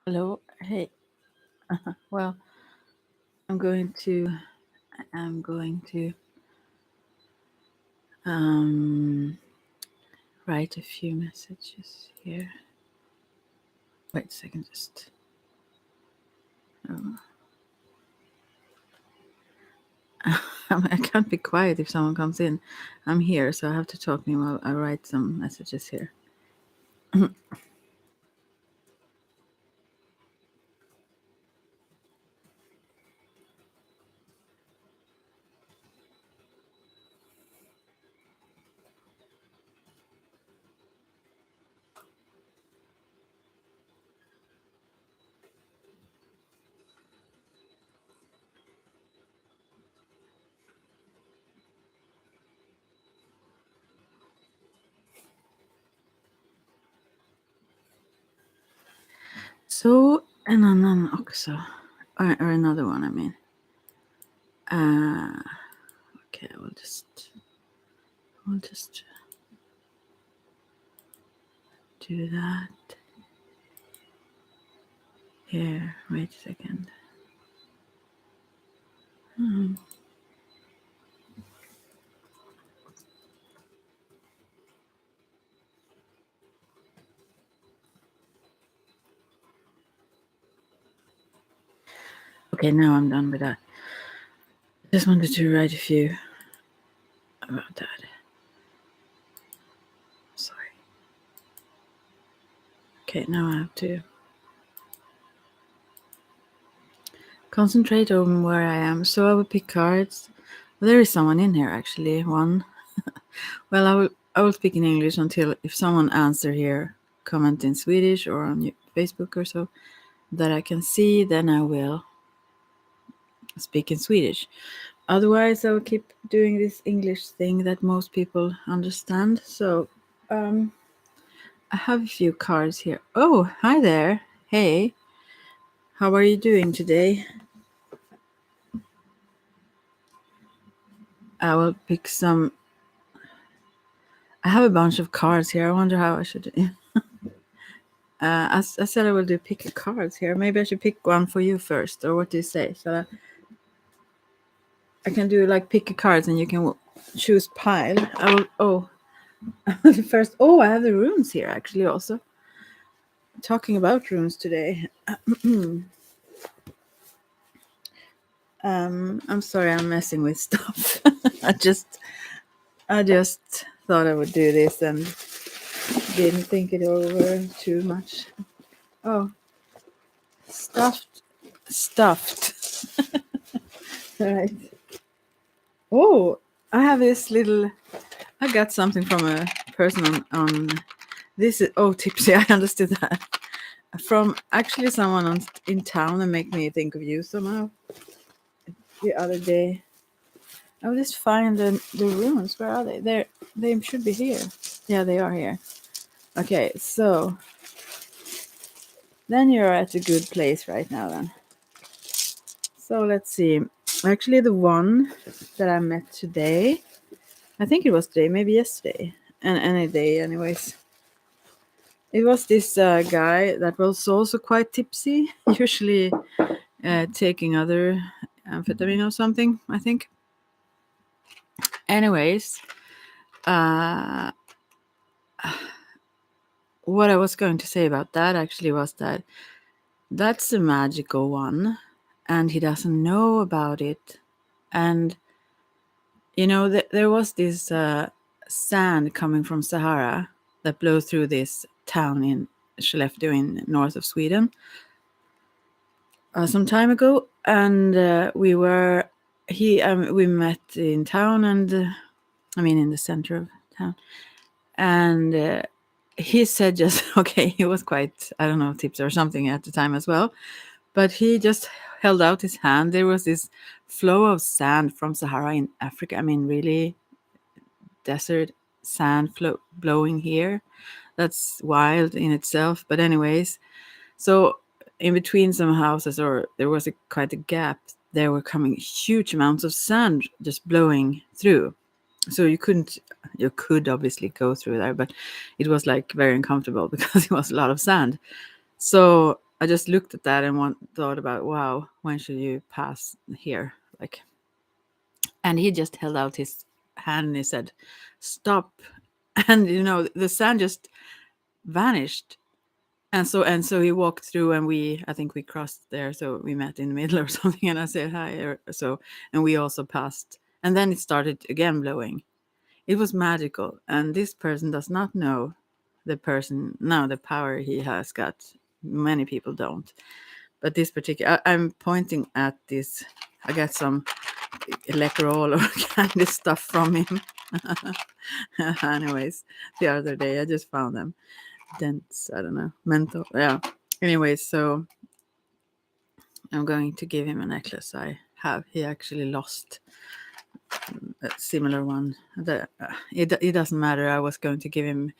Hello. Hey. Well, I'm going to I'm going to write a few messages here. Wait a second, just oh. I can't be quiet if someone comes in. I'm here, so I have to talk while I write some messages here. Så en annan också. Or another one, I mean. Okay, we'll just do that. Here, wait a second. Hmm. Okay, now I'm done with that. Just wanted to write a few about that. Sorry. Okay, now I have to concentrate on where I am. So I will pick cards. There is someone in here actually. One. Well, I will speak in English until if someone answer here, comment in Swedish or on Facebook or so that I can see. Then I will speak in Swedish. Otherwise, I will keep doing this English thing that most people understand. So I have a few cards here. Oh, hi there. Hey, how are you doing today? I will pick some. I have a bunch of cards here. I wonder how I should. I said I will do pick cards here. Maybe I should pick one for you first, or what do you say? Shall I can do like pick a cards and you can choose pile. I will. Oh, the first. Oh, I have the runes here actually. Also talking about runes today. I'm sorry, I'm messing with stuff. I just thought I would do this and didn't think it over too much. Oh, stuffed. All right. Oh, I have this little. I got something from a person on this. Oh, tipsy. I understood that from actually someone in town and make me think of you somehow. The other day, I will just find the runes. Where are they? They should be here. Yeah, they are here. Okay, so then you're at a good place right now then. So let's see. Actually, the one that I met today, I think it was today, maybe yesterday, and any day, anyways. It was this guy that was also quite tipsy, usually taking other amphetamine or something, I think. Anyways, uh, what I was going to say about that actually was that that's a magical one, and he doesn't know about it. And there was this sand coming from Sahara that blew through this town in Skellefteå in north of Sweden some time ago, and we met in town, and I mean in the center of town, and he said just okay. He was quite, I don't know, tipsy or something at the time as well, but he just held out his hand. There was this flow of sand from Sahara in Africa. I mean, really desert sand blowing here. That's wild in itself. But anyways, so in between some houses, or there was quite a gap, there were coming huge amounts of sand just blowing through. So you could obviously go through there, but it was like very uncomfortable because it was a lot of sand. So I just looked at that and thought about, wow, when should you pass here? Like, and he just held out his hand and he said, "Stop!" And the sand just vanished. And so he walked through, and I think we crossed there, so we met in the middle or something, and I said hi, or so, and we also passed, and then it started again blowing. It was magical, and this person does not know the power he has got. Many people don't, but this particular, I'm pointing at this. I got some Läkerol or candy stuff from him. Anyways, the other day I just found them. Dense, I don't know, mental, yeah. Anyways, so I'm going to give him a necklace I have. He actually lost a similar one. It doesn't matter. I was going to give him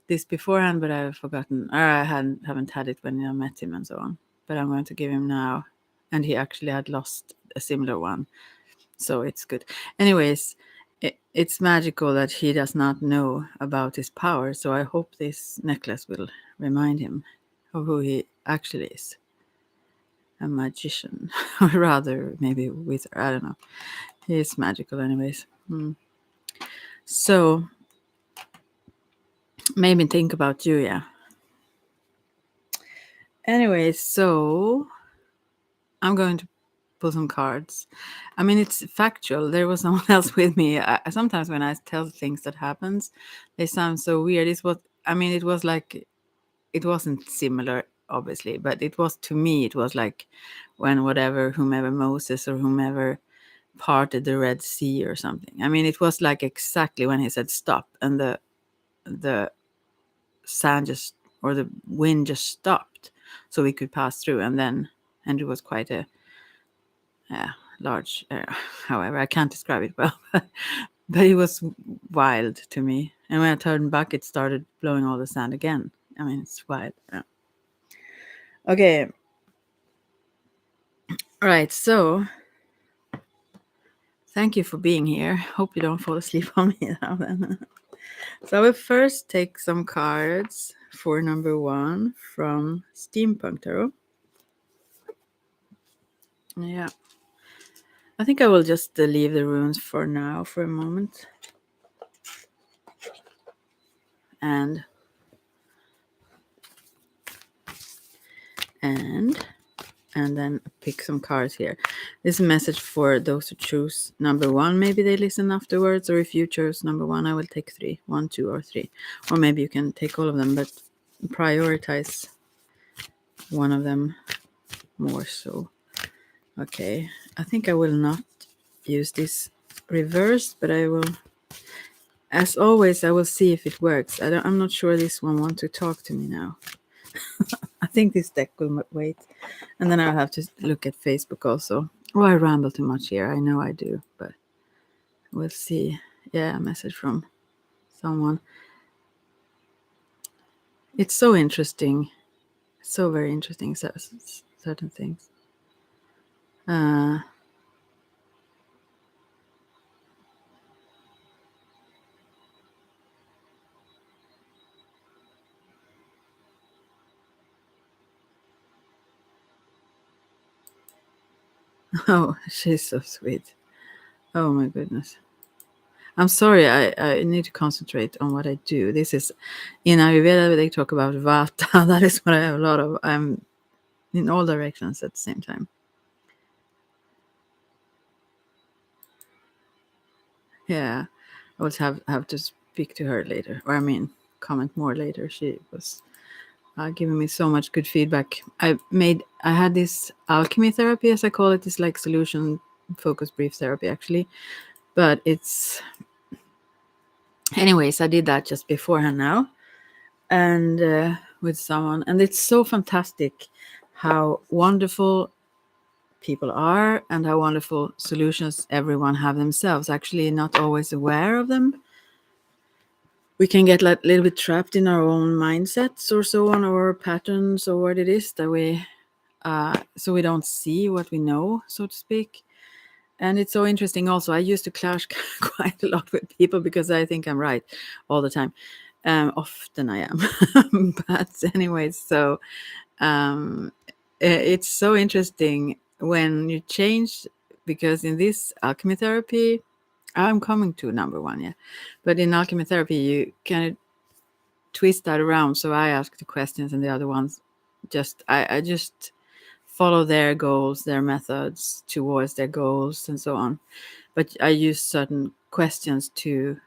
this beforehand, but I've forgotten. Or I haven't had it when I met him and so on. But I'm going to give him now. And he actually had lost a similar one. So it's good. Anyways, it's magical that he does not know about his power. So I hope this necklace will remind him of who he actually is. A magician. Or rather, maybe a wizard. I don't know. He is magical anyways. So made me think about you, yeah. Anyway, so I'm going to pull some cards. I mean, it's factual. There was someone else with me. Sometimes when I tell things that happens, they sound so weird. It was like, it wasn't similar, obviously, but it was, to me, it was like when whomever Moses or whomever parted the Red Sea or something. I mean, it was like exactly when he said stop, and the sand just, or the wind just stopped, so we could pass through, and it was quite a large area. However, I can't describe it well, but it was wild to me. And when I turned back, it started blowing all the sand again. I mean, it's wild. Yeah. Okay. All right. So thank you for being here. Hope you don't fall asleep on me now then. So I will first take some cards for number 1 from Steampunk Tarot. Yeah. I think I will just leave the runes for now for a moment. And then pick some cards here. This is a message for those who choose number 1. Maybe they listen afterwards, or if you chose number 1, I will take 3. 1, 2, or 3. Or maybe you can take all of them, but prioritize one of them more so. Okay, I think I will not use this reversed, but I will, as always, I will see if it works. I'm not sure this one wants to talk to me now. I think this deck will wait, and then I'll have to look at Facebook also. Oh, I ramble too much here. I know I do, but we'll see. Yeah, a message from someone. It's so interesting. So very interesting, certain things. Oh, she's so sweet. Oh my goodness. I'm sorry, I need to concentrate on what I do. This is, in Ayurveda, they talk about Vata. That is what I have a lot of. I'm in all directions at the same time. Yeah, I will have to speak to her later. Or, I mean, comment more later. She was giving me so much good feedback. I had this alchemy therapy, as I call it. It's like solution focused brief therapy, actually. But it's, anyways, I did that just beforehand now, and with someone, and it's so fantastic how wonderful people are and how wonderful solutions everyone have themselves, actually not always aware of them. We can get like a little bit trapped in our own mindsets or so on, or patterns, or what it is that we so we don't see what we know, so to speak. And it's so interesting also, I used to clash quite a lot with people because I think I'm right all the time. Often I am. But anyways, so it's so interesting when you change, because in this alchemy therapy, I'm coming to number one, yeah. But in alchemy therapy, you kind of twist that around. So I ask the questions, and the other ones I just follow their goals, their methods towards their goals, and so on. But I use certain questions to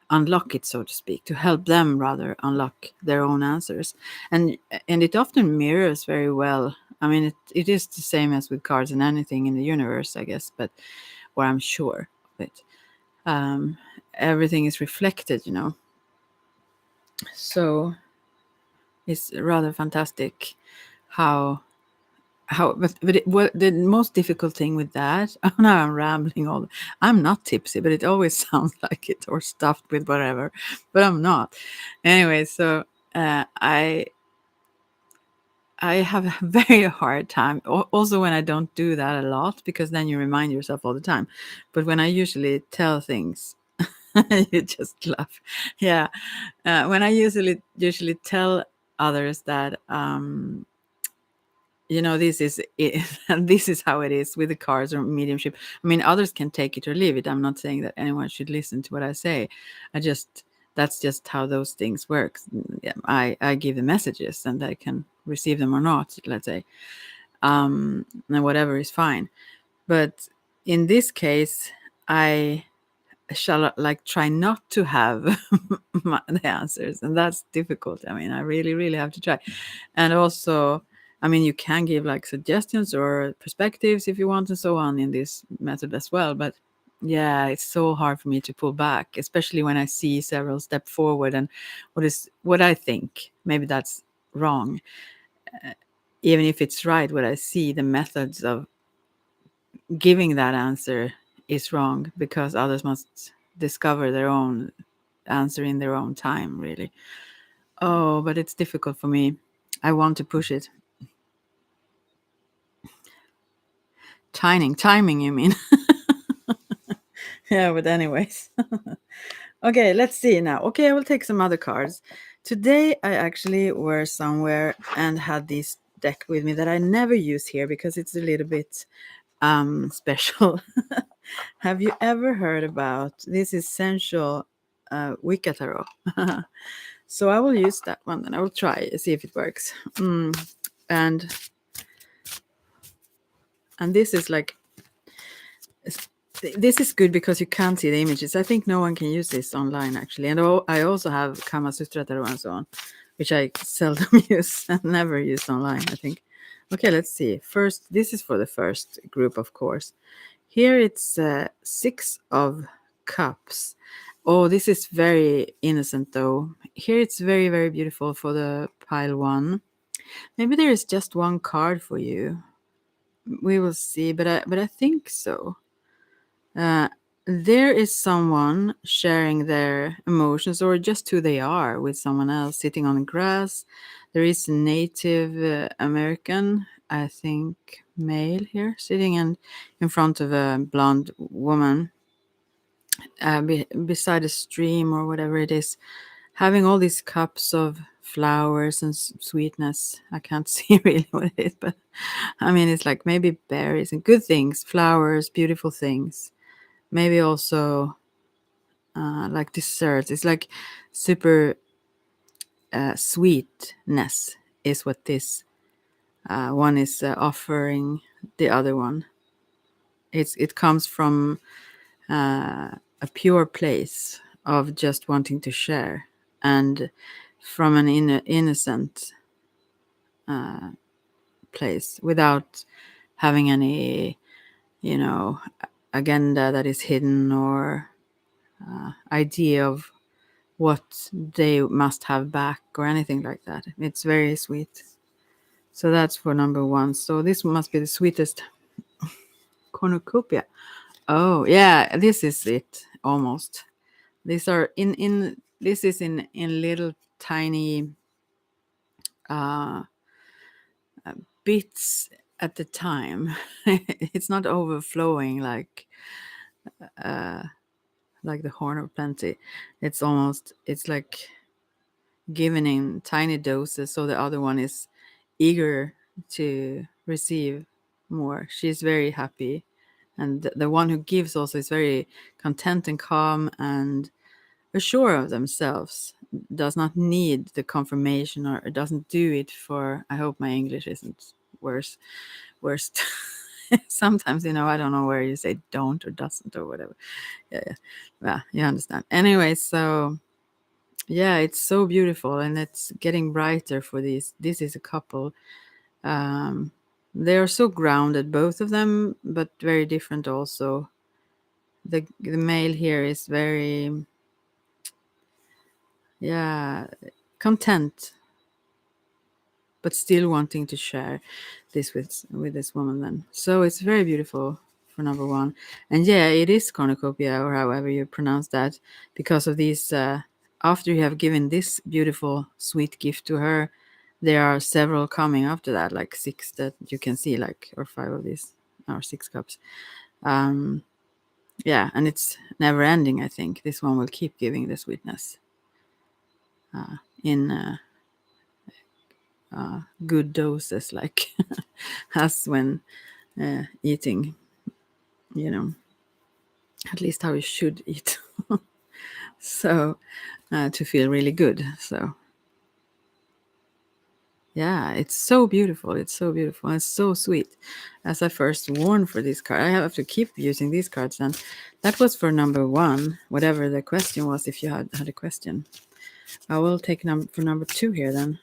unlock it, so to speak, to help them rather unlock their own answers. And it often mirrors very well. I mean, it is the same as with cards and anything in the universe, I guess, but where I'm sure of it. Um, Everything is reflected, you know. So it's rather fantastic how but what the most difficult thing with that. Oh, now I'm rambling. I'm not tipsy, but it always sounds like it, or stuffed with whatever, but I'm not. Anyway, so I have a very hard time also when I don't do that a lot, because then you remind yourself all the time. But when I usually tell things, you just laugh. Yeah. When I usually tell others that this is it, and this is how it is with the cards or mediumship. I mean, others can take it or leave it. I'm not saying that anyone should listen to what I say. That's just how those things work. Yeah, I give the messages, and I can receive them or not, let's say. And whatever is fine. But in this case, I shall like try not to have the answers, and that's difficult. I mean, I really, really have to try. And also, I mean, you can give like suggestions or perspectives if you want, and so on, in this method as well. But yeah, it's so hard for me to pull back, especially when I see several step forward, and what I think, maybe that's wrong. Even if it's right, what I see, the methods of giving that answer is wrong, because others must discover their own answer in their own time, really. Oh, but it's difficult for me. I want to push it. Timing, you mean? Yeah, but anyways. Okay, let's see now. Okay, I will take some other cards. Today I actually were somewhere and had this deck with me that I never use here because it's a little bit special. Have you ever heard about this essential Wicca tarot? So I will use that one, and I will try see if it works. And this is like, this is good because you can't see the images. I think no one can use this online actually. And I also have Kama Sutra tarot and so on, which I seldom use and never use online, I think. Okay, let's see. First, this is for the first group, of course. Here it's 6 of Cups. Oh, this is very innocent though. Here it's very, very beautiful for the pile 1. Maybe there is just one card for you. We will see, but I think so. There is someone sharing their emotions, or just who they are, with someone else sitting on the grass. There is a Native American, I think, male here, sitting in front of a blonde woman beside a stream or whatever it is, having all these cups of flowers and sweetness. I can't see really what it is, but I mean, it's like maybe berries and good things, flowers, beautiful things. Maybe also like desserts. It's like super sweetness is what this one is offering the other one. It comes from a pure place of just wanting to share, and from an innocent place, without having any, agenda that is hidden, or idea of what they must have back or anything like that. It's very sweet. So that's for number 1. So this must be the sweetest cornucopia. Oh yeah, this is it almost. These are in this is in little tiny uh bits at the time. It's not overflowing like the Horn of Plenty. It's like given in tiny doses, so the other one is eager to receive more. She's very happy, and the one who gives also is very content and calm and assured of themselves. Does not need the confirmation, or doesn't do it for. I hope my English isn't worst. Sometimes, I don't know where you say don't or doesn't or whatever. Yeah, you understand. Anyway, so yeah, it's so beautiful, and it's getting brighter for these. This is a couple. They are so grounded, both of them, but very different also. The male here is very, yeah, content, but still wanting to share this with this woman then. So it's very beautiful for number one. And yeah, it is cornucopia, or however you pronounce that, because of these after you have given this beautiful sweet gift to her, there are several coming after that, like 6 that you can see, like, or 5 of these, or 6 cups. Yeah, and it's never ending. I think this one will keep giving the sweetness in good doses, like as when eating, at least how you should eat. So to feel really good. So yeah, it's so beautiful. It's so beautiful. It's so sweet. As I first warned for this card, I have to keep using these cards. And that was for number one, whatever the question was. If you had a question, I will take for number two here then.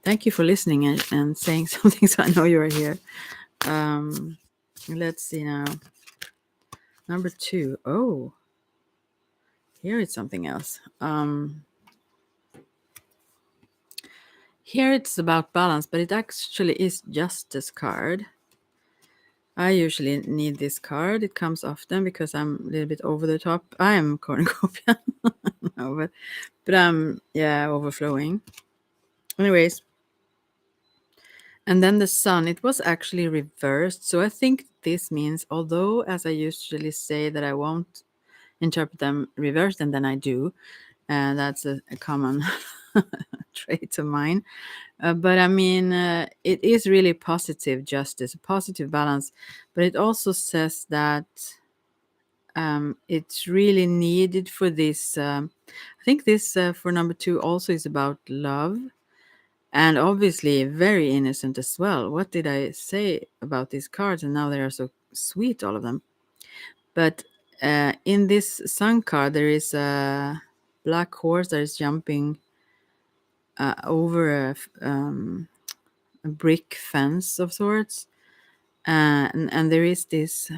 Thank you for listening and saying something, so I know you are here. Let's see now. Number two. Oh, here it's something else. Here it's about balance, but it actually is Justice card. I usually need this card. It comes often because I'm a little bit over the top. I am cornucopia. No, but I'm, overflowing. Anyways. And then the sun, it was actually reversed. So I think this means, although as I usually say that I won't interpret them reversed, and then I do. And that's a common trait of mine. But I mean, it is really positive justice, a positive balance. But it also says that it's really needed for this. I think this for number two also is about love. And obviously very innocent as well. What did I say about these cards? And now they are so sweet, all of them. But in this sun card, there is a black horse that is jumping over a brick fence of sorts. And there is this,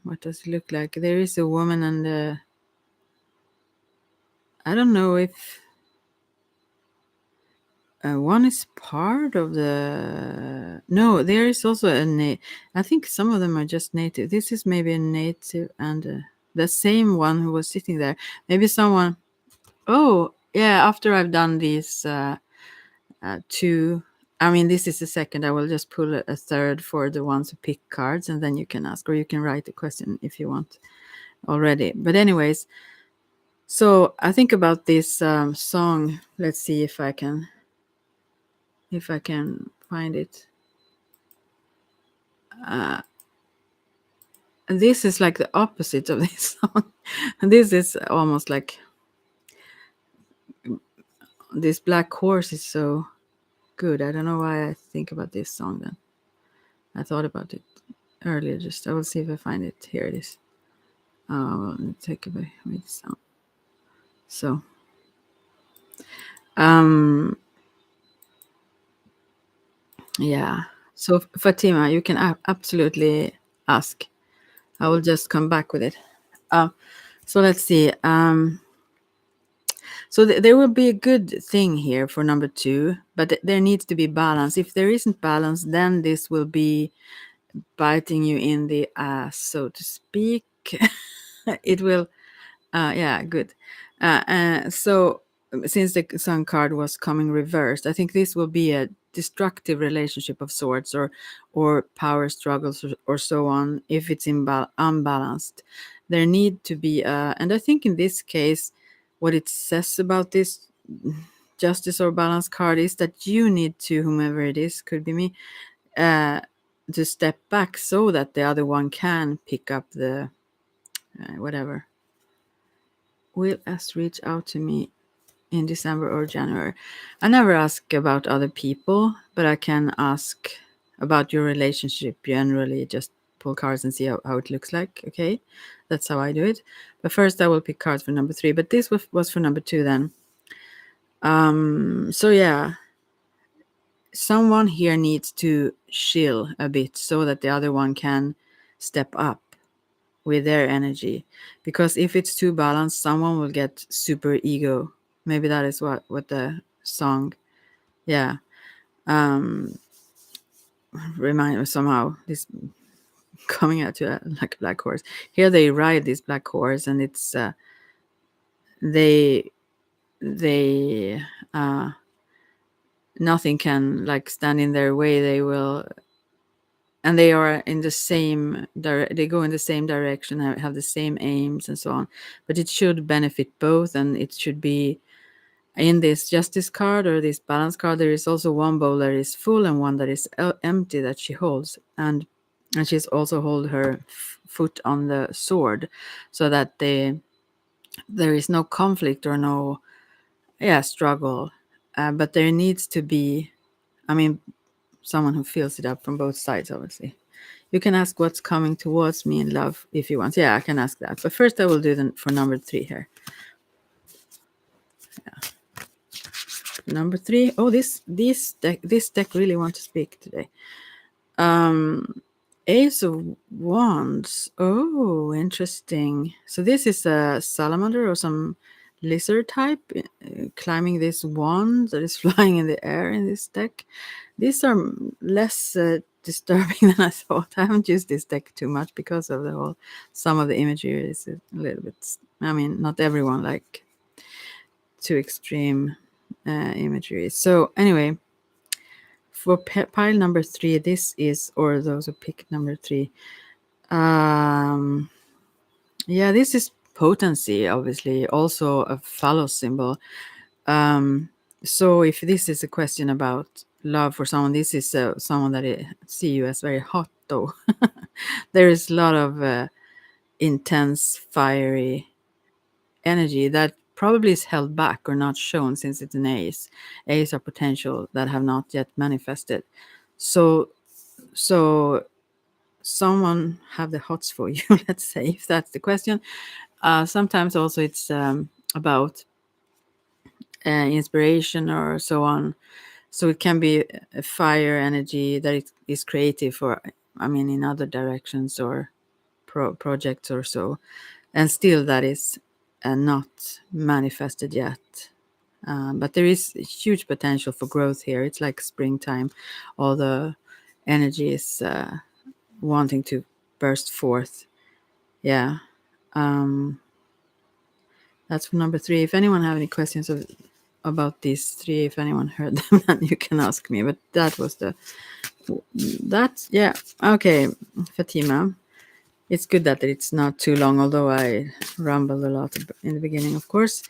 what does it look like? There is a woman and I don't know if one is part of the. No, there is also I think some of them are just native. This is maybe a native and the same one who was sitting there. Maybe someone. Oh, yeah. After I've done these two, I mean, this is the second. I will just pull a third for the ones who pick cards, and then you can ask, or you can write a question if you want already. But anyways, so I think about this song. Let's see if I can find it. This is like the opposite of this song. And this is almost like this black horse is so good. I don't know why I think about this song then. I thought about it earlier. I will see if I find it. Here it is. Well, let me take away the sound. So, yeah. So Fatima, you can absolutely ask. I will just come back with it. So let's see. So there will be a good thing here for number two, but there needs to be balance. If there isn't balance, then this will be biting you in the ass, so to speak. It will, yeah, good. So since the sun card was coming reversed, I think this will be a destructive relationship of sorts, or power struggles, or so on. If it's unbalanced, there need to be and I think in this case, what it says about this justice or balance card is that you need to, whomever it is, could be me, to step back so that the other one can pick up the whatever. Will S reach out to me in December or January? I never ask about other people, but I can ask about your relationship generally. Just pull cards and see how it looks like. Okay, that's how I do it. But first, I will pick cards for number 3. But this was for number 2 then. So yeah, someone here needs to chill a bit so that the other one can step up with their energy, because if it's too balanced, someone will get super ego. Maybe that is what the song, yeah, remind me somehow. This coming at you like a black horse. Here they ride this black horse, and it's they nothing can like stand in their way. They will, and they are in the same they go in the same direction, have the same aims and so on, but it should benefit both, and it should be in this justice card or this balance card. There is also one bowl that is full and one that is empty that she holds, and she's also hold her foot on the sword, so that there is no conflict or no struggle, but there needs to be, I mean, someone who fills it up from both sides, obviously. You can ask what's coming towards me in love if you want. Yeah, I can ask that. But first I will do them for number 3 here. Yeah. Number 3. Oh, this deck really wants to speak today. Ace of Wands. Oh, interesting. So this is a salamander or some lizard type climbing this wand that is flying in the air in this deck. These are less disturbing than I thought. I haven't used this deck too much because of some of the imagery is a little bit, I mean, not everyone like too extreme imagery. So anyway, for pile number 3, this is, or those who picked number 3, yeah, this is potency, obviously, also a phallus symbol. So if this is a question about love for someone, this is someone that I see you as very hot, though. There is a lot of intense, fiery energy that probably is held back or not shown, since it's an ace. Ace are potential that have not yet manifested. So someone have the hots for you, let's say, if that's the question. Sometimes also it's about inspiration or so on. So it can be a fire energy that is creative for, I mean, in other directions or projects or so. And still that is not manifested yet. But there is huge potential for growth here. It's like springtime. All the energy is wanting to burst forth. Yeah. That's for number 3. If anyone have any questions about these 3, if anyone heard them, then you can ask me. But that was yeah. Okay, Fatima. It's good that it's not too long, although I rambled a lot in the beginning, of course.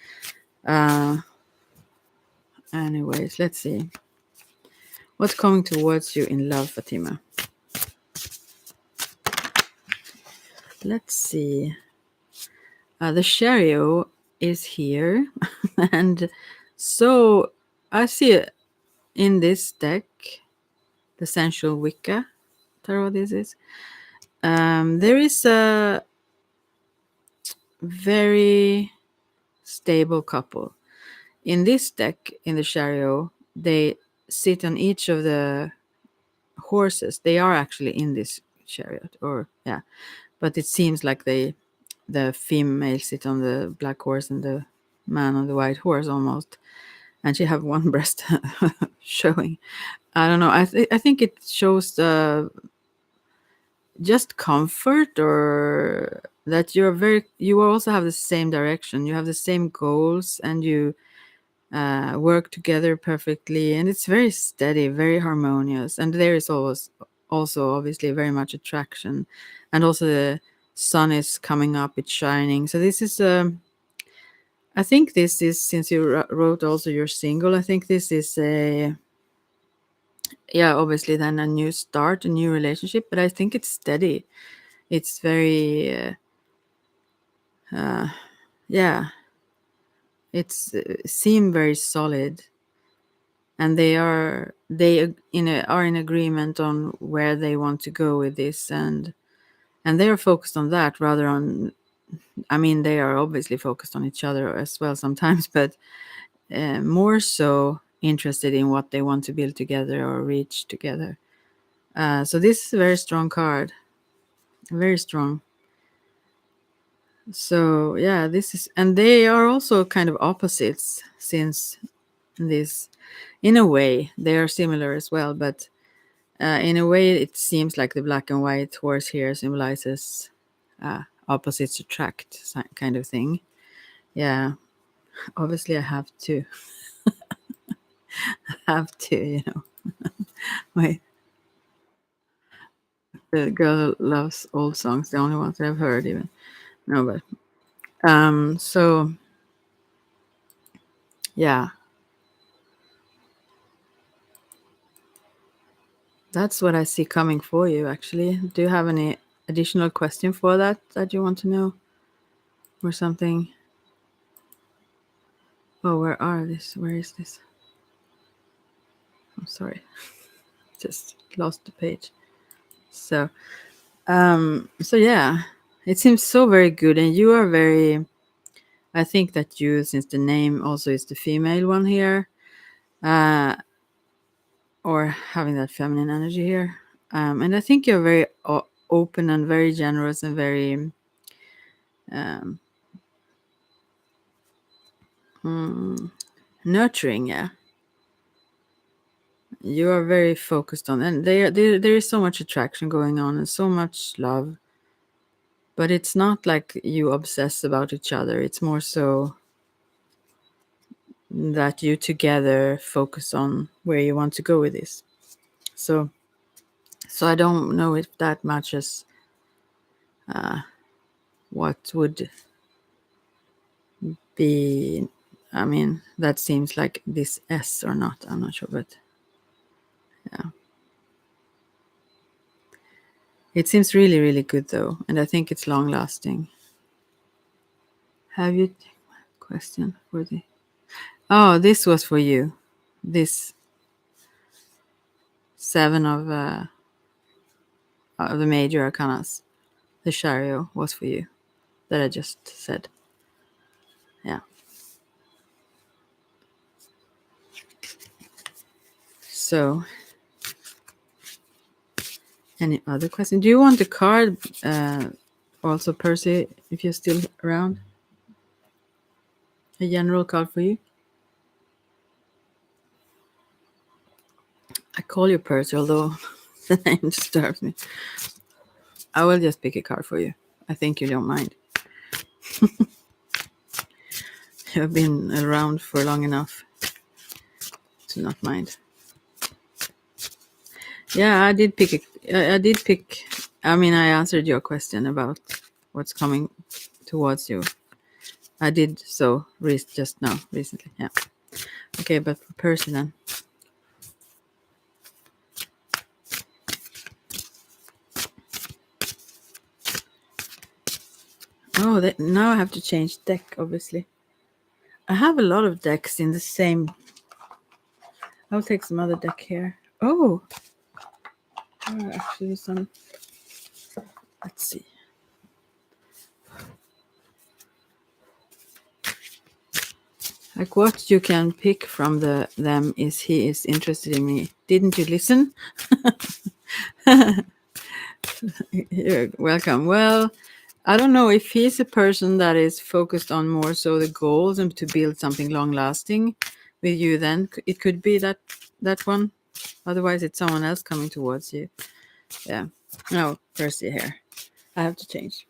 Anyways, let's see. What's coming towards you in love, Fatima? Let's see. The chariot is here. And so I see it in this deck, the Sensual Wicca tarot this is. There is a very stable couple. In this deck, in the chariot, they sit on each of the horses. They are actually in this chariot, or yeah, but it seems like the female sit on the black horse and the man on the white horse almost, and she have one breast showing. I don't know. I think it shows just comfort, or that you also have the same direction. You have the same goals, and you work together perfectly, and it's very steady, very harmonious. And there is also obviously very much attraction, and also the sun is coming up, it's shining. So this is I think this is, since you wrote also your single, I think this is obviously then a new start, a new relationship, but I think it's steady. It's very, it's seem very solid, and are in agreement on where they want to go with this, and they are focused on that rather on. I mean, they are obviously focused on each other as well sometimes, but more so interested in what they want to build together or reach together. So this is a very strong card, very strong. So yeah, this is, and they are also kind of opposites, since this, in a way, they are similar as well, but in a way, it seems like the black and white horse here symbolizes opposites attract kind of thing. Yeah, obviously, I have to wait. The girl loves old songs, the only ones I've heard even. No, but so yeah, that's what I see coming for you. Actually, do you have any additional question for that you want to know, or something? Oh, where is this? I'm sorry, just lost the page. So yeah, it seems so very good, and you are very. I think that you, since the name also is the female one here, or having that feminine energy here, and I think you're very open and very generous and very um, nurturing. Yeah, you are very focused on, and there is so much attraction going on and so much love, but it's not like you obsess about each other. It's more so that you together focus on where you want to go with this. So I don't know if that matches what would be. I mean, that seems like this S or not. I'm not sure, but yeah, it seems really, really good though, and I think it's long lasting. Have you question for the? Oh, this was for you. This seven of the major arcanas. The chariot was for you. That I just said. Yeah. So, any other question? Do you want the card also, Percy, if you're still around? A general card for you? I call you Percy, although the name disturbs me. I will just pick a card for you. I think you don't mind. You've been around for long enough to not mind. Yeah, I did pick. I mean, I answered your question about what's coming towards you. I did so just now, recently. Yeah. Okay, but for Percy then. Oh, now I have to change deck, obviously. I have a lot of decks in the same. I'll take some other deck here. Oh, actually some. Let's see. Like what you can pick from them is he is interested in me. Didn't you listen? You're welcome. Well, I don't know if he's a person that is focused on more so the goals and to build something long lasting with you. Then it could be that one. Otherwise, it's someone else coming towards you. Yeah. No, Percy here. I have to change.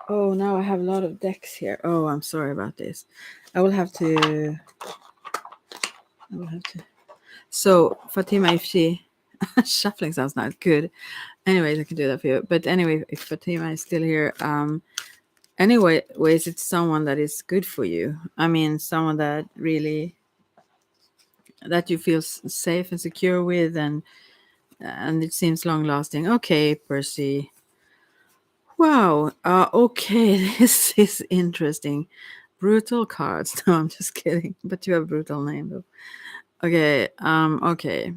Oh, now I have a lot of decks here. Oh, I'm sorry about this. I will have to. So Fatima, if she shuffling sounds not good. Anyways, I can do that for you. But anyway, if Fatima is still here, anyway, ways it's someone that is good for you. I mean, someone that really that you feel safe and secure with, and it seems long lasting. Okay, Percy. Wow. Okay, this is interesting. Brutal cards. No, I'm just kidding. But you have a brutal name though. Okay. Okay.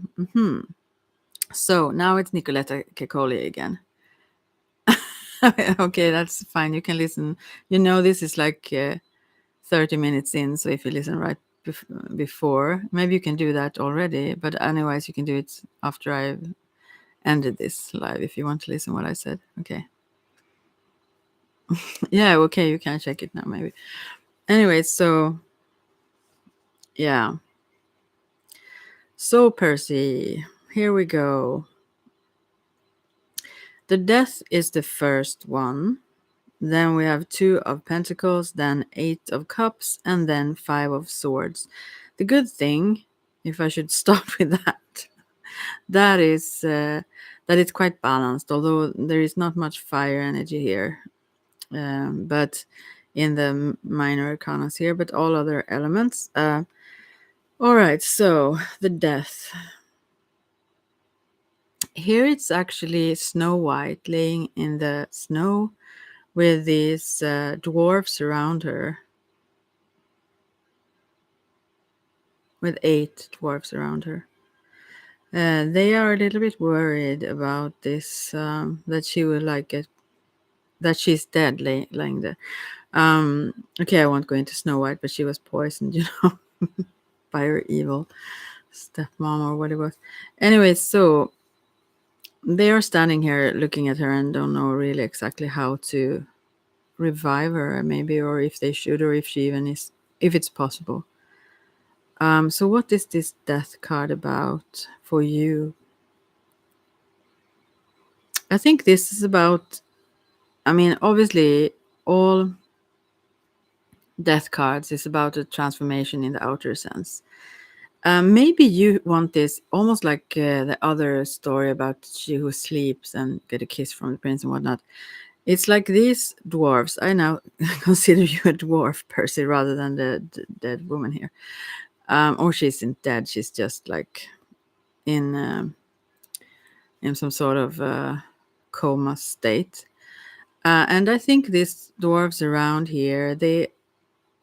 So now it's Nicoletta Kekoli again. Okay, that's fine. You can listen. You know, this is like 30 minutes in. So if you listen right before, maybe you can do that already. But otherwise, you can do it after I've ended this live if you want to listen what I said. Okay. Yeah, okay, you can check it now, maybe. Anyway, so yeah. So, Percy, here we go. The death is the first one. Then we have 2 of pentacles, then 8 of cups, and then 5 of swords. The good thing, if I should start with that, that is that it's quite balanced, although there is not much fire energy here. But in the minor arcanas here, but all other elements. All right, so the death. Here it's actually Snow White laying in the snow with these dwarfs around her. With 8 dwarfs around her. They are a little bit worried about this, that she will like it, that she's dead lying there. Okay, I won't go into Snow White, but she was poisoned, by her evil stepmom or what it was. Anyway, so they are standing here looking at her and don't know really exactly how to revive her, maybe, or if they should, or if she even is, if it's possible. So what is this death card about for you? I think this is about, I mean, obviously, all death cards is about a transformation in the outer sense. Maybe you want this almost like the other story about she who sleeps and get a kiss from the prince and whatnot. It's like these dwarves. I now consider you a dwarf, Percy, rather than the dead woman here. Or she isn't dead. She's just like in some sort of coma state. And I think these dwarves around here,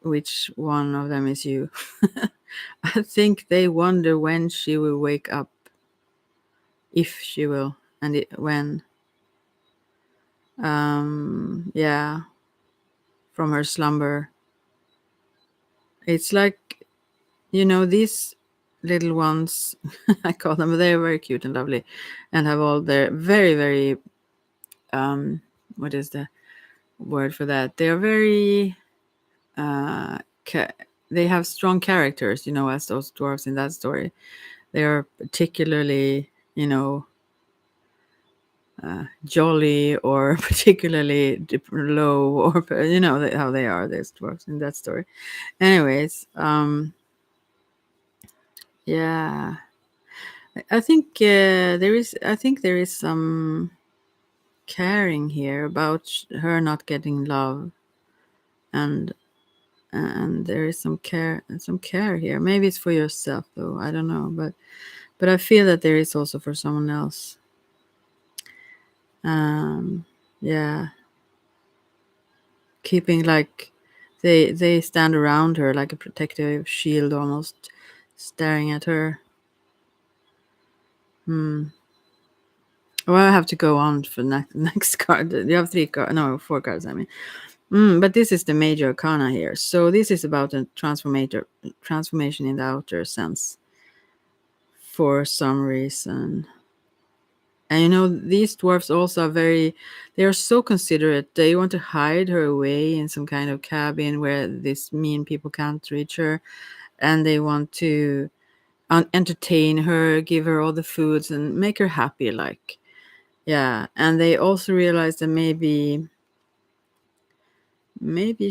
which one of them is you? I think they wonder when she will wake up, if she will, and when. Yeah, from her slumber. It's like, these little ones, I call them, they're very cute and lovely and have all their very, very, what is the word for that? They are very, uh, they have strong characters, as those dwarves in that story. They are particularly, jolly or particularly low, or how they are, these dwarves in that story. Anyways, yeah, I think there is some caring here about her not getting love, and there is some care here. Maybe it's for yourself though, I don't know, but I feel that there is also for someone else. Yeah, keeping like they stand around her like a protective shield, almost staring at her. Well, I have to go on for next card. You have 3 cards, no, 4 cards, I mean. But this is the major arcana here. So this is about a transformation in the outer sense for some reason. And these dwarfs also they are so considerate. They want to hide her away in some kind of cabin where these mean people can't reach her. And they want to entertain her, give her all the foods and make her happy, like. Yeah. And they also realize that maybe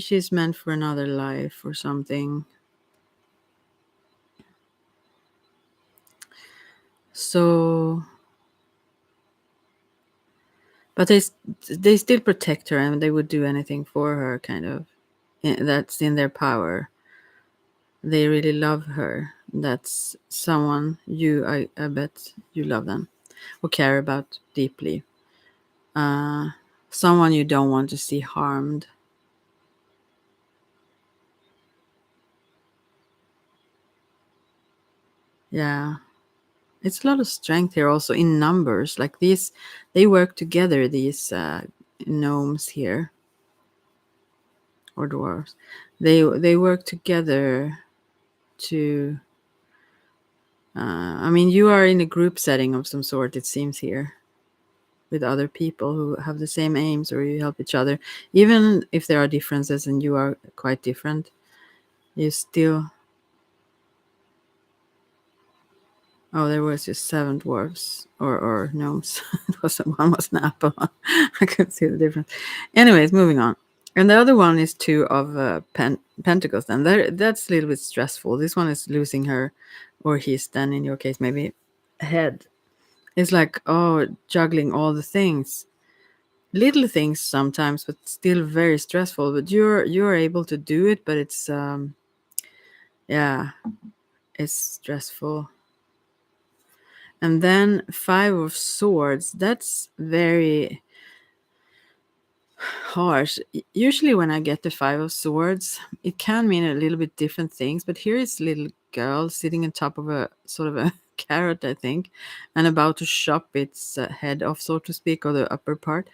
she's meant for another life or something. So, but they still protect her, and they would do anything for her, kind of. That's in their power. They really love her. That's someone I bet you love them or care about deeply. Uh, Someone you don't want to see harmed. Yeah. It's a lot of strength here also in numbers. Like these, they work together, these gnomes here, or dwarves. They work together to. I mean, you are in a group setting of some sort, it seems here, with other people who have the same aims, or you help each other. Even if there are differences and you are quite different, you still. Oh, there was just 7 dwarves or gnomes. It was one was an apple. I could see the difference. Anyways, moving on. And the other one is 2 of pentacles. And that's a little bit stressful. This one is losing her, or his. Then in your case, maybe a head. It's like, oh, juggling all the things, little things sometimes, but still very stressful. But you're able to do it, but it's yeah, it's stressful. And then 5 of swords. That's very harsh. Usually when I get the 5 of swords, it can mean a little bit different things. But here is a little girl sitting on top of a sort of a carrot, I think, and about to chop its head off, so to speak, or the upper part.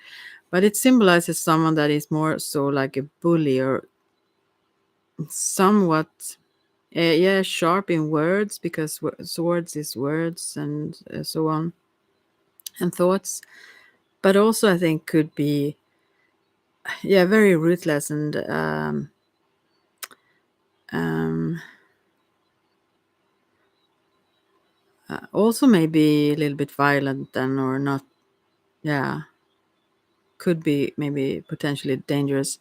But it symbolizes someone that is more so like a bully, or somewhat yeah, sharp in words, because swords is words, and so on, and thoughts. But also I think could be, yeah, very ruthless, and um, also maybe a little bit violent then, or not. Yeah, could be maybe potentially dangerous.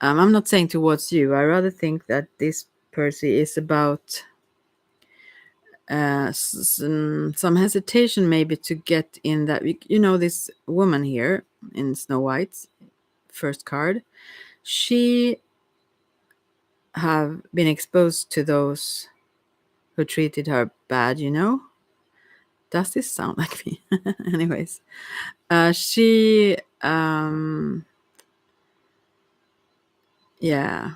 I'm not saying towards you. I rather think that this Percy is about some hesitation maybe to get in that. You know, this woman here in Snow White's first card, she have been exposed to those who treated her bad, you know. Does this sound like me? Anyways, she yeah,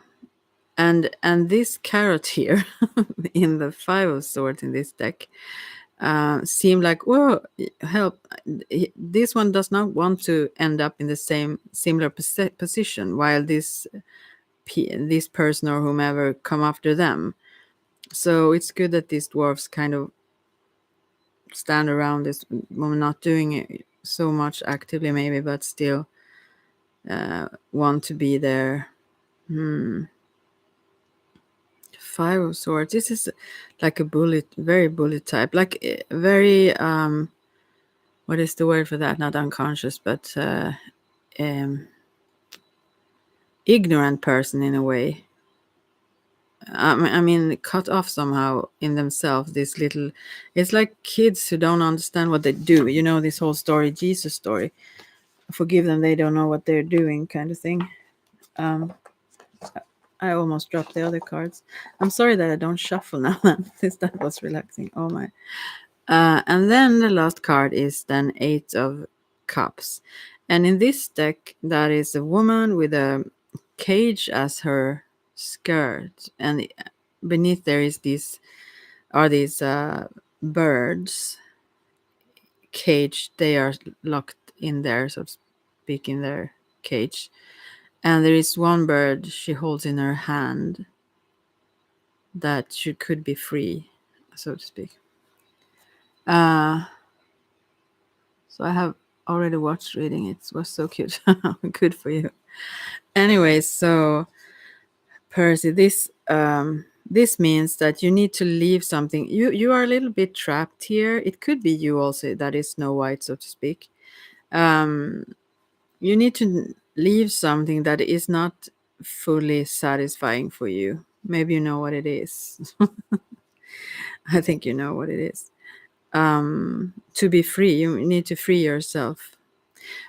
and this carrot here in the 5 of swords in this deck seem like, whoa, help, this one does not want to end up in the same similar position, while this person or whomever come after them. So it's good that these dwarves kind of stand around this woman, not doing it so much actively maybe, but still want to be there. 5 of swords, this is like a bullet, very bullet type, like very what is the word for that? Not unconscious, but ignorant person in a way. I mean, cut off somehow in themselves. This little, it's like kids who don't understand what they do. You know, this whole story, Jesus story. Forgive them, they don't know what they're doing, kind of thing. Um, I almost dropped the other cards. I'm sorry that I don't shuffle now, since that was relaxing. Oh my. And then the last card is then 8 of Cups. And in this deck, that is a woman with a cage as her skirt. And beneath there is these birds caged. They are locked in there, so to speak, in their cage. And there is one bird she holds in her hand that she could be free, so to speak. So I have already watched reading. It was so cute. Good for you. Anyway, so Percy, this means that you need to leave something. You are a little bit trapped here. It could be you also that is Snow White, so to speak. You need to leave something that is not fully satisfying for you. Maybe you know what it is. I think you know what it is. to be free. You need to free yourself.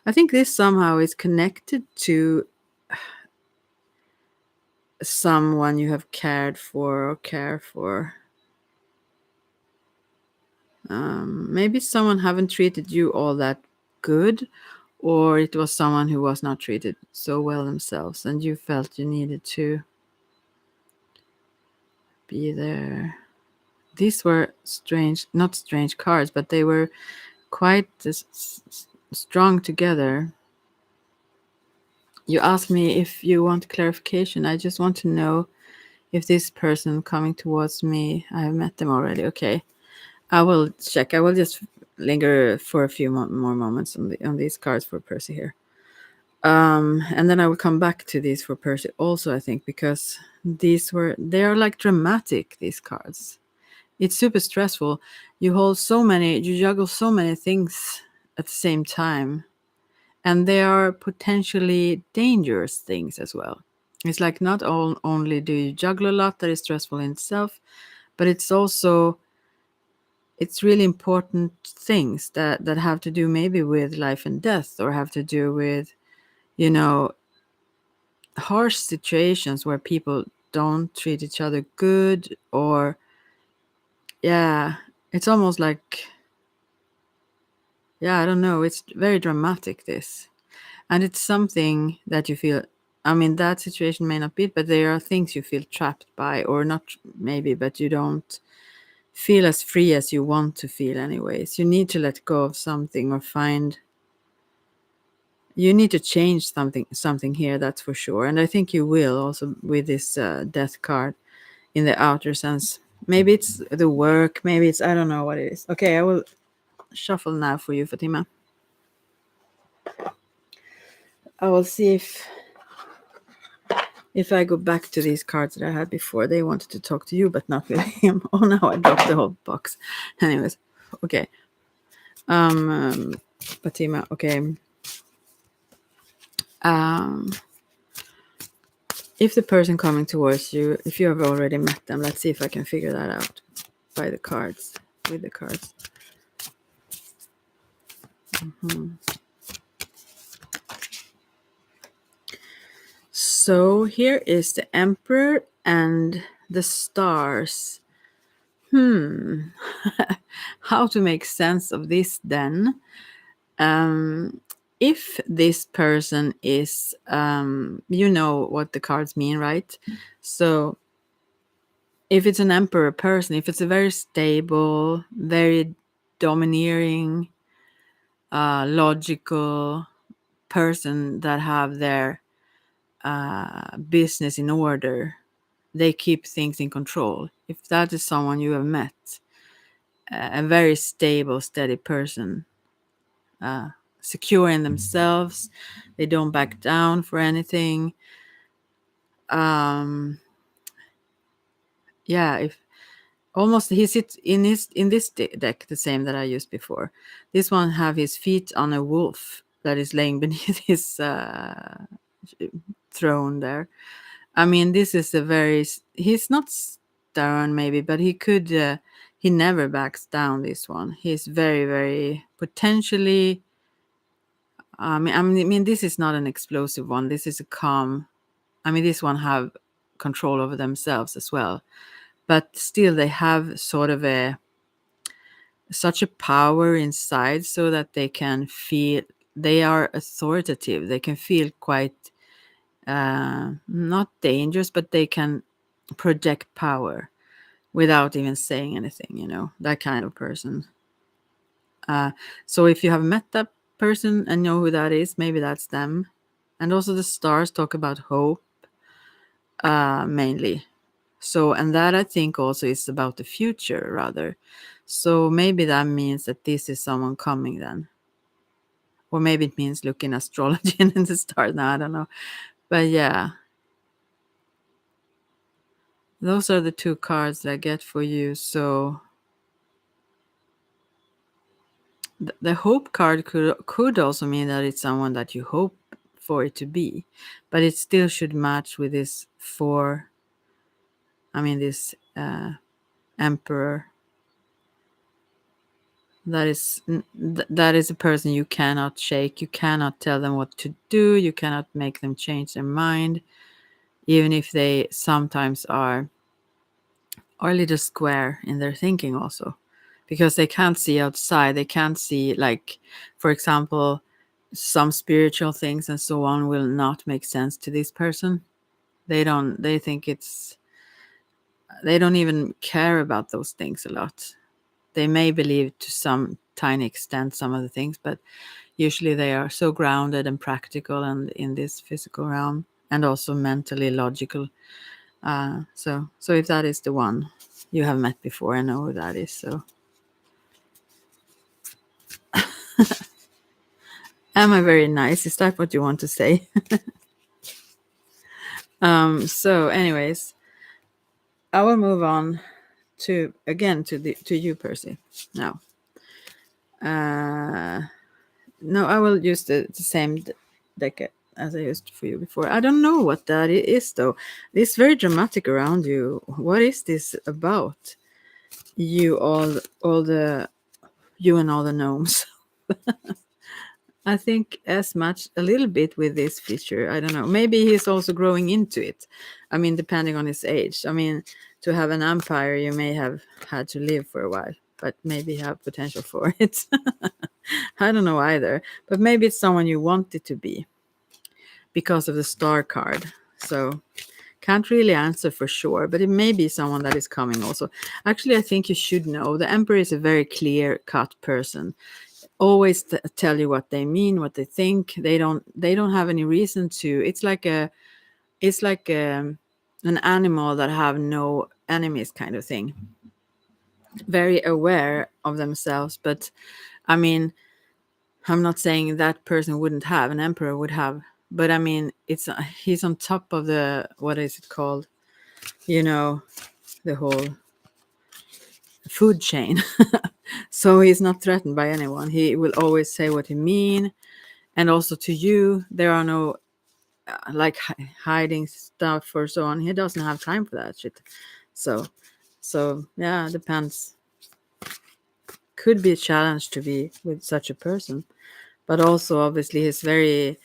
I think this somehow is connected to someone you have cared for or care for. Maybe someone haven't treated you all that good, or it was someone who was not treated so well themselves, and you felt you needed to be there. These were strange, not strange cards, but they were quite strong together. You asked me if you want clarification. I just want to know if this person coming towards me, I have met them already. Okay, I will check. I will just linger for a few more moments on these cards for Percy here. And then I will come back to these for Percy also, I think, because they are like dramatic, these cards. It's super stressful. You juggle so many things at the same time. And they are potentially dangerous things as well. It's like not only do you juggle a lot that is stressful in itself, but it's really important things that have to do maybe with life and death, or have to do with, harsh situations where people don't treat each other good, or yeah, it's almost like, yeah, I don't know, it's very dramatic, this. And it's something that you feel, I mean, that situation may not be, but there are things you feel trapped by, or not maybe, but you don't feel as free as you want to feel anyways. You need to let go of something, or you need to change something here, that's for sure. And I think you will also with this death card in the outer sense. Maybe it's the work, maybe it's, I don't know what it is. Okay, I will shuffle now for you, Fatima. I will see if I go back to these cards that I had before. They wanted to talk to you, but not with him. Oh no, I dropped the whole box. Anyways, okay. Fatima, okay. If the person coming towards you, if you have already met them, let's see if I can figure that out by the cards, with the cards. So here is the Emperor and the stars. How to make sense of this then? If this person is, you know what the cards mean, right? So if it's an Emperor person, if it's a very stable, very domineering, logical person that have their business in order, they keep things in control. If that is someone you have met, a very stable, steady person, secure in themselves, they don't back down for anything. Yeah, if almost he sits in this deck the same that I used before. This one have his feet on a wolf that is laying beneath his throne there. I mean, this is he's not stern maybe, but he could, he never backs down, this one. He's very, very potentially, I mean, this is not an explosive one. This is a calm, I mean, this one have control over themselves as well. But still they have sort of such a power inside, so that they can feel, they are authoritative. They can feel quite, not dangerous, but they can project power without even saying anything, that kind of person. So if you have met that person and know who that is, maybe that's them. And also the stars talk about hope, mainly. So, and that I think also is about the future rather. So maybe that means that this is someone coming then. Or maybe it means looking astrology and in the stars. Now I don't know. But yeah. Those are the two cards that I get for you. So the hope card could also mean that it's someone that you hope for it to be, but it still should match with this this Emperor. that is a person you cannot shake. You cannot tell them what to do. You cannot make them change their mind, even if they sometimes are a little square in their thinking also, because they can't see outside. They can't see, like, for example, some spiritual things and so on will not make sense to this person. They think they don't even care about those things a lot. They may believe to some tiny extent some of the things, but usually they are so grounded and practical and in this physical realm, and also mentally logical. So if that is the one you have met before, I know who that is. So am I very nice? Is that what you want to say? So anyways, I will move on to you, Percy. Now, no, I will use the same deck as I used for you before. I don't know what that is though. It's very dramatic around you. What is this about? You you and all the gnomes. I think as much a little bit with this feature. I don't know. Maybe he's also growing into it. I mean, depending on his age. I mean, to have an empire, you may have had to live for a while, but maybe have potential for it. I don't know either. But maybe it's someone you want it to be because of the star card. So can't really answer for sure, but it may be someone that is coming also. Actually, I think you should know the emperor is a very clear cut person. Always tell you what they mean, what they think. They don't have any reason to. It's like an animal that have no enemies kind of thing. Very aware of themselves, but I mean, I'm not saying that person wouldn't have, an emperor would have, but I mean, he's on top of the, what is it called? You know, the whole food chain. So he's not threatened by anyone. He will always say what he mean, and also to you, there are no like hiding stuff or so on. He doesn't have time for that shit. So yeah, depends. Could be a challenge to be with such a person, but also obviously he's very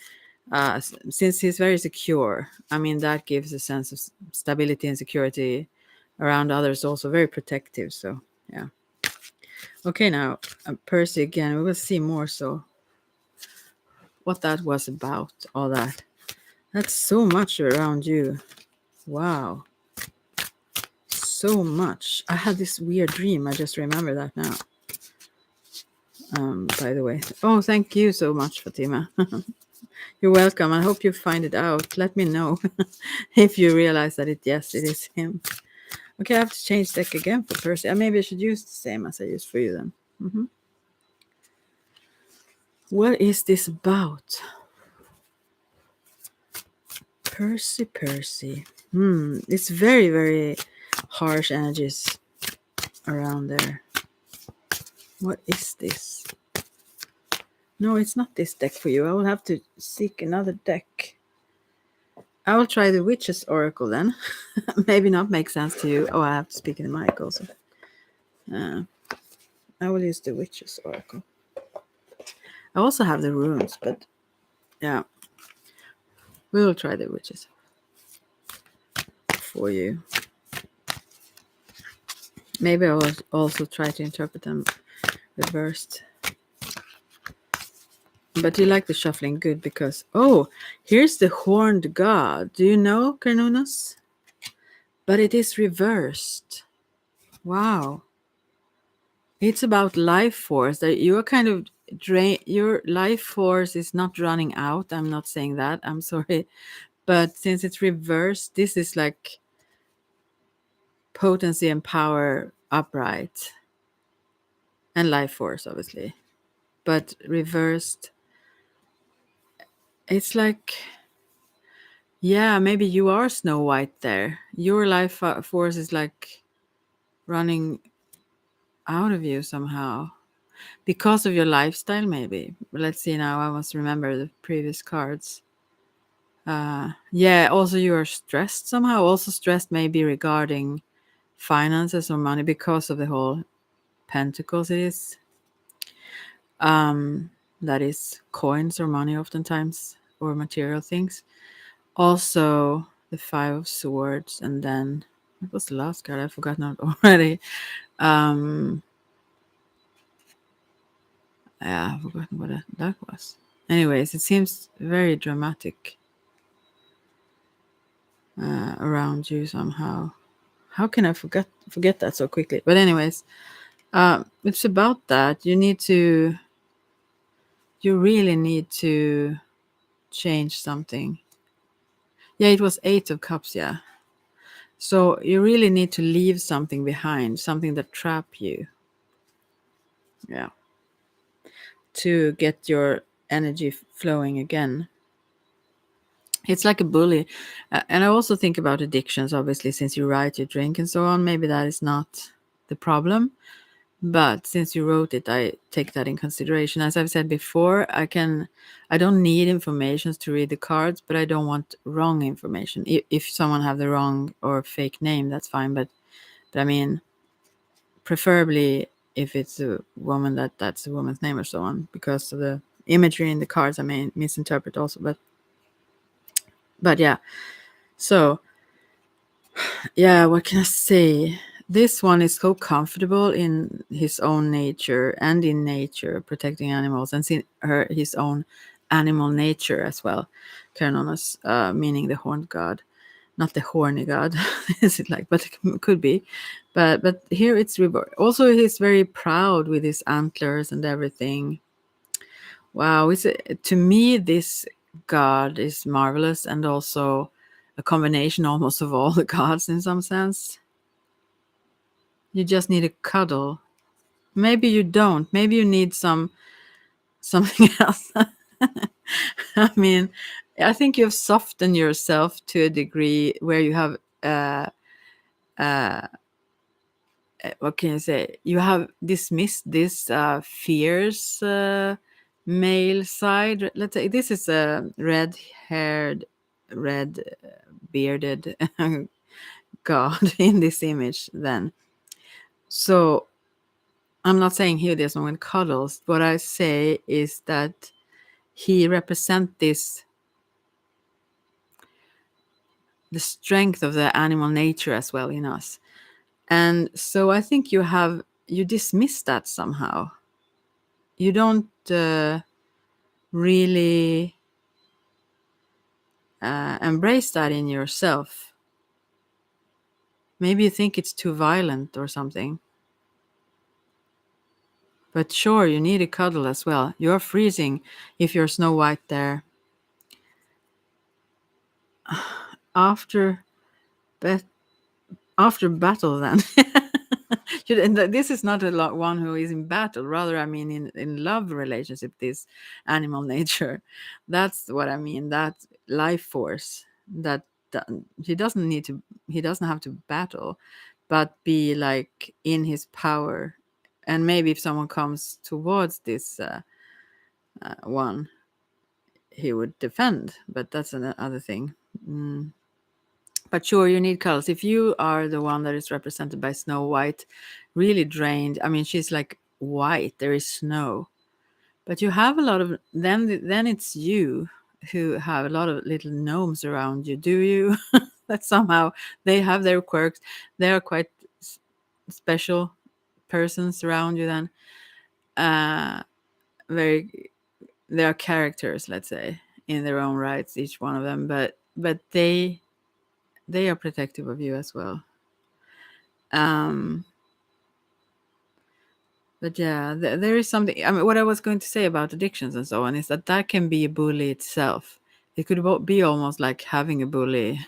since he's very secure. I mean, that gives a sense of stability and security around others, also very protective. So yeah. Okay, now Percy again. We will see more. So what that was about, all that. That's so much around you. Wow. So much. I had this weird dream. I just remember that now. By the way. Oh, thank you so much, Fatima. You're welcome. I hope you find it out. Let me know if you realize that it is him. Okay, I have to change deck again for Percy. Maybe I should use the same as I used for you then. What is this about? Percy. It's very, very harsh energies around there. What is this? No, it's not this deck for you. I will have to seek another deck. I will try the Witch's Oracle then. Maybe not make sense to you. Oh, I have to speak in the mic also. I will use the Witch's Oracle. I also have the runes, but yeah. We will try the Witches for you. Maybe I will also try to interpret them reversed. But you like the shuffling, good, because here's the horned god. Do you know, Carnunus? But it is reversed. Wow. It's about life force. That you are kind of your life force is not running out. I'm not saying that. I'm sorry. But since it's reversed, this is like potency and power upright. And life force, obviously. But reversed, it's like, yeah, maybe you are Snow White there. Your life force is like running out of you somehow because of your lifestyle, maybe. Let's see now. I must remember the previous cards. Yeah, also you are stressed somehow. Also stressed maybe regarding finances or money because of the whole Pentacles it is. that is coins or money oftentimes, or material things. Also the Five of Swords, and then what was the last card? I've forgotten it already. Yeah, I've forgotten what that was. Anyways, it seems very dramatic around you somehow. How can I forget that so quickly? But anyways, it's about that. You really need to change something. Yeah, it was Eight of Cups. Yeah, so you really need to leave something behind, something that trap you. Yeah, to get your energy flowing again. It's like a bully. And I also think about addictions, obviously, since you write, you drink, and so on. Maybe that is not the problem. But since you wrote it, I take that in consideration. As I've said before, I don't need information to read the cards, but I don't want wrong information. If someone have the wrong or fake name, that's fine. But I mean, preferably if it's a woman, that's a woman's name or so on, because of the imagery in the cards, I may misinterpret also. But yeah. So yeah, what can I say? This one is so comfortable in his own nature and in nature, protecting animals, and his own animal nature as well. Cernunnos, meaning the horned god, not the horny god. Is it like? But it could be. But here it's also he's very proud with his antlers and everything. Wow, to me this god is marvelous, and also a combination almost of all the gods in some sense. You just need a cuddle. Maybe you don't. Maybe you need something else. I mean, I think you've softened yourself to a degree where you have uh, what can you say? You have dismissed this fierce male side. Let's say this is a red-haired, red-bearded god in this image. Then, so I'm not saying he doesn't want cuddles. What I say is that he represents the strength of the animal nature as well in us. And so I think you dismiss that somehow. You don't really embrace that in yourself. Maybe you think it's too violent or something. But sure, you need a cuddle as well. You're freezing if you're Snow White there. After after battle, then. This is not one who is in battle. Rather, I mean, in love relationship, this animal nature. That's what I mean. That life force that he doesn't need to. He doesn't have to battle, but be like in his power. And maybe if someone comes towards this one, he would defend. But that's another thing. But sure, you need colors. If you are the one that is represented by Snow White, really drained. I mean, she's like white. There is snow, but you have a lot of. Then it's you who have a lot of little gnomes around you. Do you? That somehow they have their quirks. They are quite special persons around you. Then, very. They are characters, let's say, in their own rights, each one of them. But they are protective of you as well. Um, but yeah, there is something. I mean, what I was going to say about addictions and so on is that can be a bully itself. It could be almost like having a bully.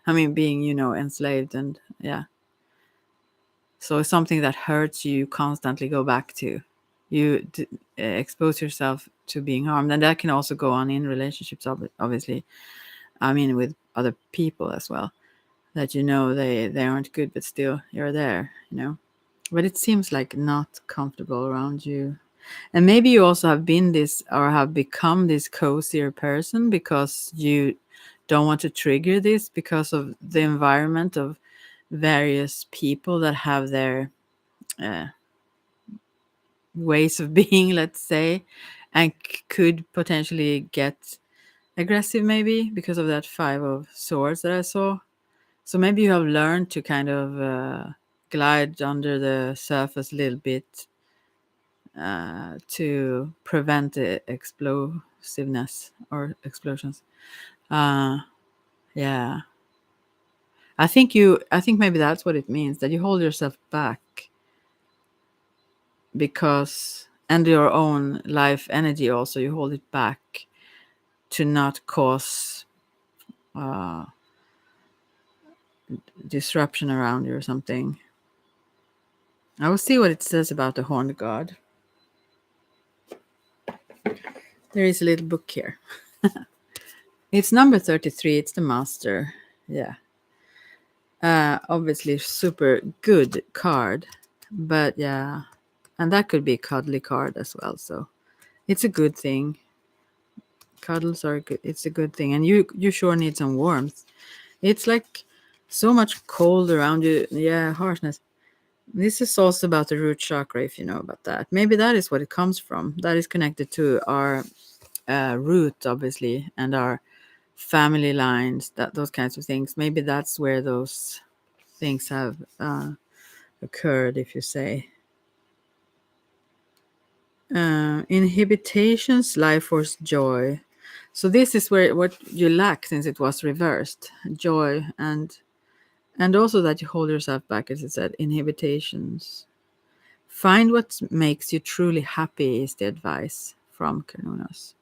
I mean, being enslaved, and yeah. So it's something that hurts you constantly go back to. You expose yourself to being harmed, and that can also go on in relationships. Obviously, I mean, with other people as well. That they aren't good, but still you're there. But it seems like not comfortable around you. And maybe you also have been this or have become this cozier person because you don't want to trigger this because of the environment of various people that have their uh, ways of being, let's say, and could potentially get aggressive maybe because of that 5 of swords that I saw. So maybe you have learned to kind of glide under the surface a little bit to prevent the explosiveness or explosions. Uh, yeah, I think maybe that's what it means, that you hold yourself back because, and your own life energy also, you hold it back to not cause uh, disruption around you or something. I will see what it says about the horned god. There is a little book here. It's number 33. It's the master. Yeah. Obviously, super good card. But yeah. And that could be a cuddly card as well. So it's a good thing. Cuddles are good. It's a good thing. And you sure need some warmth. It's like so much cold around you. Yeah, harshness. This is also about the root chakra, if you know about that. Maybe that is what it comes from. That is connected to our root, obviously, and our family lines, that those kinds of things. Maybe that's where those things have occurred, if you say. Inhibitations, life force, joy. So this is where what you lack, since it was reversed, joy, and also that you hold yourself back, as I said. Inhibitations. Find what makes you truly happy is the advice from Kernunos.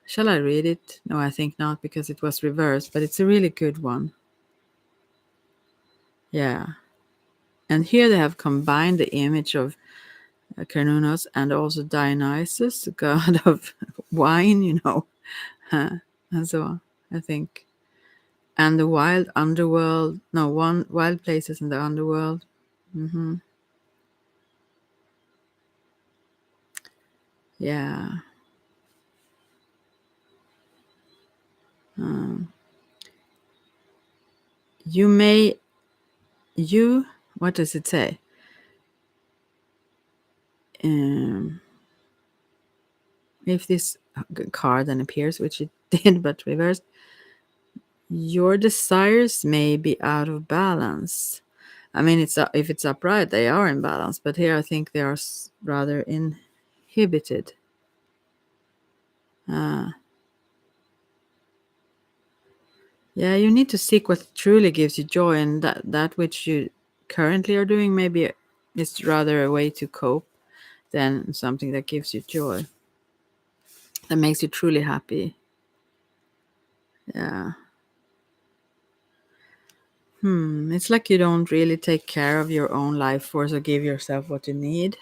Shall I read it? No, I think not, because it was reversed, but it's a really good one. Yeah. And here they have combined the image of Cernunnos and also Dionysus, the god of wine, and so on, I think. And the wild underworld, no, wild places in the underworld. Hmm. Yeah. Um, you may, what does it say? Um, if this card then appears, which it did, but reversed, your desires may be out of balance. I mean, if it's upright, they are in balance, but here I think they are rather inhibited. Uh, yeah, you need to seek what truly gives you joy, and that which you currently are doing maybe is rather a way to cope than something that gives you joy, that makes you truly happy. Yeah. It's like you don't really take care of your own life force or give yourself what you need.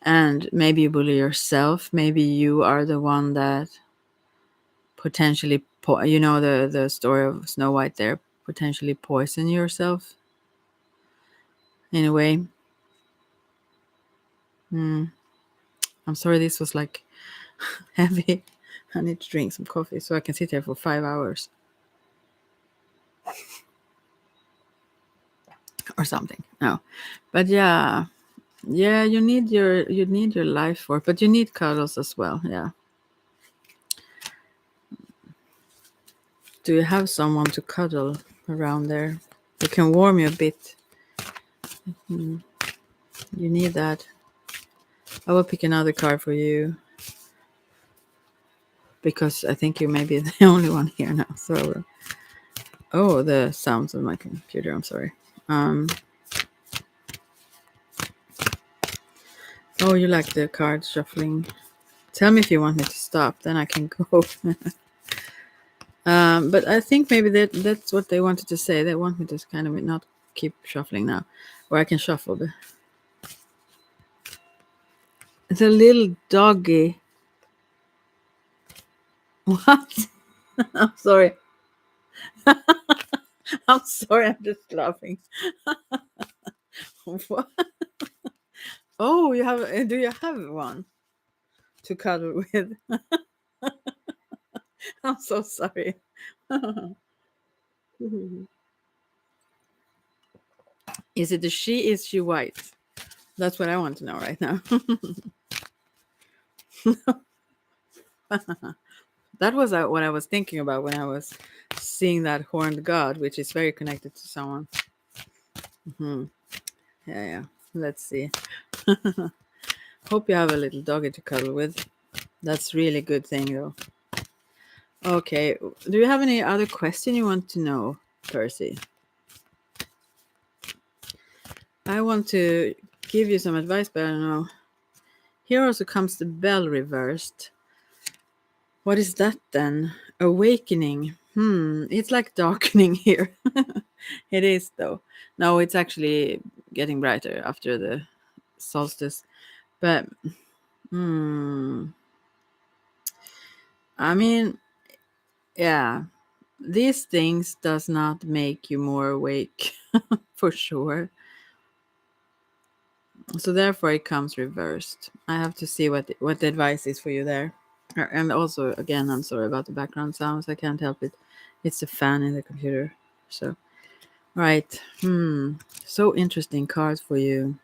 And maybe you bully yourself. Maybe you are the one that potentially, the story of Snow White there, potentially poison yourself in a way. I'm sorry, this was like heavy. I need to drink some coffee so I can sit here for 5 hours or something. No, but yeah, you need your life for it, but you need cuddles as well. Yeah. Do you have someone to cuddle around there who can warm you a bit? You need that. I will pick another card for you because I think you may be the only one here now. So, oh, the sounds of my computer. I'm sorry. Oh, you like the card shuffling. Tell me if you want me to stop, then I can go. But I think maybe that's what they wanted to say. They want me to kind of not keep shuffling now, or I can shuffle. It's a little doggy. What? I'm sorry. I'm sorry. I'm just laughing. What? Oh, you have? Do you have one to cuddle with? I'm so sorry. Is it a she? Is she white? That's what I want to know right now. That was what I was thinking about when I was seeing that horned god, which is very connected to someone. Hmm. Yeah, yeah. Let's see. Hope you have a little doggy to cuddle with. That's really good thing, though. Okay. Do you have any other question you want to know, Percy? I want to give you some advice, but I don't know. Here also comes the bell reversed. What is that then? Awakening. It's like darkening here. It is though. No, it's actually getting brighter after the solstice. But I mean, yeah, these things does not make you more awake for sure. So therefore it comes reversed. I have to see what the advice is for you there. And also again, I'm sorry about the background sounds. I can't help it. It's a fan in the computer. So right. So interesting cards for you.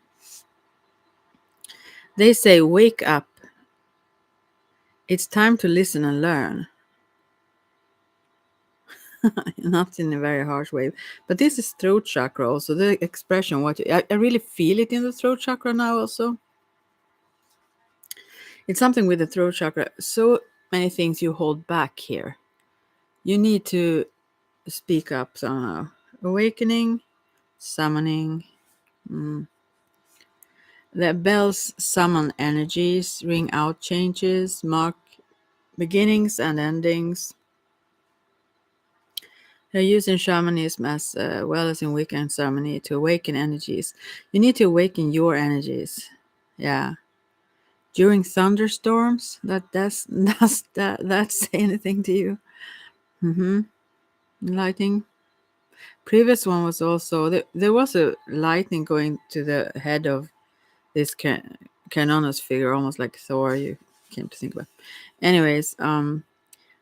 They say wake up. It's time to listen and learn. Not in a very harsh way. But this is throat chakra also. The expression I really feel it in the throat chakra now also. It's something with the throat chakra. So many things you hold back here. You need to speak up somehow. Awakening, summoning. The bells summon energies, ring out changes, mark beginnings and endings. They're used in shamanism as well as in Wiccan ceremony to awaken energies. You need to awaken your energies. Yeah. During thunderstorms, does that say anything to you? Mm-hmm. Lightning. Previous one was also there was a lightning going to the head of this Canonos figure, almost like Thor. You came to think about. Anyways,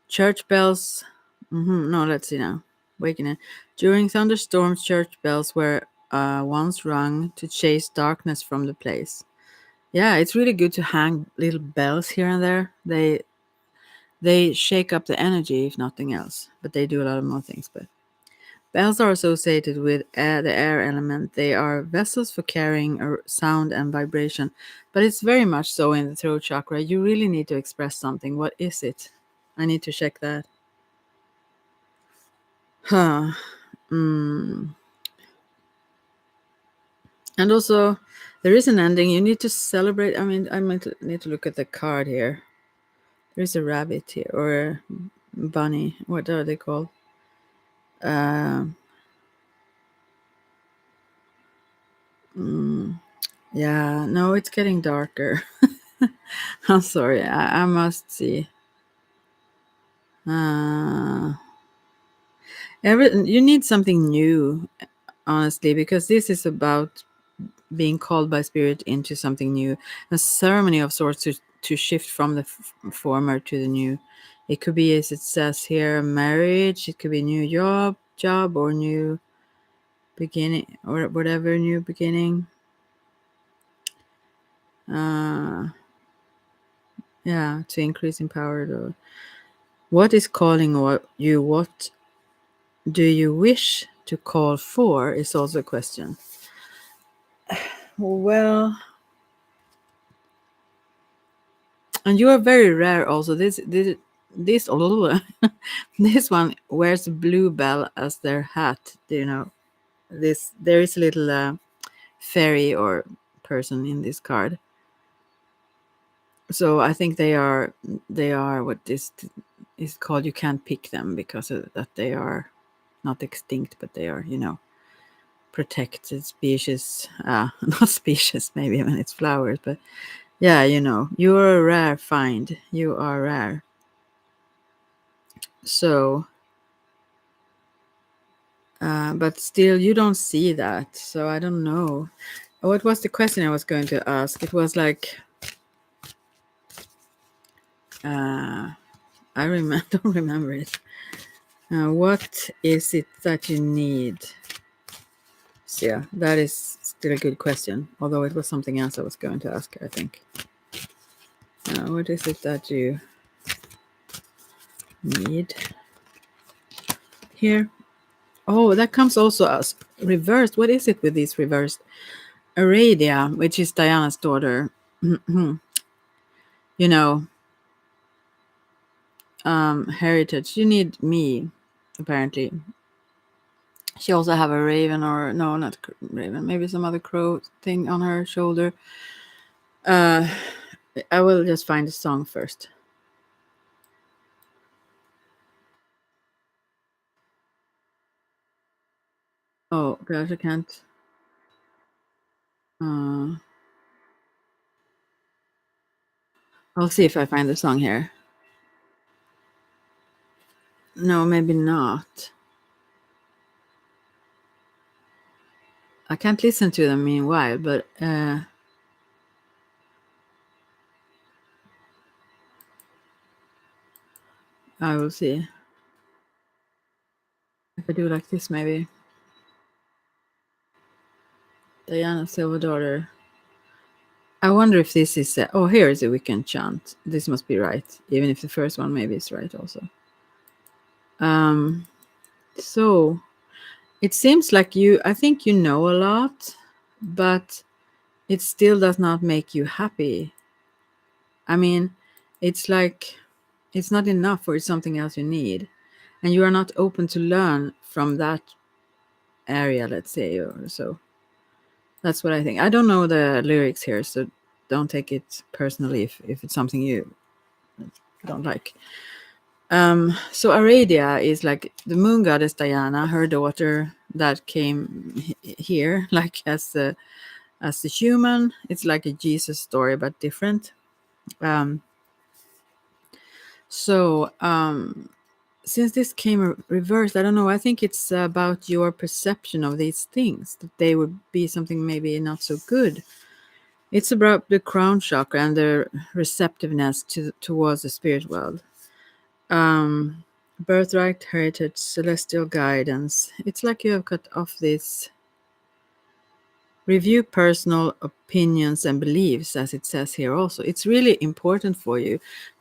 church bells. No, let's see now. Wakening. During thunderstorms, church bells were once rung to chase darkness from the place. Yeah, it's really good to hang little bells here and there. They shake up the energy, if nothing else. But they do a lot of more things. But bells are associated with the air element. They are vessels for carrying sound and vibration. But it's very much so in the throat chakra. You really need to express something. What is it? I need to check that. Huh. And also, there is an ending. You need to celebrate. I mean, I might need to look at the card here. There's a rabbit here, or a bunny. What are they called? Uh, yeah, no, it's getting darker. I'm sorry. I must see. Uh, you need something new, honestly, because this is about being called by spirit into something new, a ceremony of sorts to shift from the former to the new. It could be, as it says here, marriage. It could be new job or new beginning or whatever new beginning. Uh, yeah, to increase in power. Though. What is calling you? What do you wish to call for? Is also a question. Well, and you are very rare. Also, this this one wears a blue bell as their hat. Do you know this? There is a little fairy or person in this card. So I think they are what this is called. You can't pick them because of that they are not extinct, but they are protected species. Not species maybe when it's flowers, but yeah, you're a rare find. You are rare. So but still, you don't see that. So I don't know. What was the question I was going to ask? It was like, don't remember it. What is it that you need? Yeah, that is still a good question. Although it was something else I was going to ask, I think. What is it that you need here? Oh, that comes also as reversed. What is it with these reversed? Aradia, which is Diana's daughter. You know, heritage. You need me, apparently. She also have a raven, or no, not raven. Maybe some other crow thing on her shoulder. I will just find the song first. Oh gosh, I can't. Uh, I'll see if I find the song here. No, maybe not. I can't listen to them meanwhile, but I will see. If I do like this, maybe. Diana Silver Daughter. I wonder if this is. Oh, here is a weekend chant. This must be right, even if the first one maybe is right also. So it seems like I think you know a lot, but it still does not make you happy. I mean, it's like it's not enough, or it's something else you need. And you are not open to learn from that area, let's say, or so. That's what I think. I don't know the lyrics here, so don't take it personally if it's something you don't like. So Aradia is like the moon goddess Diana, her daughter that came here, like as the human. It's like a Jesus story, but different. Um, so since this came reversed, I don't know. I think it's about your perception of these things, that they would be something maybe not so good. It's about the crown chakra and the receptiveness towards the spirit world. Birthright, heritage, celestial guidance. It's like you have cut off this. Review personal opinions and beliefs, as it says here also. It's really important for you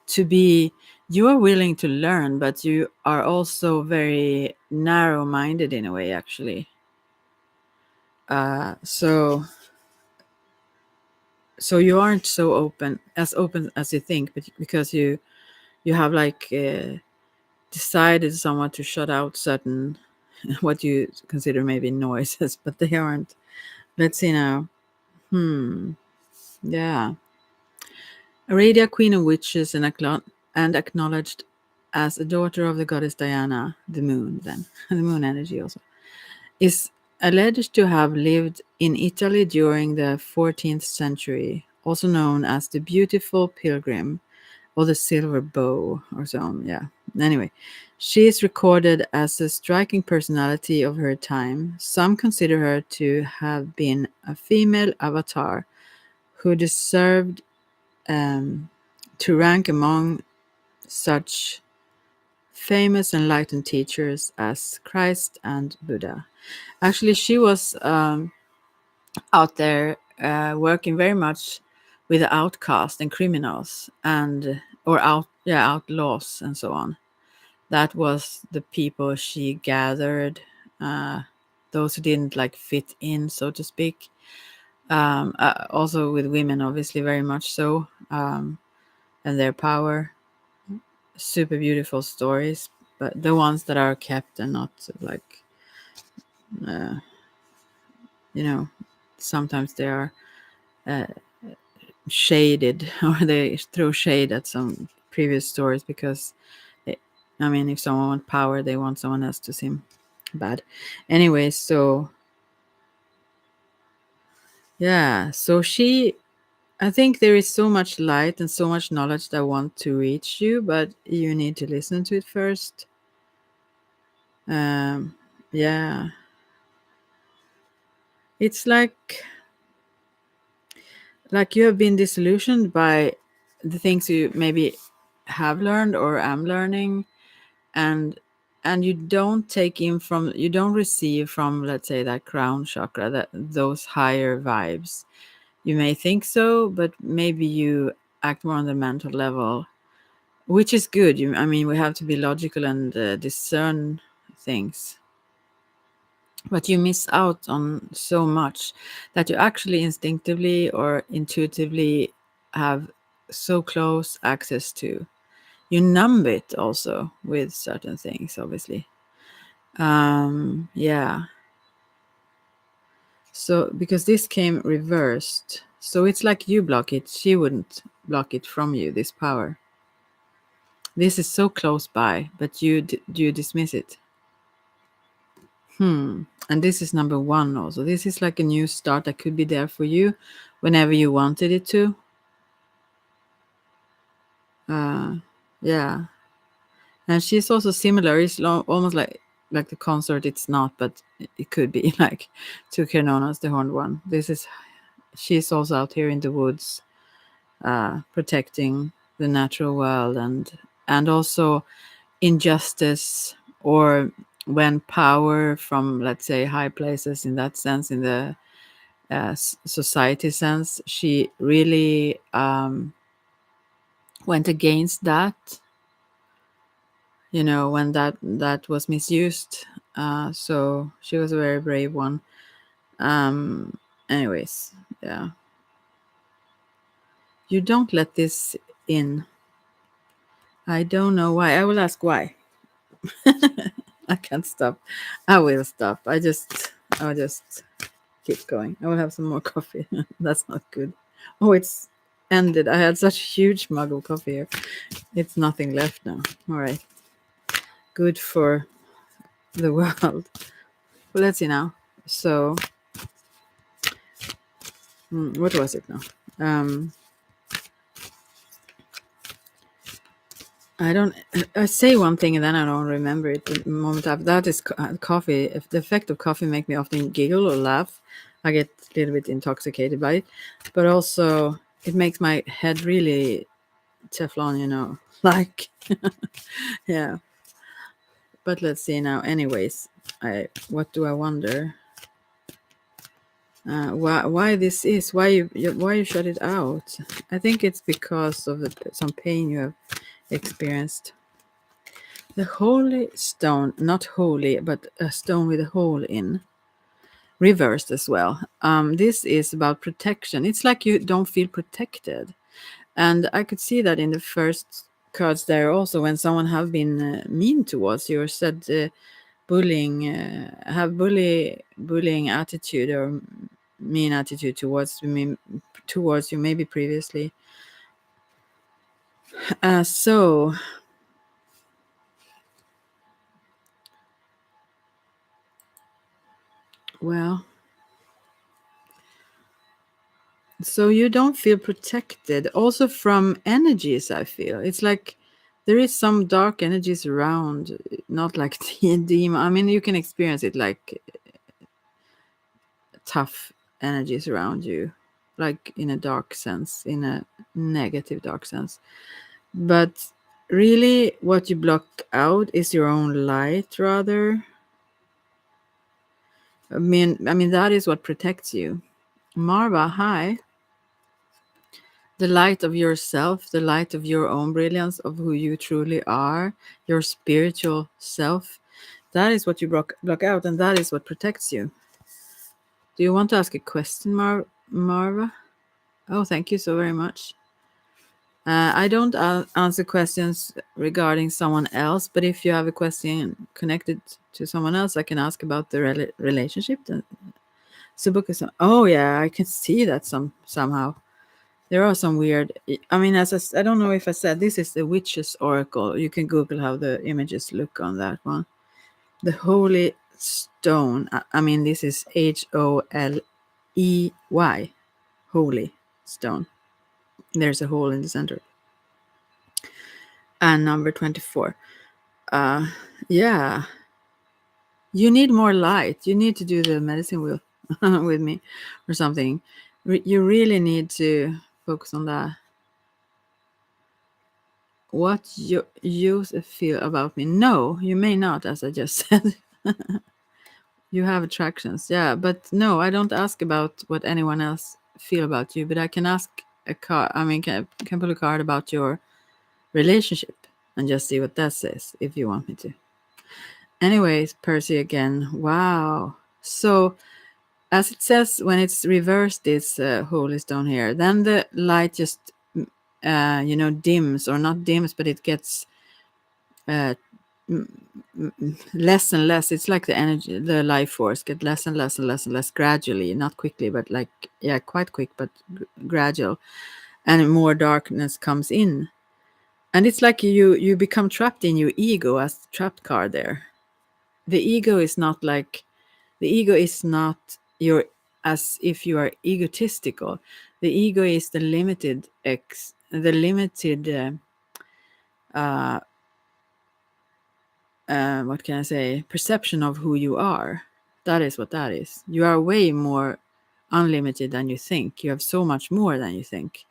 to be, you are willing to learn, but you are also very narrow minded in a way, actually. So you aren't so open as you think, but because you have like decided somewhat to shut out certain what you consider maybe noises, but they aren't. Let's see now. Yeah. Aradia, queen of witches, and acknowledged as a daughter of the goddess Diana, the moon, then, the moon energy also, is alleged to have lived in Italy during the 14th century, also known as the Beautiful Pilgrim or the Silver Bow or so. Yeah. Anyway, she is recorded as a striking personality of her time. Some consider her to have been a female avatar who deserved to rank among such famous enlightened teachers as Christ and Buddha. Actually, she was out there working very much with the outcast and criminals and or outlaws and so on. That was the people she gathered, uh, those who didn't like fit in, so to speak. Also with women, obviously, very much so, and their power. Super beautiful stories, but the ones that are kept and not like, uh, you know, sometimes they are uh, shaded or they throw shade at some previous stories because, they, I mean, if someone wants power, they want someone else to seem bad. Anyway, so yeah, so I think there is so much light and so much knowledge that want to reach you, but you need to listen to it first. Yeah, it's like you have been disillusioned by the things you maybe have learned or am learning, and and you don't receive from, let's say, that crown chakra, that those higher vibes. You may think so, but maybe you act more on the mental level, which is good. I mean, we have to be logical and discern things, but you miss out on so much that you actually instinctively or intuitively have so close access to. You numb it also with certain things, obviously. Yeah. So because this came reversed, so it's like you block it, she wouldn't block it from you, this power. This is so close by, but you dismiss it. And this is number one also. This is like a new start that could be there for you whenever you wanted it to. Yeah. And she's also similar. It's almost like the consort. It's not, but it could be like to Kernonos, the horned one. She's also out here in the woods, protecting the natural world, and also injustice, or when power from, let's say, high places, in that sense, in the society sense, she really went against that, when that was misused. So she was a very brave one. Anyways, yeah. You don't let this in. I don't know why. I will ask why. I can't stop. I will stop. I'll just keep going. I will have some more coffee. That's not good. Oh, it's ended. I had such a huge mug of coffee here. It's nothing left now. All right. Good for the world. Well, let's see now. So, what was it now? I say one thing and then I don't remember it the moment after. That is coffee. If the effect of coffee make me often giggle or laugh, I get a little bit intoxicated by it. But also, it makes my head really Teflon, like, yeah. But let's see now. Anyways, what do I wonder? Why this is? Why you shut it out? I think it's because of some pain you have experienced. The holy stone, not holy, but a stone with a hole in, reversed as well. This is about protection. It's like you don't feel protected. And I could see that in the first cards there also, when someone have been mean towards you or said bullying, have bullying attitude or mean attitude towards you, maybe previously. So well, so you don't feel protected also from energies. I feel it's like there is some dark energies around, not like demon. I mean, you can experience it like tough energies around you, like in a dark sense, in a negative dark sense. But really, what you block out is your own light, rather. I mean that is what protects you. Marva, hi. The light of yourself, the light of your own brilliance, of who you truly are, your spiritual self. That is what you block out, and that is what protects you. Do you want to ask a question, Marva? Oh, thank you so very much. I don't answer questions regarding someone else, but if you have a question connected to someone else, I can ask about the relationship. Subuka, oh yeah, I can see that somehow. There are some weird. I mean, I don't know if I said this is the witch's oracle. You can Google how the images look on that one. The holy stone. I mean, this is HOLEY, holy stone. There's a hole in the center. And number 24. Yeah. You need more light. You need to do the medicine wheel with me or something. You really need to focus on that. what you feel about me. No, you may not, as I just said. You have attractions, yeah, but no, I don't ask about what anyone else feel about you, but I can ask a card. I mean, can pull a card about your relationship and just see what that says if you want me to. Anyways, Percy again. Wow. So as it says, when it's reversed, this holy stone here, then the light just dims, or not dims, but it gets uh, less and less. It's like the energy, the life force get less and less and less and less gradually, not quickly, but like, yeah, quite quick, but gradual, and more darkness comes in. And it's like you become trapped in your ego, as the trapped card there. The ego is not like, the ego is not your, as if you are egotistical. The ego is the limited uh, what can I say, perception of who you are. That is what that is. You are way more unlimited than you think. You have so much more than you think.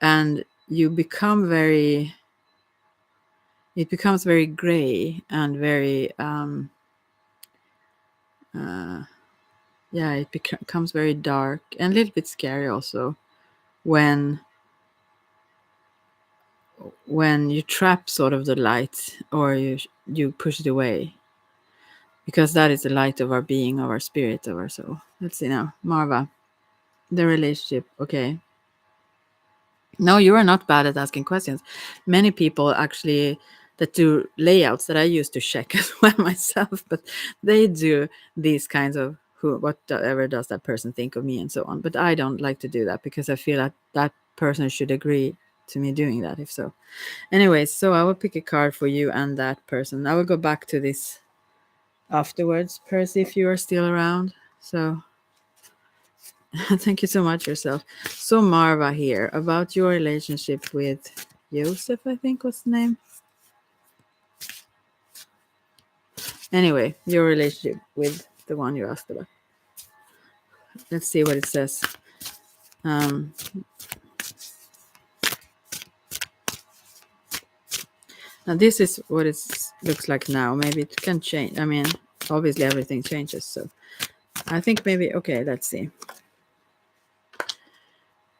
And you become very, it becomes very gray and very, yeah, it becomes very dark and a little bit scary also when you trap sort of the light, or you push it away, because that is the light of our being, of our spirit, of our soul. Let's see now, Marva, the relationship. Okay. No, you are not bad at asking questions. Many people actually that do layouts that I used to check as well myself, but they do these kinds of whatever does that person think of me and so on. But I don't like to do that because I feel that that person should agree to me doing that, if so. Anyways, so I will pick a card for you and that person. I will go back to this afterwards, Percy, if you are still around. So thank you so much yourself. So Marva here, about your relationship with Joseph, I think was the name. Anyway, your relationship with the one you asked about. Let's see what it says. Now this is what it looks like now. Maybe it can change. I mean, obviously everything changes. So I think maybe, okay, let's see.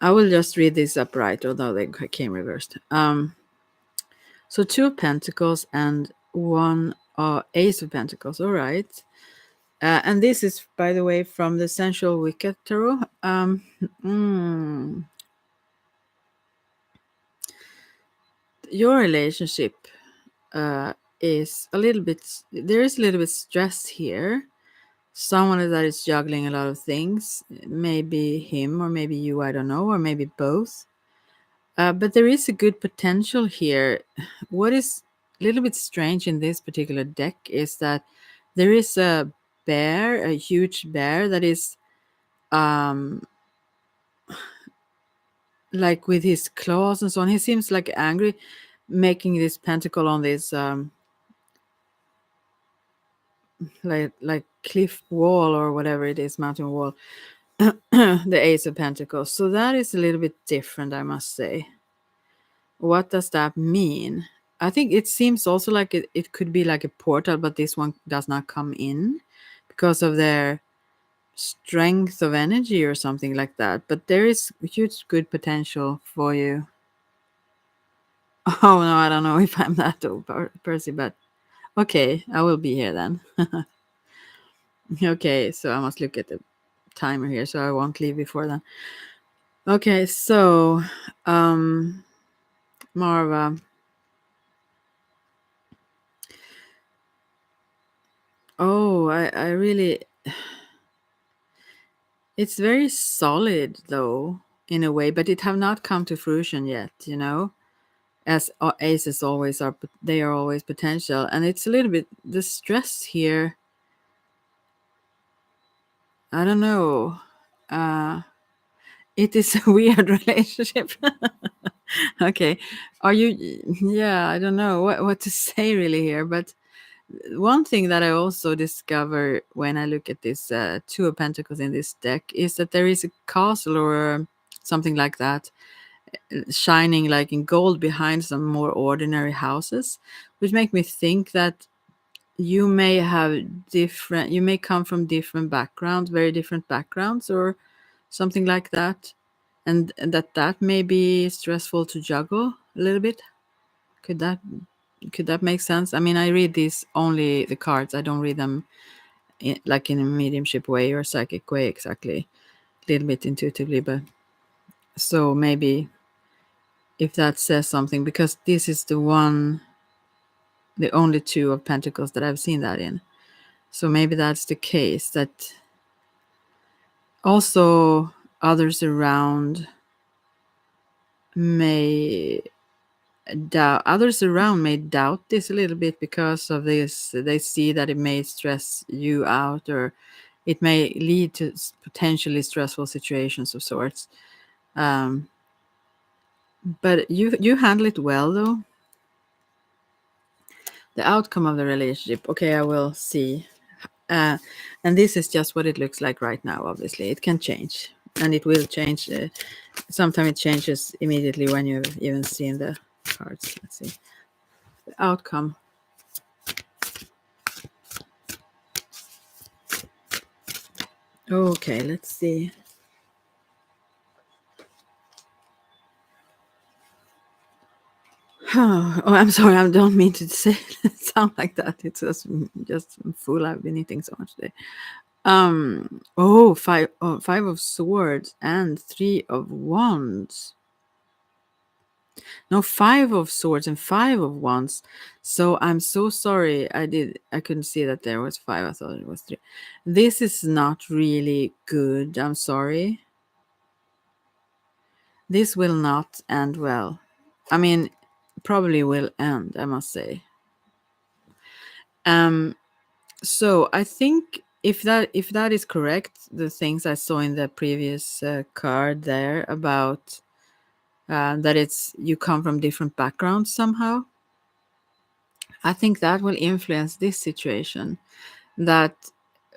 I will just read this upright, although they came reversed. So 2 of Pentacles and 1 Ace of Pentacles. All right. And this is, by the way, from the Sensual Wicked Tarot. Your relationship is a little bit, there is a little bit stress here. Someone that is juggling a lot of things, maybe him or maybe you, I don't know, or maybe both. But there is a good potential here. What is a little bit strange in this particular deck is that there is a bear, a huge bear that is like with his claws and so on. He seems like angry, making this pentacle on this like cliff wall or whatever it is, mountain wall. The Ace of Pentacles. So that is a little bit different, I must say. What does that mean? I think it seems also like it could be like a portal, but this one does not come in because of their strength of energy or something like that. But there is huge good potential for you. Oh no, I don't know if I'm that old, Percy, but okay, I will be here then. Okay, so I must look at the timer here, so I won't leave before then. Okay, so Marva. Oh, I really, it's very solid though, in a way, but it have not come to fruition yet, you know? As aces always are, they are always potential. And it's a little bit, the stress here, I don't know. It is a weird relationship. Okay. Are you, yeah, I don't know what to say really here, but one thing that I also discover when I look at this 2 of Pentacles in this deck is that there is a castle or something like that shining like in gold behind some more ordinary houses, which make me think that you may you may come from different backgrounds, very different backgrounds, or something like that, and that may be stressful to juggle a little bit. Could that make sense? I mean, I read these only the cards. I don't read them like in a mediumship way or psychic way exactly. A little bit intuitively, but so maybe if that says something, because this is the only two of pentacles that I've seen that in. So maybe that's the case, that also others around may doubt this a little bit because of this. They see that it may stress you out, or it may lead to potentially stressful situations of sorts. But you handle it well, though. The outcome of the relationship, okay, I will see. And this is just what it looks like right now. Obviously it can change, and it will change. Sometimes it changes immediately when you've even seen the cards. Let's see the outcome. Okay, let's see. Oh, I'm sorry, I don't mean to say sound like that. It's just full. I've been eating so much today. Five of swords and 3 of wands. No, 5 of swords and 5 of wands. So I'm so sorry. I couldn't see that there was 5. I thought it was 3. This is not really good. I'm sorry. This will not end well. I mean, probably will end, I must say. So I think if that is correct, the things I saw in the previous card there about that it's you come from different backgrounds somehow, I think that will influence this situation. That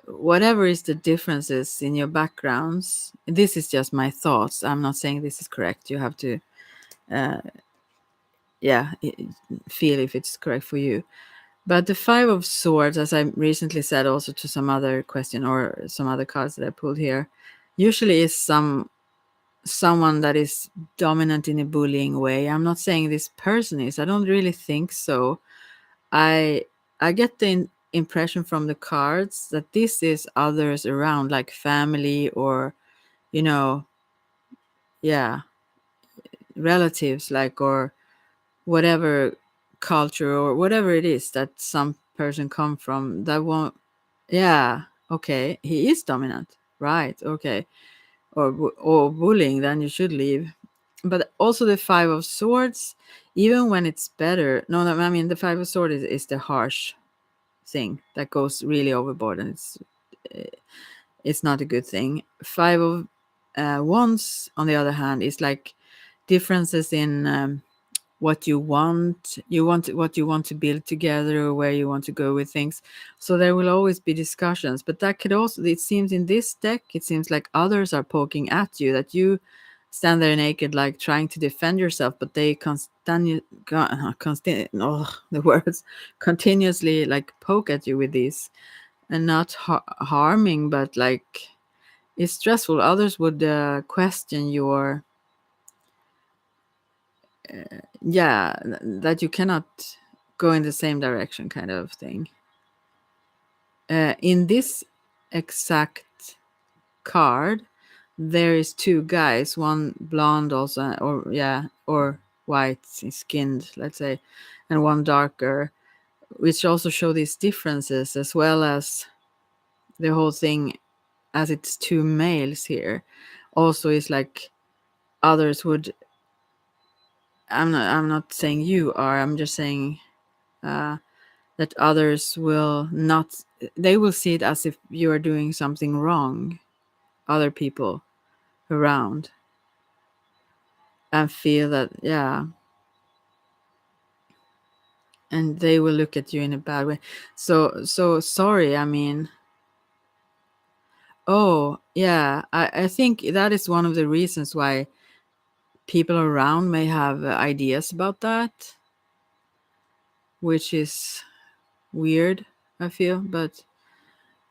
whatever is the differences in your backgrounds, this is just my thoughts. I'm not saying this is correct. You have to, feel if it's correct for you. But the 5 of swords, as I recently said also to some other question or some other cards that I pulled here, usually is someone that is dominant in a bullying way. I'm not saying this person is. I don't really think so. I get the impression from the cards that this is others around, like family or, you know, yeah, relatives, like, or whatever culture or whatever it is that some person come from that won't. Yeah, okay, he is dominant, right? Okay, or bullying, then you should leave. But also the 5 of swords, even when it's better. No, I mean the 5 of swords is the harsh thing that goes really overboard, and it's not a good thing. 5 of wands, on the other hand, is like differences in what you want. What you want to build together, or where you want to go with things. So there will always be discussions, but that could also, it seems in this deck, it seems like others are poking at you, that you stand there naked, like trying to defend yourself, but they the words continuously like poke at you with these, and not harming, but like it's stressful. Others would question your that you cannot go in the same direction, kind of thing. In this exact card, there is 2 guys, one blonde also, or white skinned, let's say, and one darker, which also show these differences, as well as the whole thing, as it's 2 males here, also is like others would. I'm not saying you are. I'm just saying that others will not. They will see it as if you are doing something wrong. Other people around, and feel that, and they will look at you in a bad way. So sorry. I mean, oh yeah, I think that is one of the reasons why people around may have ideas about that, which is weird, I feel, but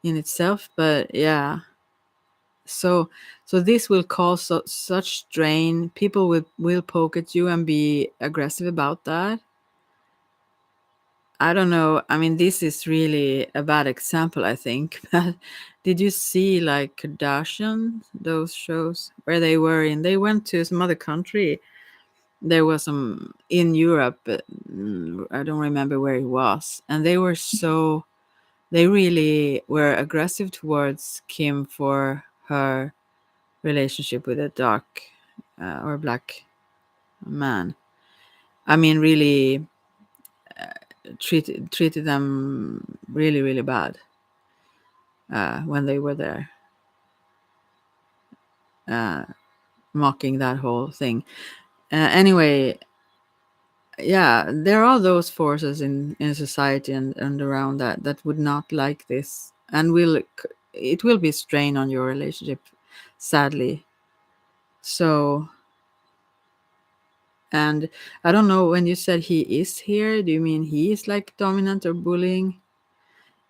in itself. But yeah, so this will cause such strain. People will poke at you and be aggressive about that. I don't know. I mean, this is really a bad example, I think. But did you see like Kardashian, those shows where they went to some other country? There was some in Europe, but I don't remember where it was. And they really were aggressive towards Kim for her relationship with a dark or black man. I mean, really treated them really, really bad when they were there, uh, mocking that whole thing. Anyway, yeah, there are those forces in society and around that would not like this, and it will be strain on your relationship, sadly. So, and I don't know, when you said he is here, do you mean he is like dominant or bullying?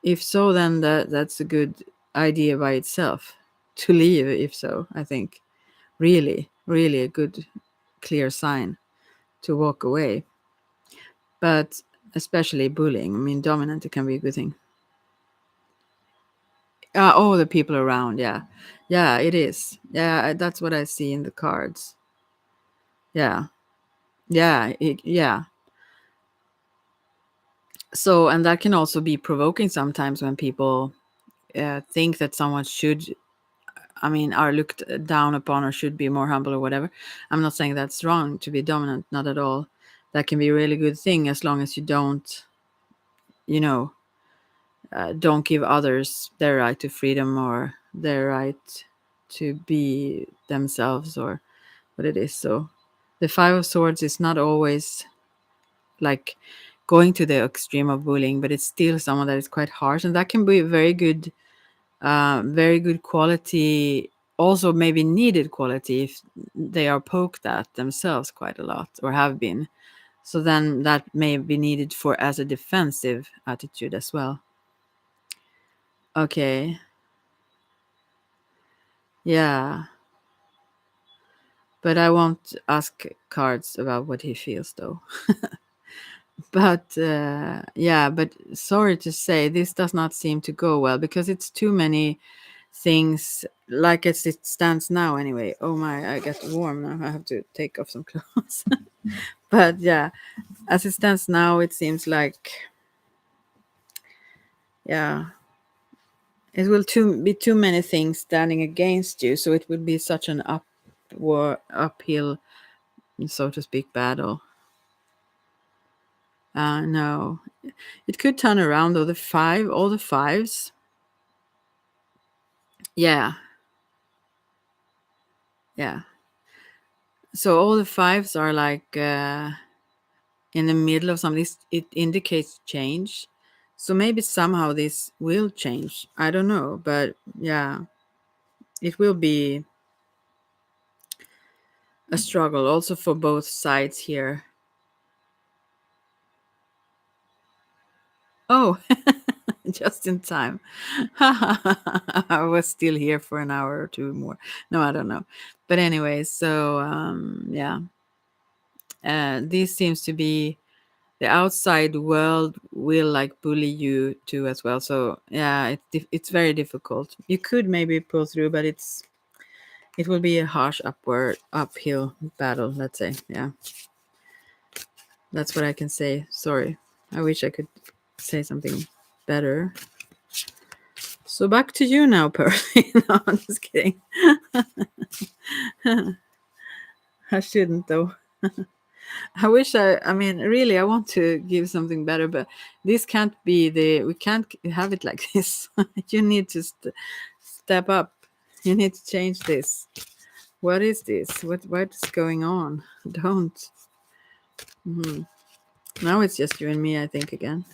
If so, then that's a good idea by itself to leave. If so, I think really, really a good clear sign to walk away. But especially bullying, I mean, dominant, it can be a good thing. Oh, the people around, yeah. Yeah, it is. Yeah, that's what I see in the cards. Yeah. Yeah, yeah. So, and that can also be provoking sometimes when people think that someone should, I mean, are looked down upon or should be more humble or whatever. I'm not saying that's wrong to be dominant, not at all. That can be a really good thing as long as you don't, you know, don't give others their right to freedom or their right to be themselves or what it is. So the Five of Swords is not always like going to the extreme of bullying, but it's still someone that is quite harsh, and that can be very good quality. Also, maybe needed quality if they are poked at themselves quite a lot or have been. So then that may be needed for as a defensive attitude as well. Okay. Yeah. But I won't ask cards about what he feels though. But yeah, but sorry to say, this does not seem to go well because it's too many things like as it stands now anyway. Oh my, I get warm now. I have to take off some clothes. But yeah, as it stands now, it seems like, yeah, it will be too many things standing against you. So it will be such an uphill, so to speak, battle. No, it could turn around though. All the fives. Yeah, yeah. So all the fives are like in the middle of something. It indicates change. So maybe somehow this will change. I don't know, but yeah, it will be a struggle also for both sides here. Oh, just in time. I was still here for an hour or two more. No, I don't know. But anyway, so yeah, this seems to be the outside world will like bully you too as well. So yeah, it's very difficult. You could maybe pull through, but it will be a harsh uphill battle. Let's say, yeah, that's what I can say. Sorry, I wish I could say something better. So back to you now, Percy. No, I'm just kidding. I shouldn't though. I wish I mean, really, I want to give something better, but this can't be we can't have it like this. You need to step up. You need to change this. What is this? What's going on? Don't. Mhm. Now it's just you and me, I think, again.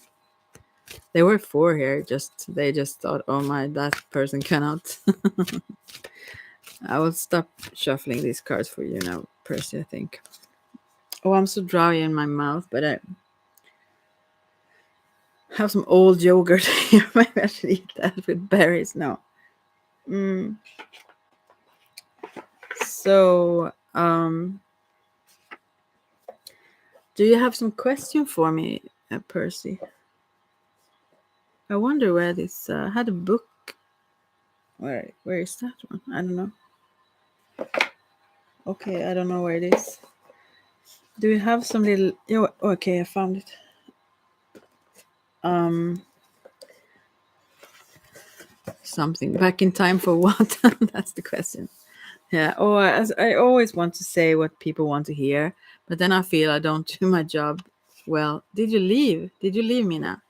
There were four here. They just thought, oh my, that person cannot. I will stop shuffling these cards for you now, Percy, I think. Oh, I'm so dry in my mouth, but I have some old yogurt here. Maybe I should eat that with berries. No. So, do you have some question for me, Percy? I wonder where this. I had a book. Where is that one? I don't know. Okay, I don't know where it is. Do you have some little? Oh, okay, I found it. Something back in time for what? That's the question. Yeah. Oh, I always want to say what people want to hear, but then I feel I don't do my job well. Did you leave? Did you leave me now?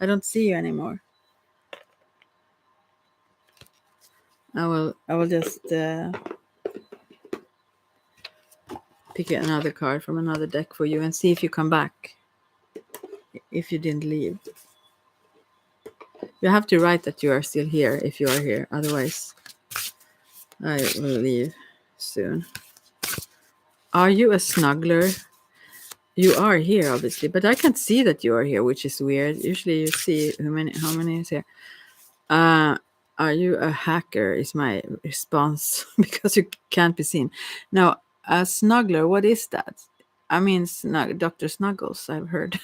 I don't see you anymore. I will just pick another card from another deck for you and see if you come back. If you didn't leave. You have to write that you are still here if you are here. Otherwise, I will leave soon. Are you a snuggler? You are here, obviously, but I can't see that you are here, which is weird. Usually you see how many is here. Are you a hacker is my response because you can't be seen. Now, a snuggler, what is that? I mean, Dr. Snuggles, I've heard.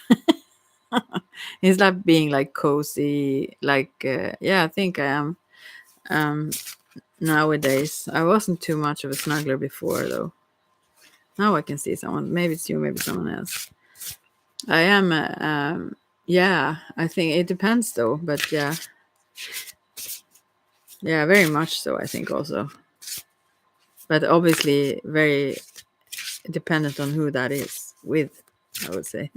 Is that being like cozy? Like, yeah, I think I am. Nowadays, I wasn't too much of a snuggler before, though. Now I can see someone. Maybe it's you, maybe someone else. I am. Yeah, I think it depends, though. But yeah, very much so. I think also, but obviously very dependent on who that is with. I would say.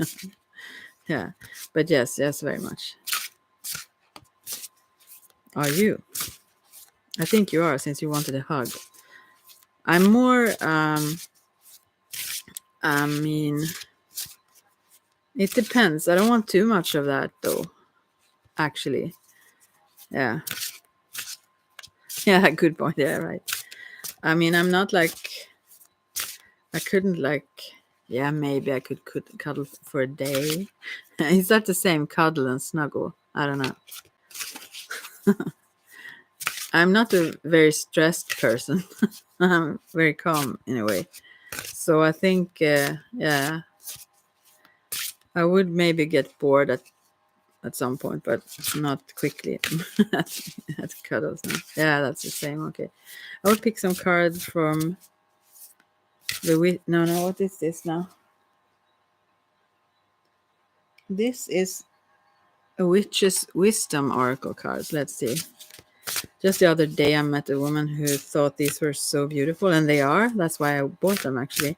Yeah, but yes, very much. Are you? I think you are, since you wanted a hug. I'm more. I mean, it depends. I don't want too much of that, though. Actually, yeah. Yeah, good point. Yeah, right. I mean, I'm not like. I couldn't like. Yeah, maybe I could cuddle for a day. Is that the same, cuddle and snuggle? I don't know. I'm not a very stressed person. I'm very calm in a way. So I think, yeah, I would maybe get bored at some point, but not quickly. at cuddles. No. Yeah, that's the same. Okay, I will pick some cards from the no. What is this now? This is a witch's wisdom oracle cards. Let's see. Just the other day, I met a woman who thought these were so beautiful, and they are. That's why I bought them, actually.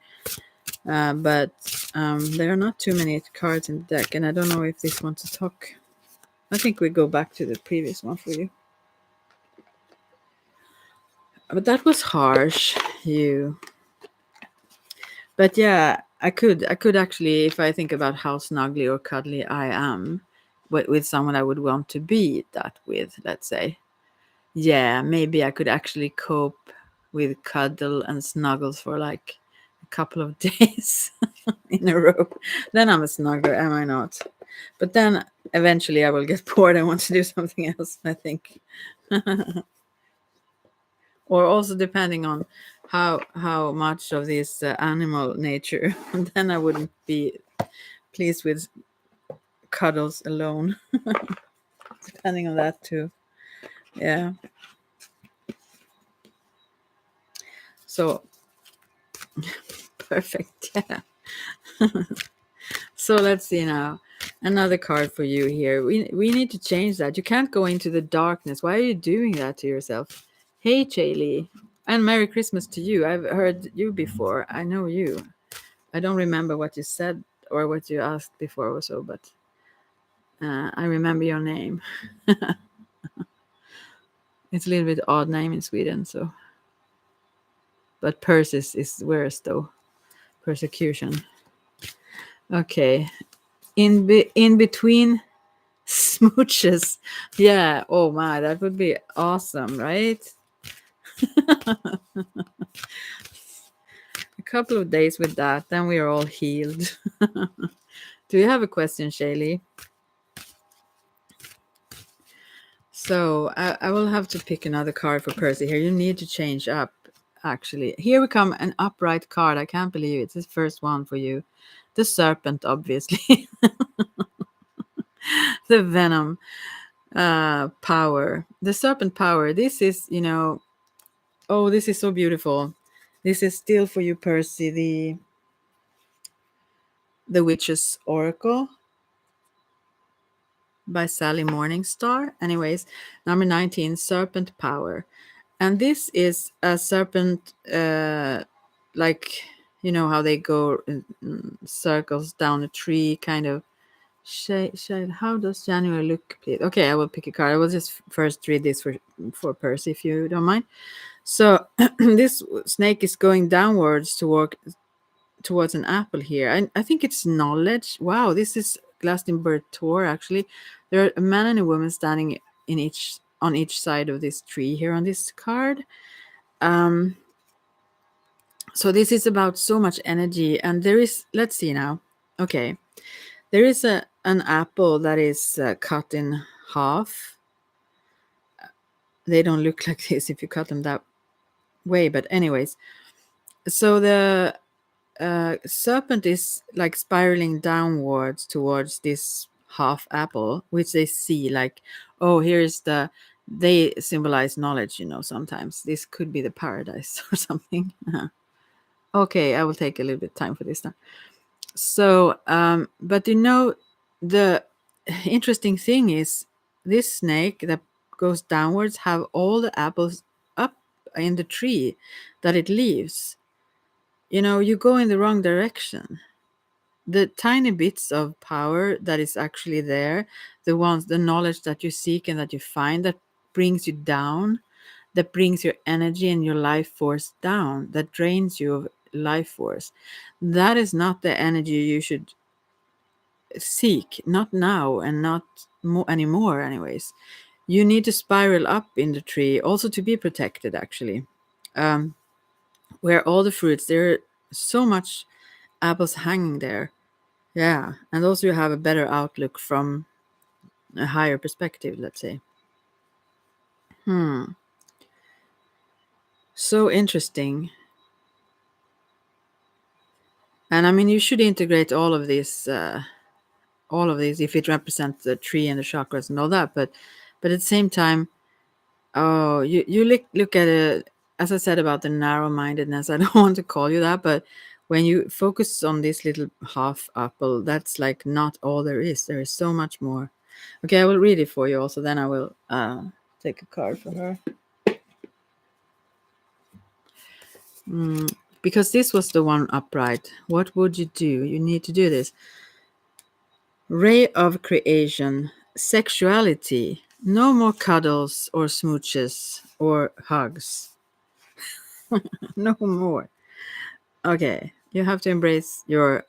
But there are not too many cards in the deck, and I don't know if this wants to talk. I think we go back to the previous one for you. But that was harsh, you. But yeah, I could actually, if I think about how snuggly or cuddly I am with someone I would want to be that with, let's say. Yeah, maybe I could actually cope with cuddle and snuggles for like a couple of days in a row. Then I'm a snuggler, am I not? But then eventually I will get bored and want to do something else, I think. Or also depending on how much of this animal nature, then I wouldn't be pleased with cuddles alone. Depending on that too. Yeah. So perfect. Yeah. So let's see now. Another card for you here. We need to change that. You can't go into the darkness. Why are you doing that to yourself? Hey, Chaylee. And Merry Christmas to you. I've heard you before. I know you. I don't remember what you said or what you asked before or so, but I remember your name. It's a little bit odd name in Sweden, so. But Persis is worse, though. Persecution. Okay. In between smooches. Yeah. Oh my, that would be awesome, right? A couple of days with that, then we are all healed. Do you have a question, Shaylee? So I will have to pick another card for Percy here. You need to change up, actually. Here we come, an upright card. I can't believe it's the first one for you. The serpent, obviously. The venom power. The serpent power. This is, oh, this is so beautiful. This is still for you, Percy, the Witch's Oracle by Sally Morningstar. Anyways, number 19, serpent power. And this is a serpent, like, how they go in circles down a tree, kind of. How does January look, please? Okay, I will pick a card. I will just first read this for Percy, if you don't mind. So this snake is going downwards towards an apple here. I think it's knowledge. Wow, this is Glastonbury Tour, actually. There are a man and a woman standing on each side of this tree here on this card. So this is about so much energy, and there is, let's see now. Okay, there is an apple that is cut in half. They don't look like this if you cut them that way, but anyways, so the serpent is like spiraling downwards towards this half apple, which they see like, oh, here's they symbolize knowledge, sometimes this could be the paradise or something. Okay, I will take a little bit of time for this now. So but the interesting thing is this snake that goes downwards have all the apples up in the tree that it leaves. You go in the wrong direction. The tiny bits of power that is actually there, the knowledge that you seek and that you find, that brings you down, that brings your energy and your life force down, that drains you of life force, that is not the energy you should seek, not now and not anymore. Anyways, you need to spiral up in the tree also to be protected, actually. Where all the fruits, there are so much apples hanging there. Yeah, and also you have a better outlook from a higher perspective, let's say. So interesting. And I mean, you should integrate all of these if it represents the tree and the chakras and all that. But at the same time, oh, you look at it, as I said about the narrow-mindedness. I don't want to call you that, but when you focus on this little half apple, that's like not all there is. There is so much more. Okay, I will read it for you also. Then I will take a card for her. Because this was the one upright. What would you do? You need to do this. Ray of creation, sexuality. No more cuddles or smooches or hugs. No more. Okay, you have to embrace your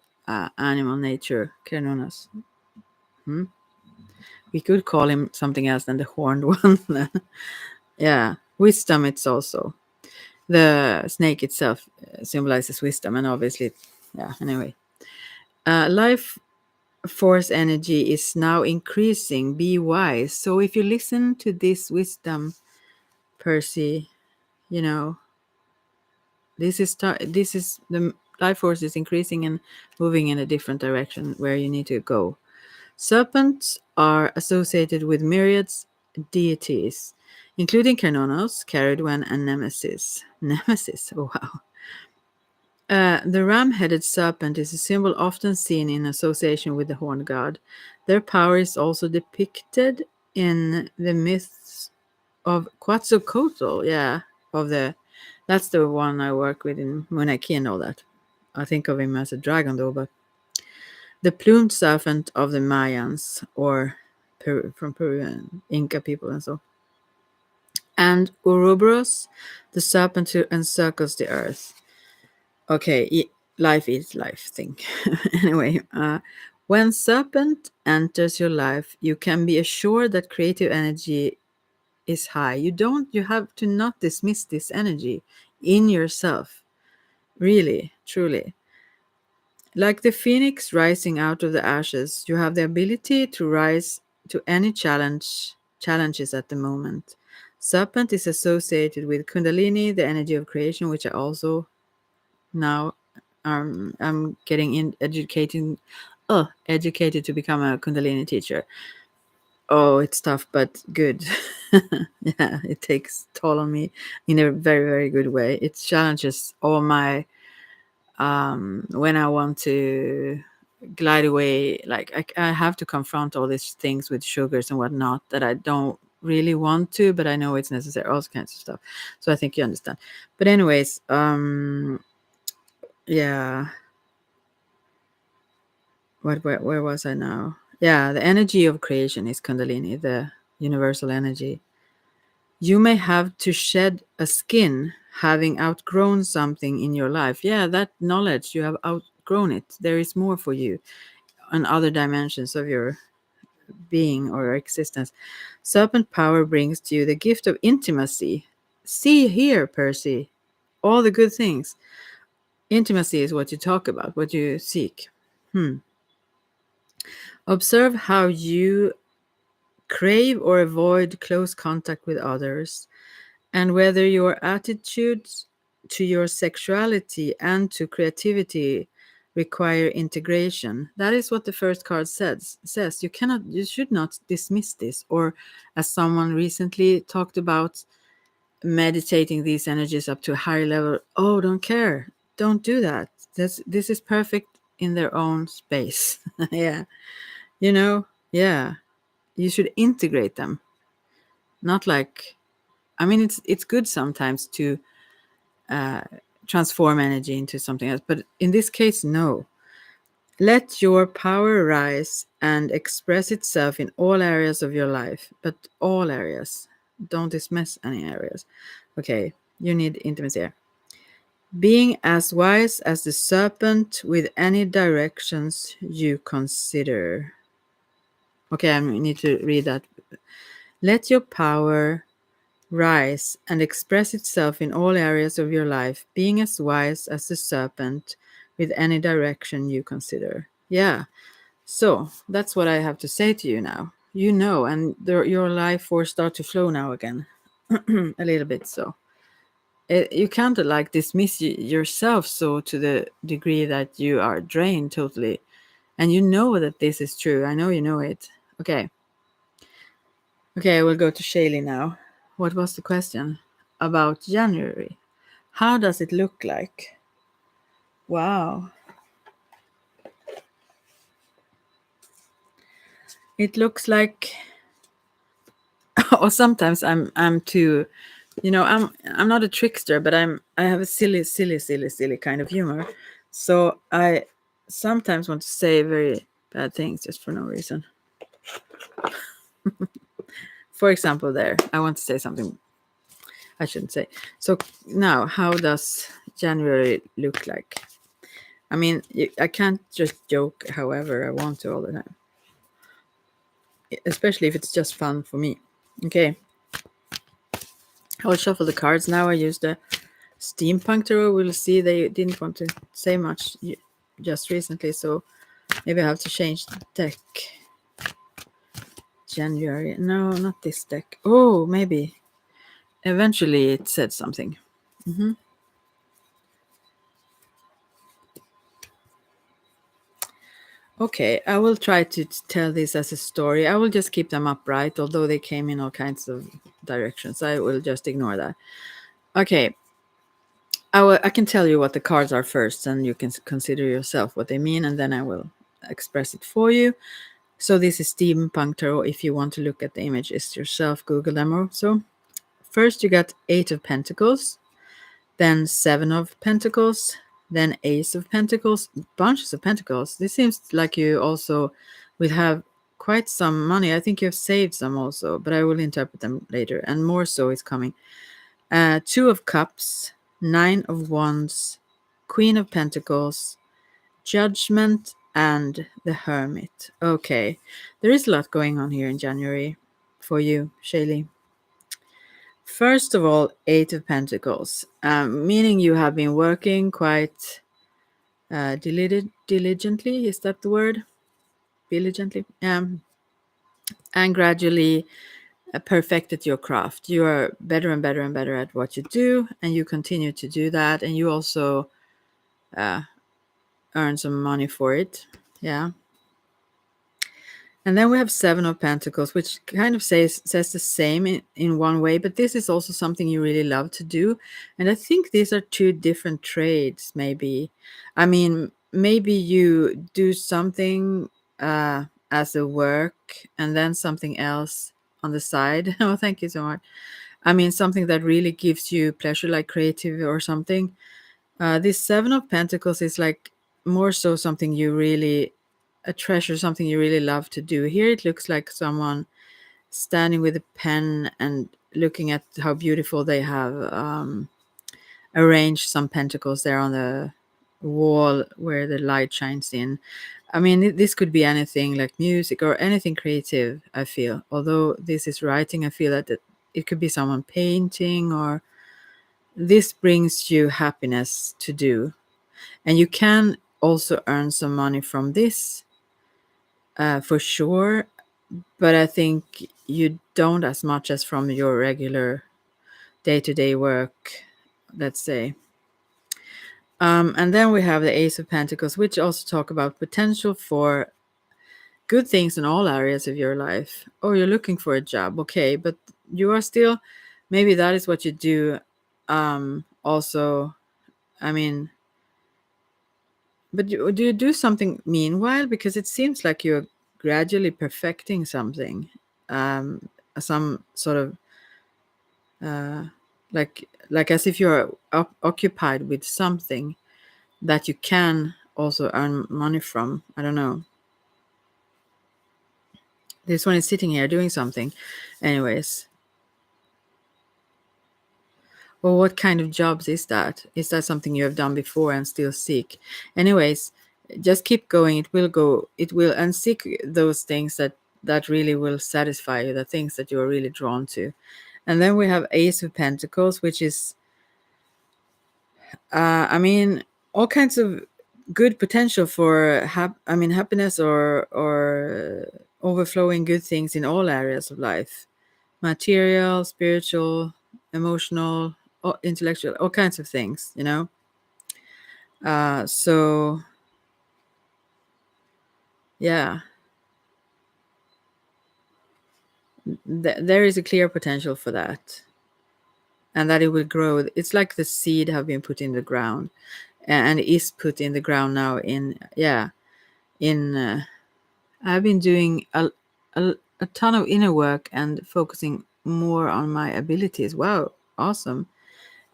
animal nature, Kernunas. We could call him something else than the horned one. Yeah, wisdom. It's also the snake itself symbolizes wisdom, and obviously, yeah. Anyway, life force energy is now increasing. Be wise. So if you listen to this wisdom, Percy, this is the life force is increasing and moving in a different direction where you need to go. Serpents are associated with myriads deities, including Kernonos, Caridwen, and Nemesis. Nemesis, oh wow. The ram-headed serpent is a symbol often seen in association with the horned god. Their power is also depicted in the myths of Quetzalcoatl. Yeah, that's the one I work with in Munaki and all that. I think of him as a dragon though, but the plumed serpent of the Mayans, or from Peruvian Inca people and so. And Ouroboros, the serpent who encircles the earth. Okay, life is life thing. Anyway, when serpent enters your life, you can be assured that creative energy is high. You have to not dismiss this energy in yourself. Really, truly. Like the phoenix rising out of the ashes, you have the ability to rise to any challenges at the moment. Serpent is associated with Kundalini, the energy of creation, which I also now I'm getting in educated to become a Kundalini teacher. Oh, it's tough, but good. Yeah, it takes toll on me in a very, very good way. It challenges all my when I want to glide away, like I have to confront all these things with sugars and whatnot that I don't really want to, but I know it's necessary, all kinds of stuff. So I think you understand. But anyways, yeah, where was I now? Yeah, the energy of creation is Kundalini, the universal energy. You may have to shed a skin having outgrown something in your life. Yeah, that knowledge, you have outgrown it. There is more for you on other dimensions of your being or existence. Serpent power brings to you the gift of intimacy. See here, Percy, all the good things. Intimacy is what you talk about, what you seek. Observe how you crave or avoid close contact with others, and whether your attitudes to your sexuality and to creativity require integration. That is what the first card says. You should not dismiss this, or as someone recently talked about, meditating these energies up to a higher level. Oh, don't care. Don't do that. This is perfect in their own space. Yeah. Yeah. You should integrate them. Not like, I mean, it's good sometimes to uh, transform energy into something else. But in this case, no. Let your power rise and express itself in all areas of your life, but all areas. Don't dismiss any areas. Okay, you need intimacy here. Being as wise as the serpent with any directions you consider. Okay, I need to read that. Let your power rise and express itself in all areas of your life, being as wise as the serpent with any direction you consider. Yeah, so that's what I have to say to you now. And your life force start to flow now again, a little bit. So you can't like dismiss yourself so to the degree that you are drained totally, and you know that this is true. I know you know it. Okay. Okay, I will go to Shaylee now. What was the question? About January. How does it look like? Wow. It looks like or sometimes I'm too I'm not a trickster, but I have a silly kind of humor. So I sometimes want to say very bad things just for no reason. For example, there, I want to say something I shouldn't say. So now, how does January look like? I mean, I can't just joke however I want to all the time, especially if it's just fun for me. Okay, I will shuffle the cards now. I use the Steampunk Tarot. We'll see, they didn't want to say much just recently, so maybe I have to change the deck. January. No, not this deck. Oh, maybe. Eventually it said something. Okay, I will try to tell this as a story. I will just keep them upright, although they came in all kinds of directions. I will just ignore that. Okay, I can tell you what the cards are first, and you can consider yourself what they mean, and then I will express it for you. So this is Steampunk Tarot. If you want to look at the images yourself, Google them also. First, you got 8 of Pentacles, then 7 of Pentacles, then Ace of Pentacles, bunches of Pentacles. This seems like you also will have quite some money. I think you have saved some also, but I will interpret them later, and more so is coming. 2 of Cups, 9 of Wands, Queen of Pentacles, Judgment, and the Hermit. Okay, there is a lot going on here in January for you, Shaylee. First of all, Eight of Pentacles, meaning you have been working quite diligently. Is that the word? Diligently. And gradually perfected your craft. You are better and better and better at what you do, and you continue to do that. And you also earn some money for it. Yeah. And then we have Seven of Pentacles, which kind of says the same in one way, but this is also something you really love to do. And I think these are two different trades, maybe. I mean, maybe you do something as a work and then something else on the side. Oh, thank you so much. I mean, something that really gives you pleasure, like creative or something. This Seven of Pentacles is like more so something you really a treasure, something you really love to do. Here it looks like someone standing with a pen and looking at how beautiful they have arranged some pentacles there on the wall where the light shines in. I mean, this could be anything like music or anything creative, I feel. Although this is writing, I feel that it could be someone painting, or this brings you happiness to do. And you can also earn some money from this for sure, but I think you don't as much as from your regular day-to-day work, let's say. And then we have the Ace of Pentacles, which also talk about potential for good things in all areas of your life. Oh, you're looking for a job, okay, but you are still, maybe that is what you do. Also, I mean, but do you do something meanwhile? Because it seems like you're gradually perfecting something, some sort of uh, like as if you're occupied with something that you can also earn money from. I don't know. This one is sitting here doing something. Anyways. Well, what kind of jobs is that? Is that something you have done before and still seek? Anyways, just keep going. It will go. It will, and seek those things that really will satisfy you, the things that you are really drawn to. And then we have Ace of Pentacles, which is, I mean, all kinds of good potential for happiness or overflowing good things in all areas of life, material, spiritual, emotional, intellectual, all kinds of things, you know. So yeah, there is a clear potential for that, and that it will grow. It's like the seed have been put in the ground, and is put in the ground now. I've been doing a ton of inner work and focusing more on my abilities. Wow, awesome.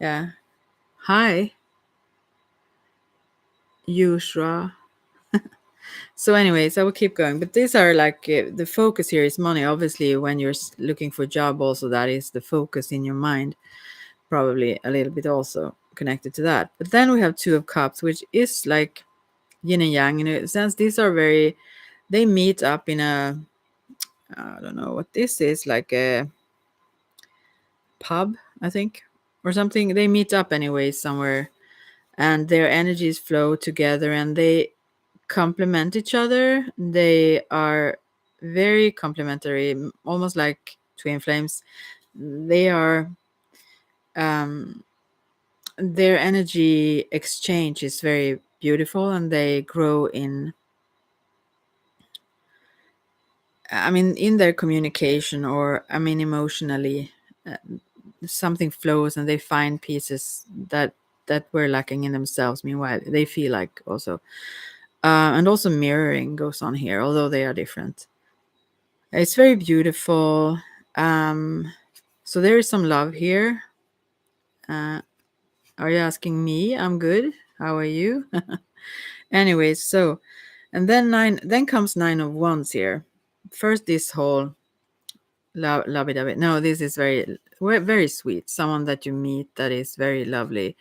Yeah. Hi, Yushra. So anyways, I will keep going, but these are like the focus here is money. Obviously, when you're looking for a job, also that is the focus in your mind, probably a little bit also connected to that. But then we have Two of Cups, which is like yin and yang in a sense. These are very, they meet up in a, I don't know what this is, like a pub, I think, or something. They meet up anyway somewhere, and their energies flow together, and they complement each other. They are very complementary, almost like twin flames. They are, their energy exchange is very beautiful, and they grow in, I mean, in their communication, or I mean, emotionally, uh, something flows, and they find pieces that were lacking in themselves. Meanwhile, they feel like also, and also mirroring goes on here, although they are different. It's very beautiful. So there is some love here. Uh, are you asking me? I'm good. How are you? Anyways, so, and then comes Nine of Wands here. First, this whole lovey-dovey. No, this is very, very sweet. Someone that you meet that is very lovely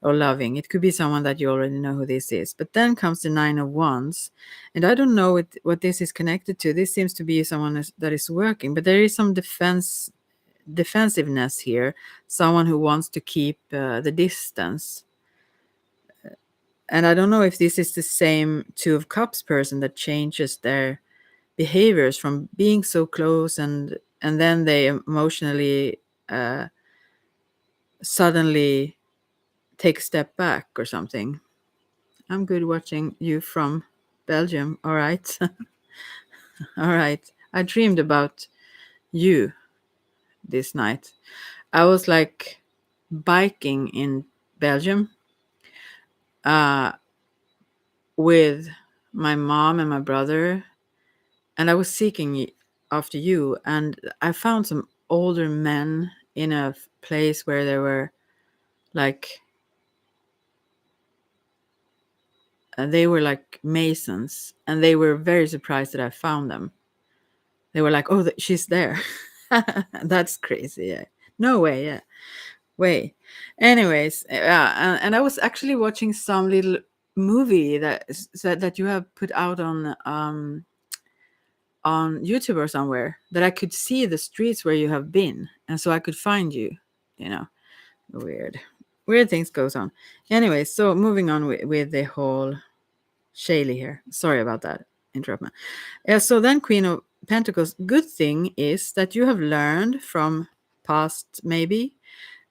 or loving. It could be someone that you already know who this is. But then comes the Nine of Wands, and I don't know what this is connected to. This seems to be someone that is working, but there is some defense defensiveness here, someone who wants to keep the distance. And I don't know if this is the same Two of Cups person that changes their behaviors from being so close, and then they emotionally suddenly take a step back or something. I'm good watching you from Belgium. All right. All right. I dreamed about you this night. I was like biking in Belgium uh, with my mom and my brother, and I was seeking after you, and I found some older men in a place where there were like they were like masons, and they were very surprised that I found them. They were like, "Oh, she's there." That's crazy. Yeah. No way. Yeah. Way. Anyways, yeah, and I was actually watching some little movie that you have put out on YouTube or somewhere, that I could see the streets where you have been, and so I could find you. You know, weird things goes on. Anyway, so moving on with the whole Shaylee here. Sorry about that interruption. So then, Queen of Pentacles. Good thing is that you have learned from past, maybe,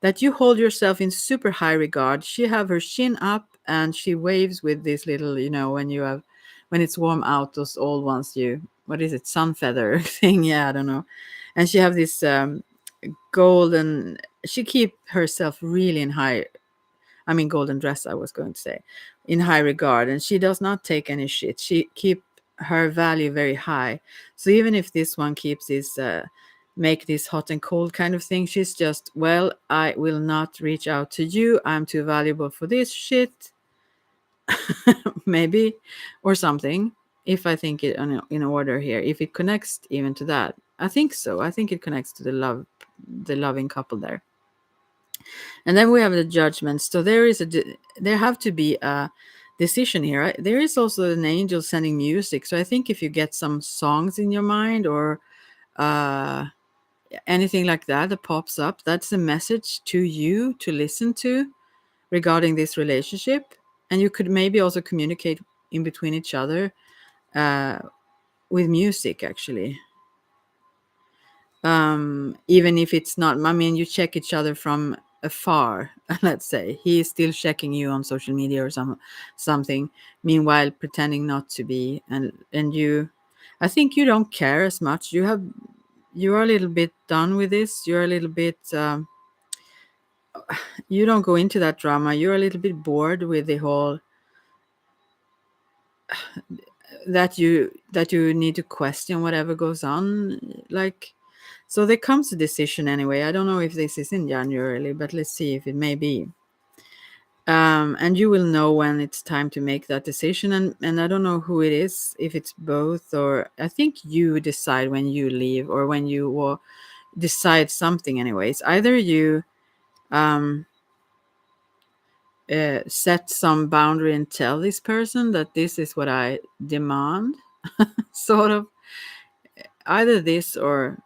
that you hold yourself in super high regard. She have her chin up and she waves with this little, when it's warm out, those old ones, what is it, sun feather thing? Yeah, I don't know. And she have this golden, she keep herself really in high, I mean, golden dress, I was going to say, in high regard. And she does not take any shit. She keep her value very high. So even if this one keeps this, make this hot and cold kind of thing, she's just, well, I will not reach out to you. I'm too valuable for this shit. Maybe, or something. If I think it in order here, if it connects even to that, I think so. I think it connects to the loving couple there. And then we have the judgment. So there have to be a decision here. There is also an angel sending music. So I think if you get some songs in your mind, or uh, anything like that pops up, that's a message to you to listen to regarding this relationship. And you could maybe also communicate in between each other with music, actually. Even if it's not, I mean, you check each other from afar. Let's say he is still checking you on social media or something, meanwhile pretending not to be. And you, I think you don't care as much. You are a little bit done with this. You're a little bit you don't go into that drama. You're a little bit bored with the whole that you need to question whatever goes on, like. So there comes a decision anyway. I don't know if this is in January, but let's see if it may be. And you will know when it's time to make that decision. And I don't know who it is, if it's both, or I think you decide when you leave, or when you will decide something anyways. Either you set some boundary and tell this person that this is what I demand, sort of. Either this or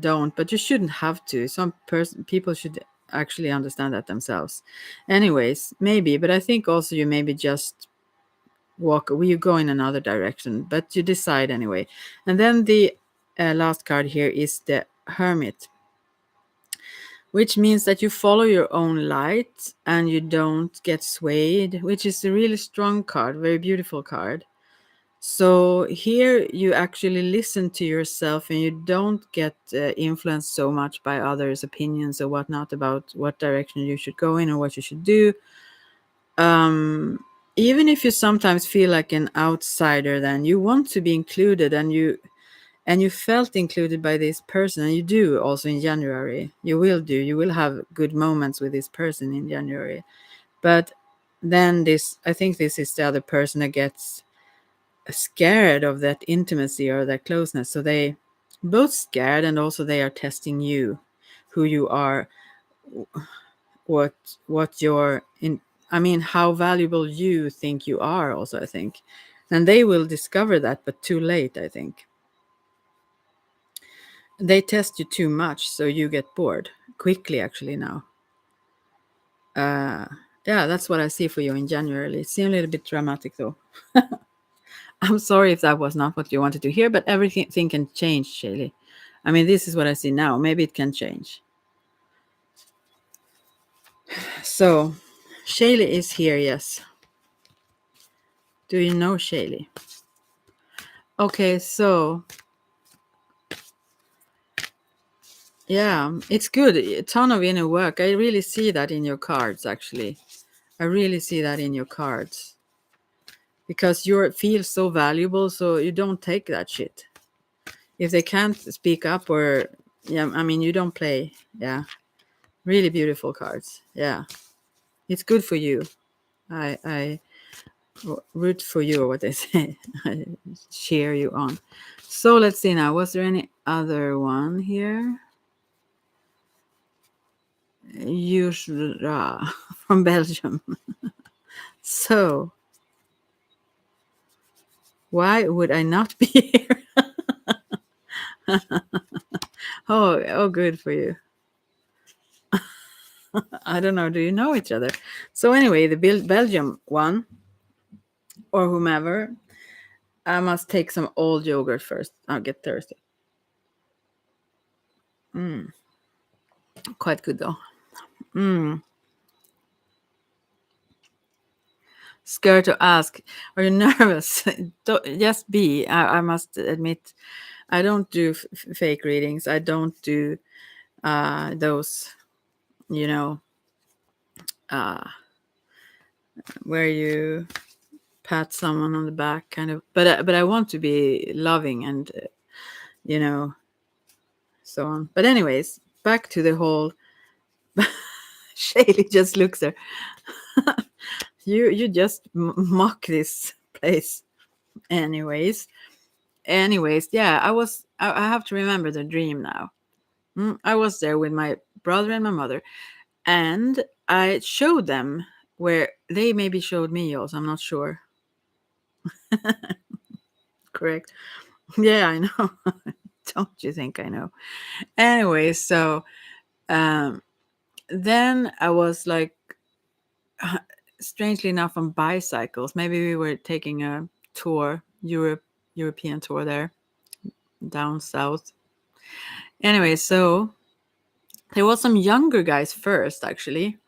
don't, but you shouldn't have to. People should actually understand that themselves. Anyways, maybe, but I think also you maybe just you go in another direction, but you decide anyway. And then the last card here is the Hermit, which means that you follow your own light and you don't get swayed, which is a really strong card, very beautiful card. So here you actually listen to yourself, and you don't get influenced so much by others' opinions or whatnot about what direction you should go in or what you should do. Even if you sometimes feel like an outsider, then you want to be included, and you felt included by this person, and you do also in January. You will have good moments with this person in January. But then I think this is the other person that gets scared of that intimacy or that closeness. So they both scared, and also they are testing you, who you are, what you're in. I mean, how valuable you think you are also, I think. And they will discover that, but too late, I think. They test you too much, so you get bored quickly. Actually, now. Yeah, that's what I see for you in January. It seemed a little bit dramatic, though. I'm sorry if that was not what you wanted to hear, but everything can change, Shaylee. I mean, this is what I see now. Maybe it can change. So, Shaylee is here, yes. Do you know Shaylee? Okay, so yeah, it's good. A ton of inner work. I really see that in your cards, actually. I really see that in your cards. Because you feel so valuable, so you don't take that shit. If they can't speak up or, yeah, I mean, you don't play. Yeah. Really beautiful cards. Yeah. It's good for you. I root for you, or what they say. I cheer you on. So let's see now. Was there any other one here? Yusra from Belgium. So, why would I not be here? Oh, good for you. I don't know. Do you know each other? So anyway, the Belgium one, or whomever, I must take some old yogurt first. I'll get thirsty. Quite good though. Scared to ask. Are you nervous? Just be. I must admit, I don't do fake readings. I don't do those, you know, where you pat someone on the back, kind of. But I want to be loving and, you know, so on. But anyways, back to the whole. Shaylee just looks there. You just mock this place. Anyways, yeah, I have to remember the dream now. I was there with my brother and my mother, and I showed them where they maybe showed me also. I'm not sure. Correct. Yeah, I know. Don't you think I know? Anyway, so um, then I was like, strangely enough, on bicycles. Maybe we were taking a tour, European tour there down south. Anyway, so there was some younger guys first, actually.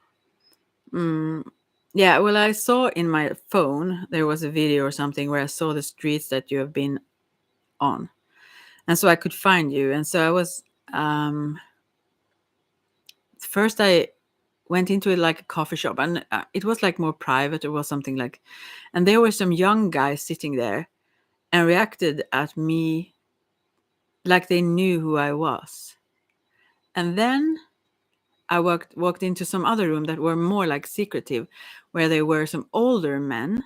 Yeah, well, I saw in my phone there was a video or something where I saw the streets that you have been on, and so I could find you. And so I was first I went into it like a coffee shop, and it was like more private. It was something like, and there were some young guys sitting there and reacted at me like they knew who I was. And then I walked into some other room that were more like secretive, where there were some older men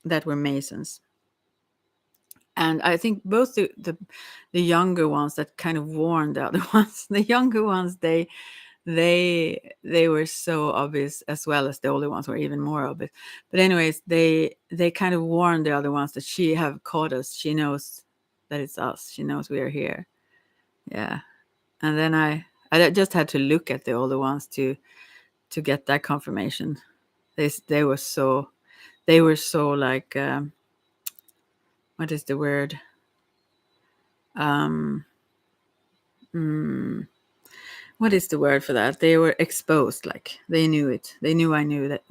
that were Masons. And I think both the younger ones that kind of warned the other ones, the younger ones, they were so obvious, as well as the older ones were even more obvious. But anyways, they kind of warned the other ones that she have caught us. She knows that it's us. She knows we are here. Yeah. And then I just had to look at the older ones to get that confirmation. They were so like, what is the word? What is the word for that? They were exposed, like they knew it. They knew I knew that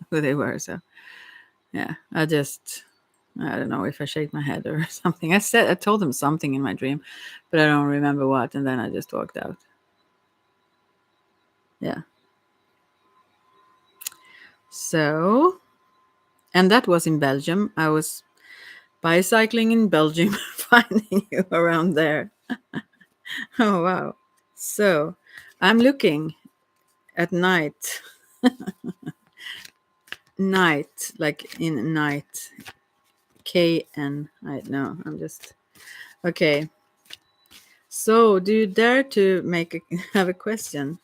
who they were. So yeah, I don't know if I shake my head or something. I told them something in my dream, but I don't remember what. And then I just walked out. Yeah. So, and that was in Belgium. I was bicycling in Belgium, finding you around there. Oh wow. So I'm looking at night. Night, like in night. KN. I know. I'm just okay. So do you dare to have a question?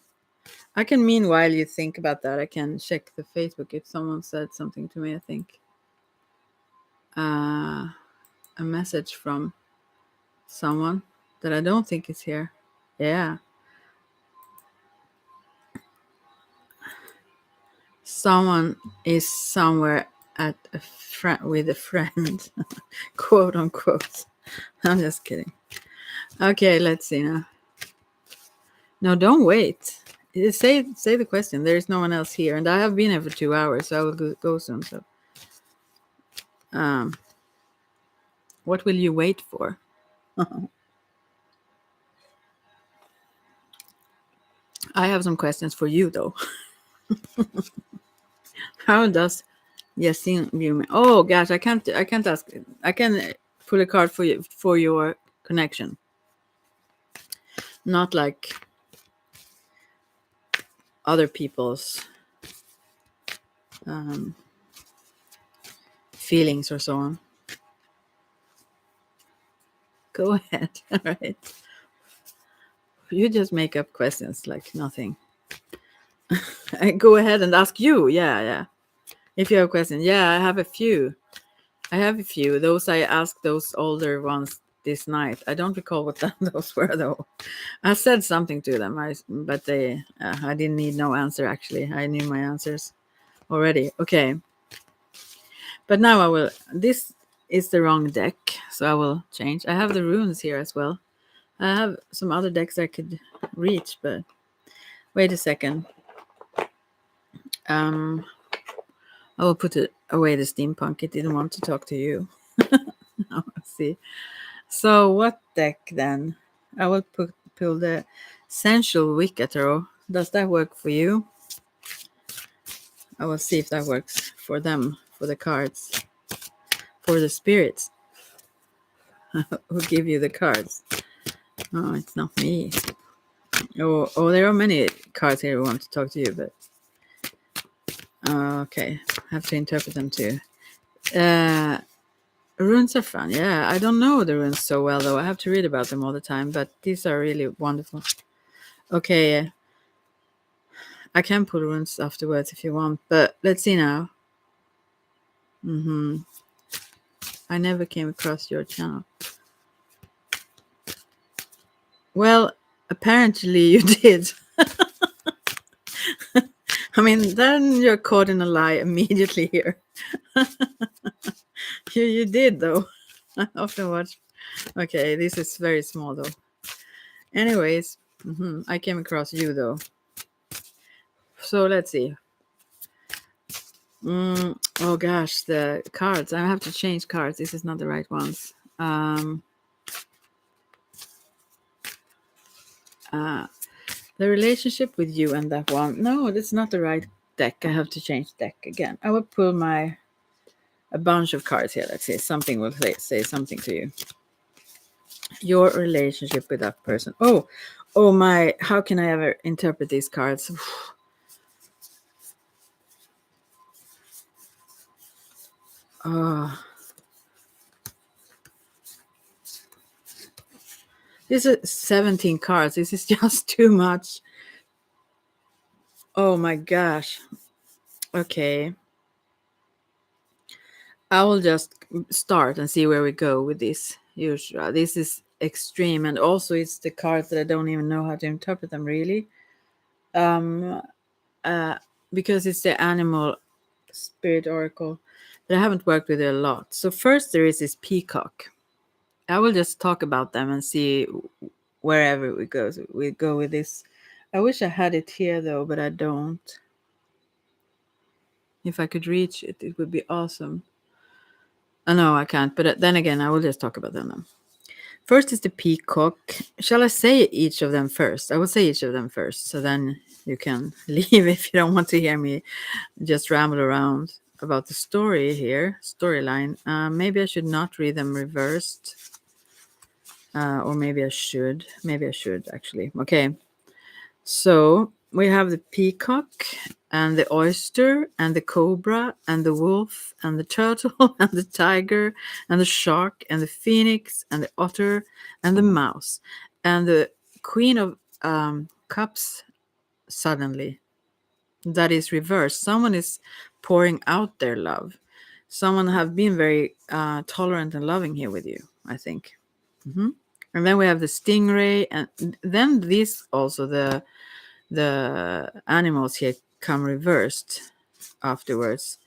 I can, meanwhile you think about that, I can check the Facebook if someone said something to me, I think. A message from someone. that I don't think is here. Yeah. Someone is somewhere at a friend with a friend, quote unquote. I'm just kidding. Okay, let's see now. No, don't wait. Say the question. There is no one else here, and I have been here for 2 hours, so I will go soon. So, um, what will you wait for? I have some questions for you, though. How does Yasin view me? Oh gosh, I can't. I can't ask. I can pull a card for you for your connection. Not like other people's um, feelings or so on. Go ahead. All right. You just make up questions like nothing. I go ahead and ask you. Yeah, yeah. If you have a question, yeah, I have a few. I have a few. Those I asked those older ones this night. I don't recall what those were though. I said something to them, but I didn't need no answer actually. I knew my answers already. Okay, but now I will. This is the wrong deck, so I will change. I have the runes here as well. I have some other decks I could reach, but wait a second. I will put it away the steampunk. It didn't want to talk to you. Let's see. So what deck then? I will pull the Sensual Wicca Tarot. Does that work for you? I will see if that works for them, for the cards, for the spirits who give you the cards. Oh, it's not me. Oh, there are many cards here who want to talk to you, but okay, I have to interpret them too. Runes are fun. Yeah, I don't know the runes so well though. I have to read about them all the time, but these are really wonderful. Okay, I can pull runes afterwards if you want, but let's see now. I never came across your channel. Well, apparently you did. I mean, then you're caught in a lie immediately here. You did though. I often watch. Okay, this is very small though. Anyways, I came across you though. So let's see. Oh gosh, the cards. I have to change cards. This is not the right ones. The relationship with you and that one. No, that's not the right deck. I have to change deck again. I will pull a bunch of cards here. Let's see. Something will say something to you. Your relationship with that person. Oh my. How can I ever interpret these cards? This is 17 cards. This is just too much. Oh my gosh. Okay. I will just start and see where we go with this. Usually, this is extreme, and also it's the cards that I don't even know how to interpret them really. Because it's the animal spirit oracle that I haven't worked with it a lot. So first there is this peacock. I will just talk about them and see wherever we go. So we go with this. I wish I had it here though, but I don't. If I could reach it, it would be awesome. Oh, no, I can't. But then again, I will just talk about them now. First is the peacock. Shall I say each of them first? I will say each of them first. So then you can leave if you don't want to hear me just ramble around about the story here, storyline. Maybe I should not read them reversed. Or maybe I should. Maybe I should, actually. Okay. So we have the peacock and the oyster and the cobra and the wolf and the turtle and the tiger and the shark and the phoenix and the otter and the mouse and the queen of cups suddenly. That is reversed. Someone is pouring out their love. Someone have been very tolerant and loving here with you, I think. And then we have the stingray, and then these also the animals here come reversed afterwards.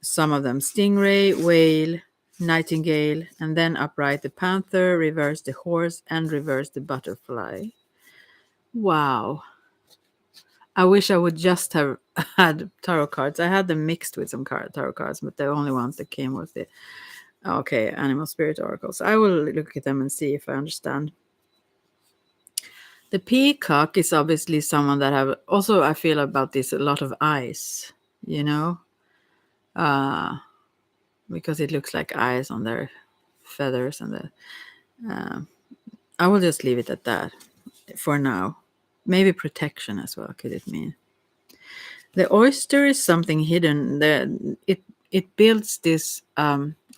Some of them stingray, whale, nightingale, and then upright the panther, reverse the horse, and reverse the butterfly. Wow. I wish I would just have had tarot cards. I had them mixed with some tarot cards, but the only ones that came was the animal spirit oracles. I will look at them and see if I understand. The peacock is obviously someone that have also, I feel about this, a lot of eyes, you know, because it looks like eyes on their feathers and I will just leave it at that for now. Maybe protection as well, could it mean? The oyster is something hidden. It builds this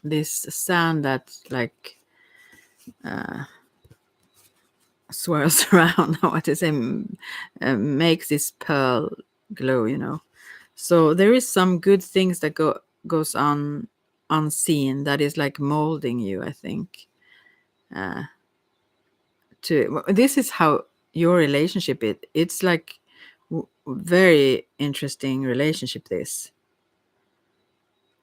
this sand that like swirls around. What to say? Makes this pearl glow. You know. So there is some good things that goes on unseen that is like molding you. I think. This is how your relationship it's like very interesting relationship this.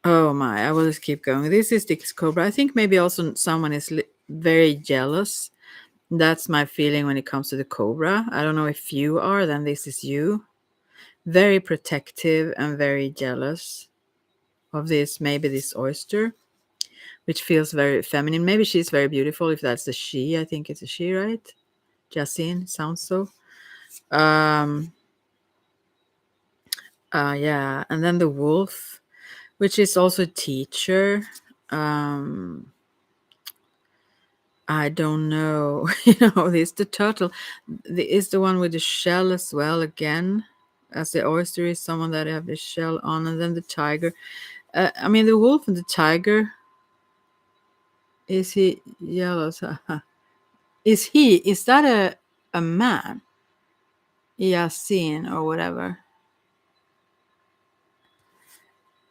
Oh my, I will just keep going. This is the cobra. I think maybe also someone is very jealous. That's my feeling when it comes to the cobra. I don't know if you are, then this is you. Very protective and very jealous of this, maybe this oyster, which feels very feminine. Maybe she's very beautiful if that's a she. I think it's a she, right? Jacine sounds so. Yeah, and then the wolf, which is also a teacher. I don't know. This the turtle is the one with the shell as well again, as the oyster is someone that have the shell on, and then the tiger. I mean, the wolf and the tiger. Is he yellow? Is that a man? Yasin or whatever.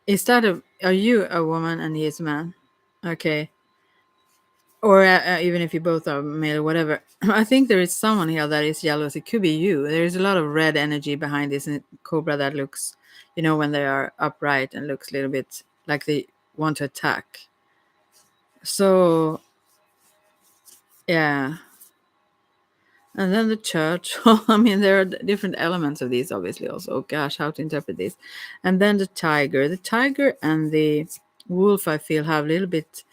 Is that are you a woman and he is a man? Okay. Or even if you both are male or whatever. I think there is someone here that is jealous. It could be you. There is a lot of red energy behind this cobra that looks, when they are upright and looks a little bit like they want to attack. So, yeah. And then the church. I mean, there are different elements of these, obviously, also. Oh, gosh, how to interpret this. And then the tiger. The tiger and the wolf, I feel, have a little bit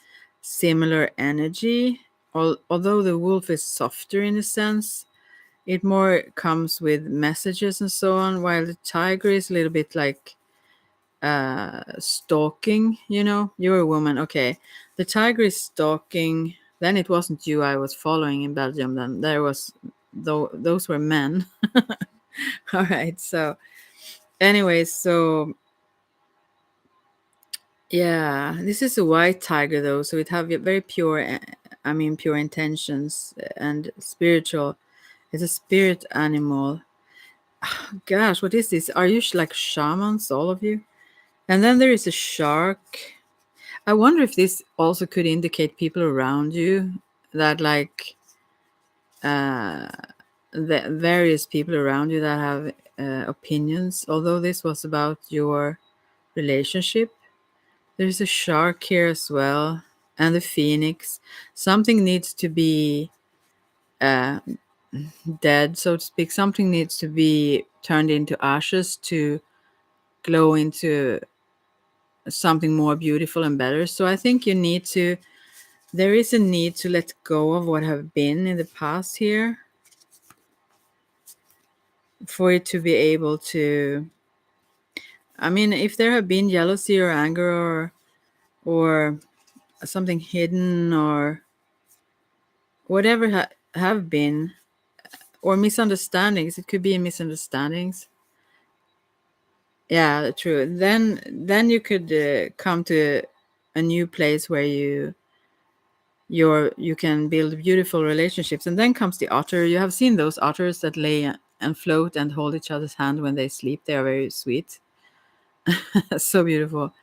similar energy. Although the wolf is softer in a sense, it more comes with messages and so on, while the tiger is a little bit like stalking. You're a woman. Okay. The tiger is stalking. Then it wasn't you I was following in Belgium. Then there was, those were men. All right. So anyways, so yeah, this is a white tiger though, so it have very pure, pure intentions and spiritual. It's a spirit animal. Gosh, what is this? Are you like shamans, all of you? And then there is a shark. I wonder if this also could indicate people around you that like the various people around you that have opinions. Although this was about your relationship, there's a shark here as well, and the phoenix. Something needs to be uh, dead, so to speak. Something needs to be turned into ashes to glow into something more beautiful and better. So I think there is a need to let go of what have been in the past here for it to be able to, if there have been jealousy or anger or something hidden or whatever have been, or misunderstandings, it could be misunderstandings. Yeah, true. Then you could come to a new place where you can build beautiful relationships. And then comes the otter. You have seen those otters that lay and float and hold each other's hand when they sleep. They are very sweet. So beautiful.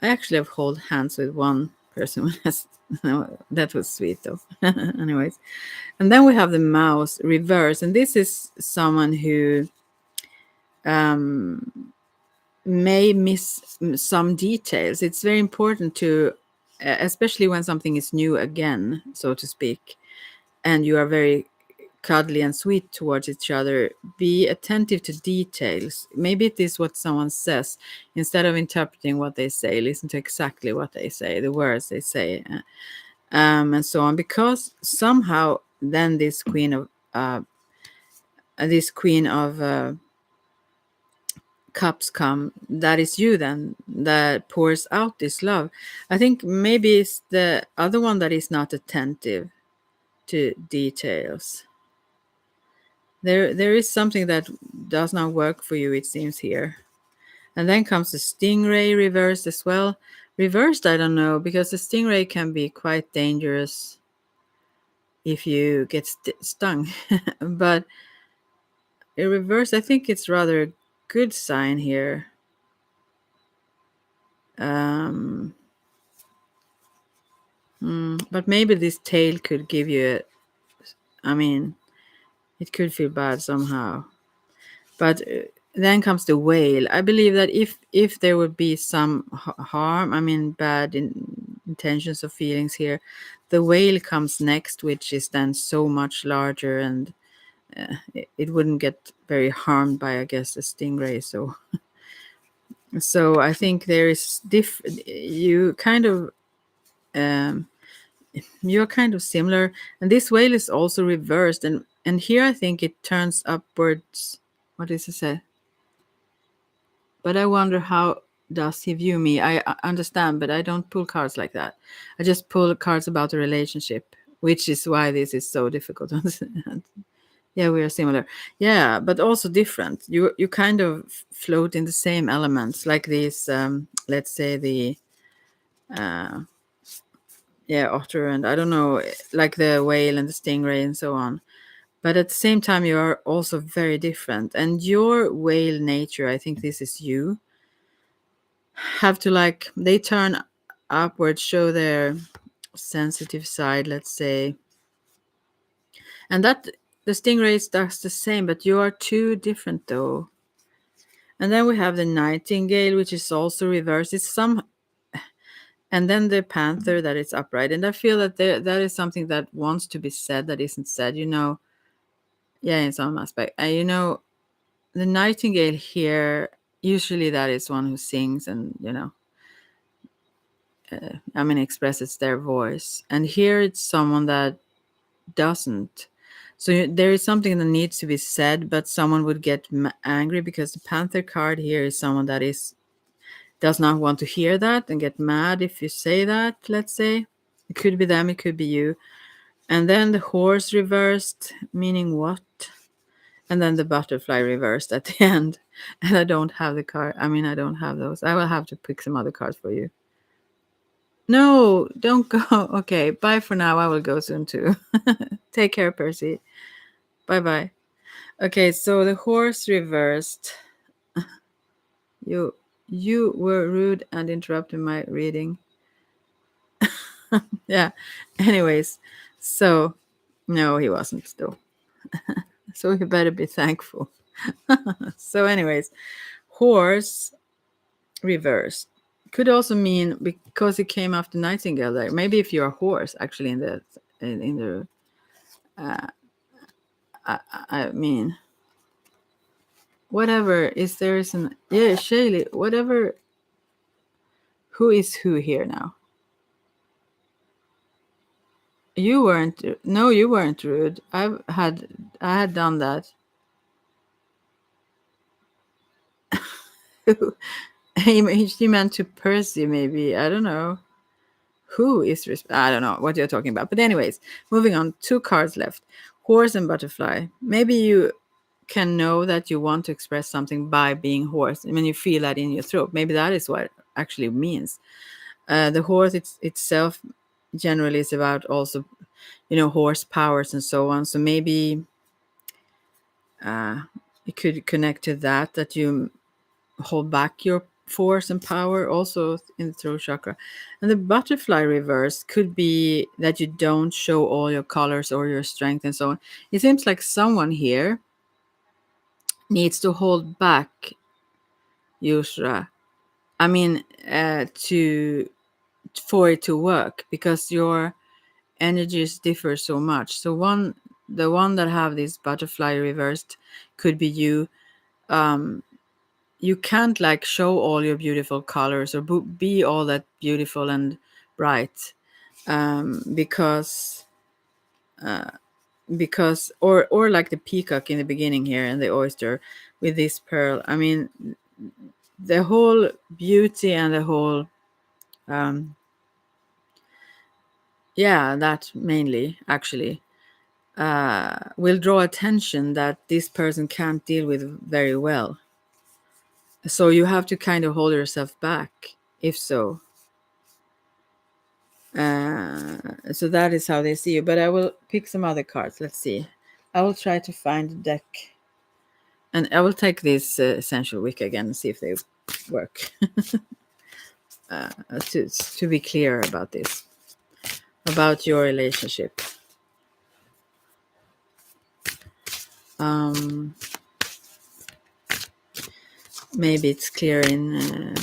I actually have held hands with one person. No, that was sweet though. Anyways, and then we have the mouse reverse, and this is someone who may miss some details. It's very important to, especially when something is new again, so to speak, and you are very cuddly and sweet towards each other, be attentive to details. Maybe it is what someone says. Instead of interpreting what they say, listen to exactly what they say, the words they say, and so on. Because somehow then this queen of cups come, that is you then, that pours out this love. I think maybe it's the other one that is not attentive to details. There is something that does not work for you, it seems here. And then comes the stingray reversed as well. Reversed, I don't know, because the stingray can be quite dangerous if you get stung. But in reverse, I think it's rather a good sign here. But maybe this tail could give you I mean, it could feel bad somehow. But then comes the whale. I believe that if there would be some harm, I mean, bad intentions or feelings here, the whale comes next, which is then so much larger, and it wouldn't get very harmed by, I guess, a stingray. So I think there is you kind of you're kind of similar, and this whale is also reversed, and here I think it turns upwards. What does it say? But I wonder, how does he view me? I understand, but I don't pull cards like that. I just pull cards about the relationship, which is why this is so difficult to understand. Yeah, we are similar. Yeah, but also different. You kind of float in the same elements, like these. Let's say the otter, and I don't know, like the whale and the stingray and so on. But at the same time, you are also very different. And your whale nature, I think this is you, have to, like, they turn upwards, show their sensitive side, let's say. And that the stingrays does the same, but you are too different though. And then we have the nightingale, which is also reversed. It's some, and then the panther that is upright. And I feel that that is something that wants to be said that isn't said, Yeah, in some aspect. The nightingale here, usually that is one who sings and, expresses their voice. And here it's someone that doesn't. So there is something that needs to be said, but someone would get angry because the panther card here is someone that does not want to hear that and get mad if you say that, let's say. It could be them, it could be you. And then the horse reversed, meaning what? And then the butterfly reversed at the end. And I don't have the card. I don't have those. I will have to pick some other cards for you. No, don't go. Okay, bye for now. I will go soon too. Take care, Percy. Bye bye. Okay, so the horse reversed. You were rude and interrupted my reading. Yeah. Anyways, so no, he wasn't though. So you better be thankful. So, anyways, horse reversed could also mean, because it came after nightingale there. Maybe if you're a horse, actually, I mean, whatever is there is an Shaylee, whatever. Who is who here now? You weren't. No, you weren't rude. I had done that. He meant to Percy, maybe. I don't know. Who is I don't know what you're talking about. But anyways, moving on. 2 cards left. Horse and butterfly. Maybe you can know that you want to express something by being horse. You feel that in your throat. Maybe that is what it actually means. The horse itself generally is about also, horse powers and so on. So maybe it could connect to that you hold back your force and power also in the throat chakra. And the butterfly reverse could be that you don't show all your colors or your strength and so on. It seems like someone here needs to hold back, Yusra. I mean, to for it to work, because your energies differ so much. So the one that have this butterfly reversed could be you. You can't like show all your beautiful colors or be all that beautiful and bright, because or like the peacock in the beginning here and the oyster with this pearl. I mean, the whole beauty and the whole yeah, that mainly actually will draw attention that this person can't deal with very well. So you have to kind of hold yourself back, if so. So that is how they see you. But I will pick some other cards. Let's see. I will try to find a deck. And I will take this Essential Wick again and see if they work. To be clear about this. About your relationship. Maybe it's clear in...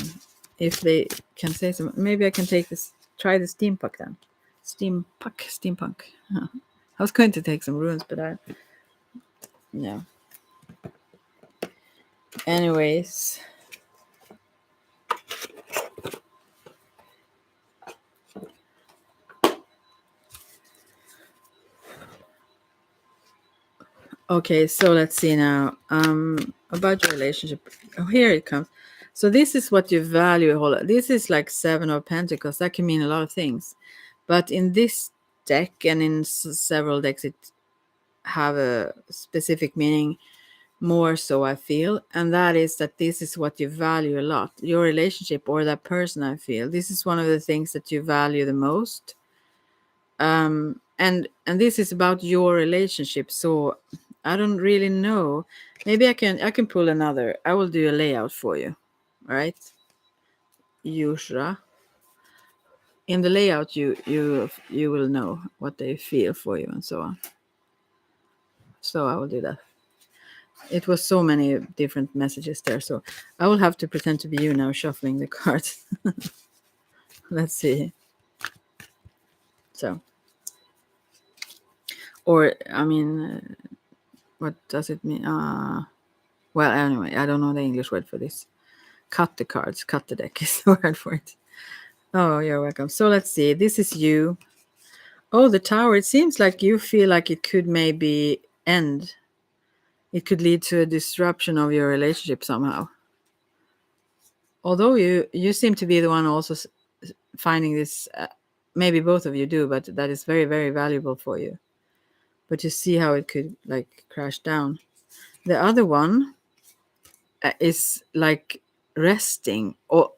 if they can say something. Maybe I can take this... Try the steampunk then. Steampunk. I was going to take some runes, but yeah. Anyways. Okay, so let's see now. About your relationship. Oh, here it comes. So this is what you value. This is like 7 of Pentacles. That can mean a lot of things. But in this deck and in several decks, it have a specific meaning more so, I feel. And that is that this is what you value a lot. Your relationship or that person, I feel. This is one of the things that you value the most. And this is about your relationship. So I don't really know. Maybe I can pull another. I will do a layout for you. All right, Yusra. In the layout, you will know what they feel for you and so on. So I will do that. It was so many different messages there, so I will have to pretend to be you now, shuffling the cards. Let's see. So, or I mean, what does it mean? Well, anyway, I don't know the English word for this. Cut the cards. Cut the deck is the word for it. Oh, you're welcome. So let's see. This is you. Oh, the Tower. It seems like you feel like it could maybe end. It could lead to a disruption of your relationship somehow. Although you seem to be the one also finding this, maybe both of you do, but that is very, very valuable for you. But you see how it could like crash down. The other one is like resting or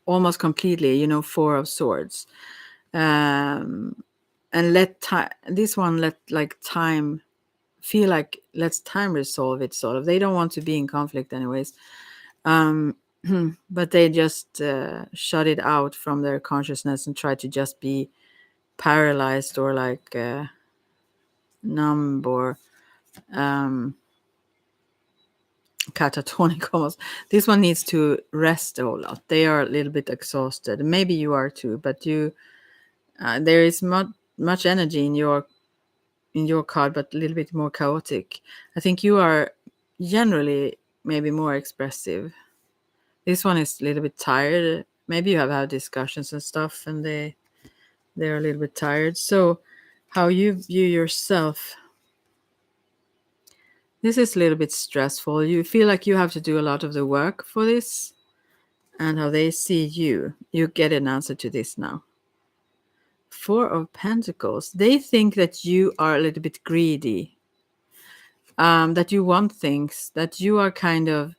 almost completely, 4 of Swords. And let time, this one, let like time feel like let's time resolve it, sort of. They don't want to be in conflict anyways. But they just shut it out from their consciousness and try to just be paralyzed or like numb or catatonic almost. This one needs to rest a whole lot. They are a little bit exhausted. Maybe you are too, but there is much energy in your card, but a little bit more chaotic. I think you are generally maybe more expressive. This one is a little bit tired. Maybe you have had discussions and stuff, and they're a little bit tired. So how you view yourself, this is a little bit stressful. You feel like you have to do a lot of the work for this, and how they see you. You get an answer to this now. 4 of Pentacles. They think that you are a little bit greedy, that you want things, that you are kind of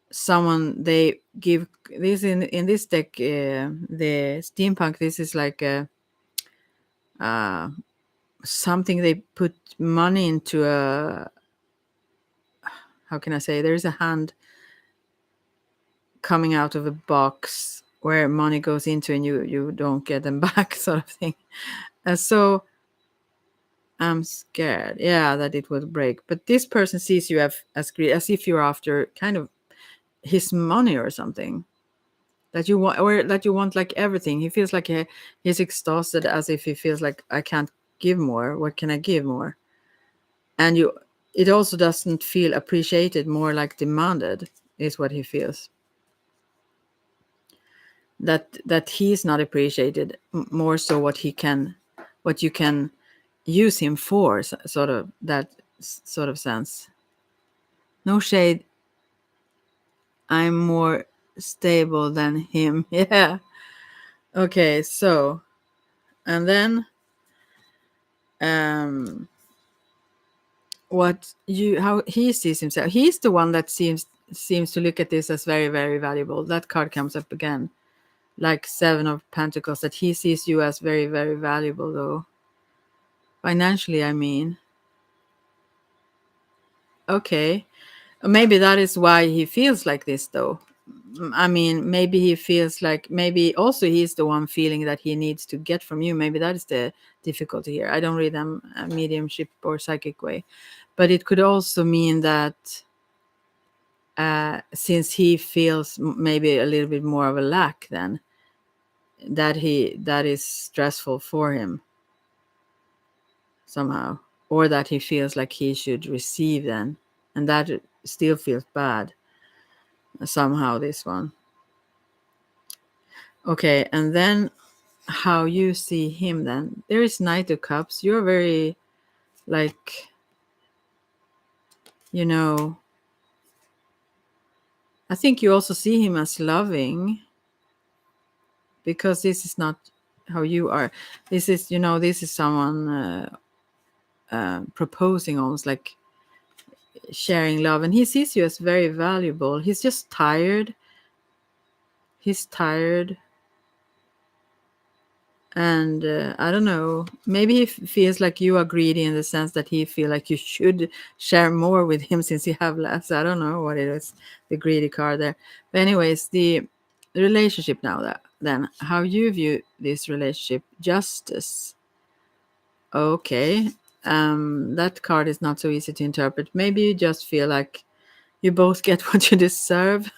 someone they give this in this deck. The steampunk, this is like something they put money into. How can I say? There's a hand coming out of a box where money goes into and you don't get them back, sort of thing. So I'm scared, yeah, that it will break. But this person sees you as greedy, as if you're after kind of his money or something. That you want, or that you want like everything. He feels like he's exhausted, as if he feels like, I can't give more. What can I give more? And it also doesn't feel appreciated, more like demanded, is what he feels. That he's not appreciated, more so what you can use him for, sort of that sort of sense. No shade, I'm more stable than him. Yeah. Okay, so, and then how he sees himself. He's the one that seems to look at this as very, very valuable. That card comes up again, like 7 of Pentacles, that he sees you as very, very valuable, though. Financially, I mean. Okay. Maybe that is why he feels like this, though. I mean, maybe he feels like, maybe also he's the one feeling that he needs to get from you. Maybe that is the difficulty here. I don't read them mediumship or psychic way. But it could also mean that since he feels maybe a little bit more of a lack, then that is stressful for him somehow, or that he feels like he should receive then, and that still feels bad somehow, this one. Okay, and then how you see him then. There is Knight of Cups. You're very, like, I think you also see him as loving, because this is not how you are. This is, this is someone proposing, almost like sharing love, and he sees you as very valuable. He's just tired. He's tired. And I don't know, maybe he feels like you are greedy, in the sense that he feel like you should share more with him since you have less. I don't know what it is, the greedy card there. But anyways, the relationship now, then how you view this relationship. Justice. Okay. That card is not so easy to interpret. Maybe you just feel like you both get what you deserve.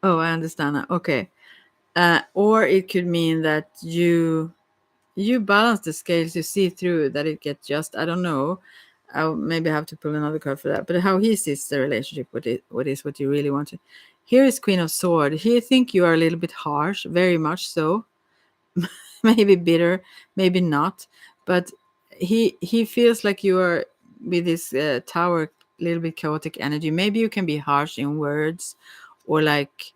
Oh, I understand that. Okay. Or it could mean that you balance the scales. You see through that it gets just. I don't know. I'll maybe have to pull another card for that. But how he sees the relationship, what you really want to. Here is Queen of Swords. He think you are a little bit harsh, very much so. Maybe bitter, maybe not. But he feels like you are with this tower, a little bit chaotic energy. Maybe you can be harsh in words, or like,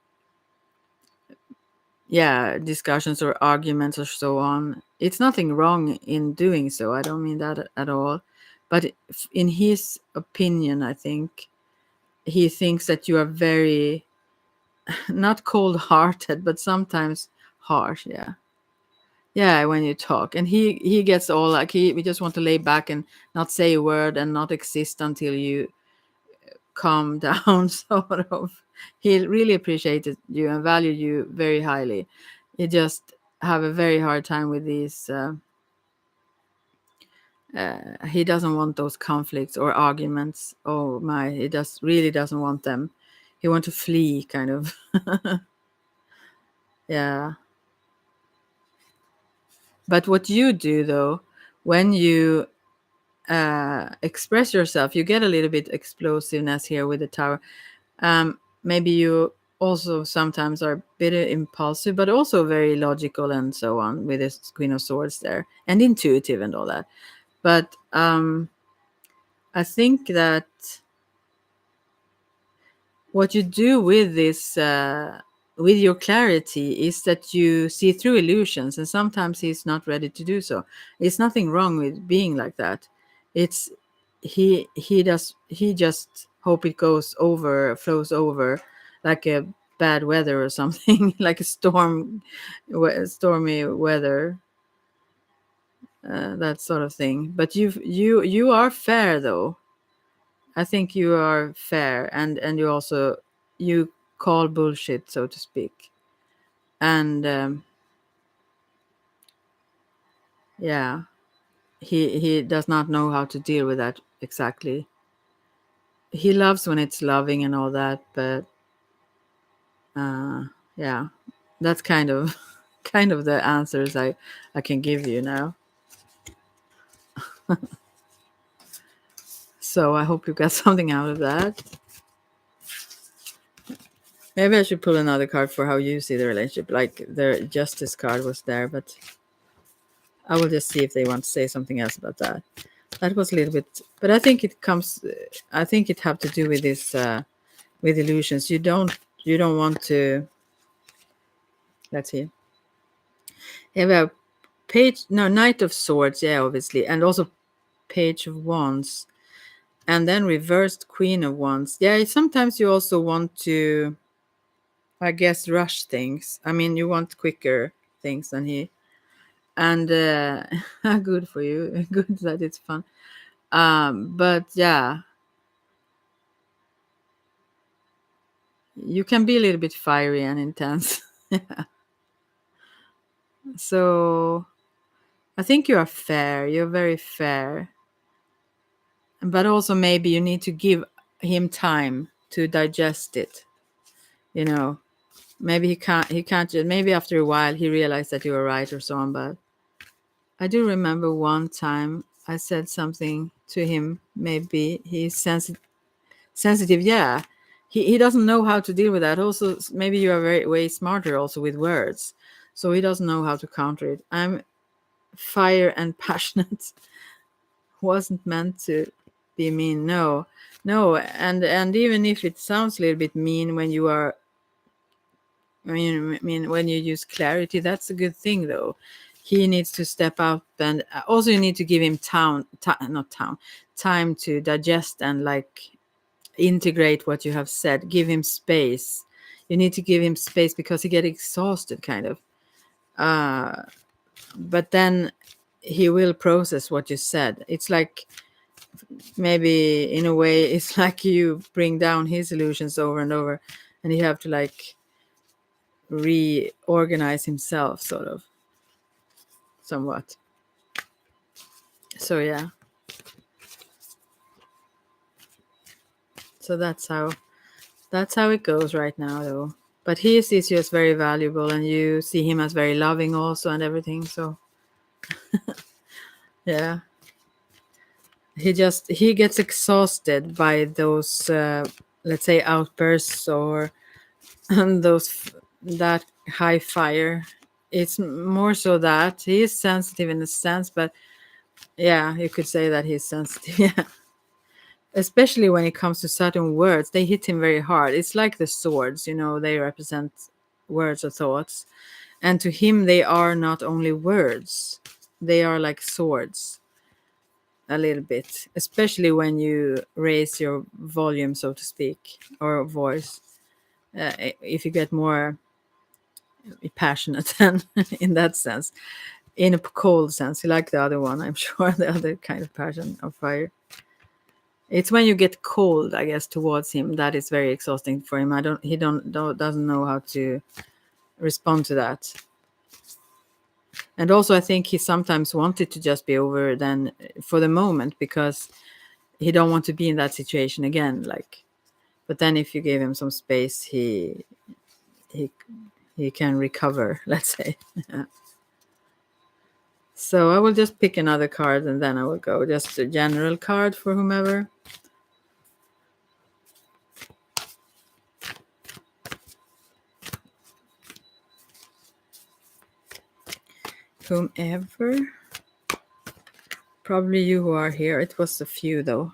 yeah, discussions or arguments or so on. It's nothing wrong in doing so. I don't mean that at all. But in his opinion, I think he thinks that you are very, not cold-hearted, but sometimes harsh. Yeah. Yeah, when you talk. And he gets all like, we just want to lay back and not say a word and not exist until you calm down, sort of. He really appreciated you and valued you very highly. He just have a very hard time with these. He doesn't want those conflicts or arguments. Oh my, he really doesn't want them. He wants to flee, kind of. Yeah. But what you do, though, when you express yourself, you get a little bit explosiveness here with the tower. Maybe you also sometimes are a bit impulsive, but also very logical and so on, with this Queen of Swords there, and intuitive and all that. But I think that what you do with this, with your clarity, is that you see through illusions, and sometimes he's not ready to do so. It's nothing wrong with being like that. It's he just hope it flows over, like a bad weather or something, like a stormy weather, that sort of thing. But you are fair, though. I think you are fair, and you also, you call bullshit, so to speak. And yeah, he does not know how to deal with that exactly. He loves when it's loving and all that, but yeah, that's kind of kind of the answers I can give you now. So I hope you got something out of that. Maybe I should pull another card for how you see the relationship. Like the justice card was there, but I will just see if they want to say something else about that. That was a little bit, but I think it comes. I think it have to do with this with illusions. You don't want to. Let's see. You have a page, no, Knight of Swords, yeah, obviously, and also Page of Wands, and then reversed Queen of Wands. Yeah, sometimes you also want to, I guess, rush things. I mean, you want quicker things than he. And good for you. Good that it's fun. But yeah, you can be a little bit fiery and intense. So I think you are fair. You're very fair. But also maybe you need to give him time to digest it. You know, maybe he can't just, maybe after a while he realized that you were right or so on. But I do remember one time I said something to him. Maybe he's sensitive. Yeah, he doesn't know how to deal with that. Also, maybe you are very way smarter also with words, so he doesn't know how to counter it. I'm fire and passionate. Wasn't meant to be mean. No, no, and even if it sounds a little bit mean when you are, I mean when you use clarity, that's a good thing though. He needs to step up, and also you need to give him time to digest and like integrate what you have said. Give him space. You need to give him space because he get exhausted kind of. But then he will process what you said. It's like, maybe in a way it's like you bring down his illusions over and over, and you have to like reorganize himself sort of, somewhat. So yeah, so that's how it goes right now though. But he sees you as very valuable, and you see him as very loving also and everything. So yeah, he gets exhausted by those let's say outbursts, or those that high fire. It's more so that he is sensitive in a sense, but yeah, you could say that he's sensitive. Yeah, especially when it comes to certain words, they hit him very hard. It's like the swords, they represent words or thoughts, and to him they are not only words, they are like swords a little bit, especially when you raise your volume, so to speak, or voice. If you get more passionate than in that sense, in a cold sense, like the other one, I'm sure, the other kind of passion of fire. It's when you get cold, I guess, towards him, that is very exhausting for him. He doesn't know how to respond to that. And also I think he sometimes wanted to just be over then for the moment, because he don't want to be in that situation again, like. But then if you gave him some space, he he can recover, let's say. So I will just pick another card, and then I will go just a general card for whomever. Whomever. Probably you who are here. It was a few though.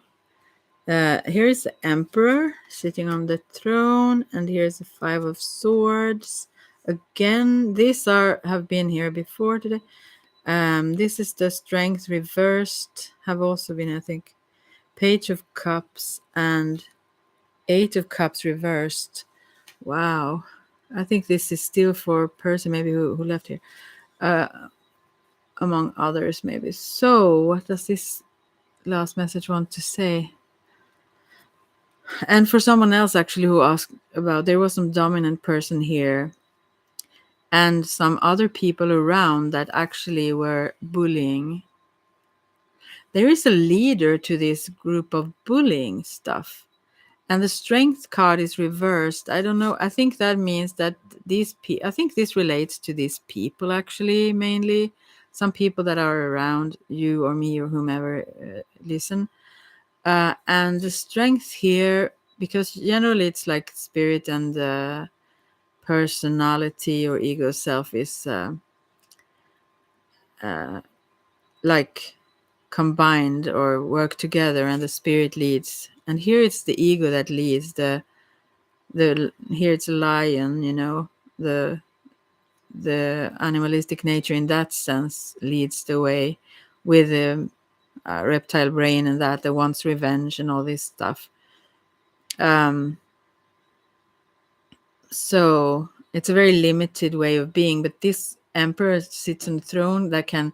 Here is the Emperor sitting on the throne, and here's the Five of Swords. Again, these have been here before today. This is the Strength reversed. Have also been, I think, Page of Cups and Eight of Cups reversed. Wow. I think this is still for a person maybe who left here. Among others, maybe. So, what does this last message want to say? And for someone else actually who asked about, there was some dominant person here and some other people around that actually were bullying. There is a leader to this group of bullying stuff. And the strength card is reversed. I don't know. I think that means that I think this relates to these people actually, mainly. Some people that are around you or me or whomever listen. And the strength here, because generally it's like spirit and personality or ego self is like combined or work together, and the spirit leads. And here it's the ego that leads. The here it's a lion, the animalistic nature in that sense leads the way, with the reptile brain and that wants revenge and all this stuff. So it's a very limited way of being, but this emperor sits on the throne that can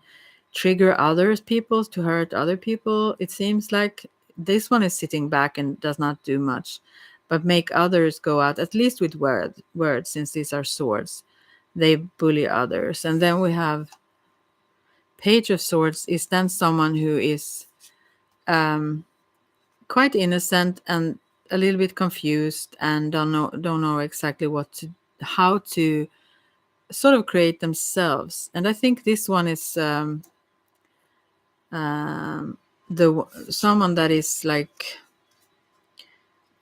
trigger others people to hurt other people. It seems like this one is sitting back and does not do much, but make others go out, at least with words, since these are swords. They bully others. And then we have Page of Swords is then someone who is quite innocent and a little bit confused and don't know exactly how to sort of create themselves. And I think this one is someone that is like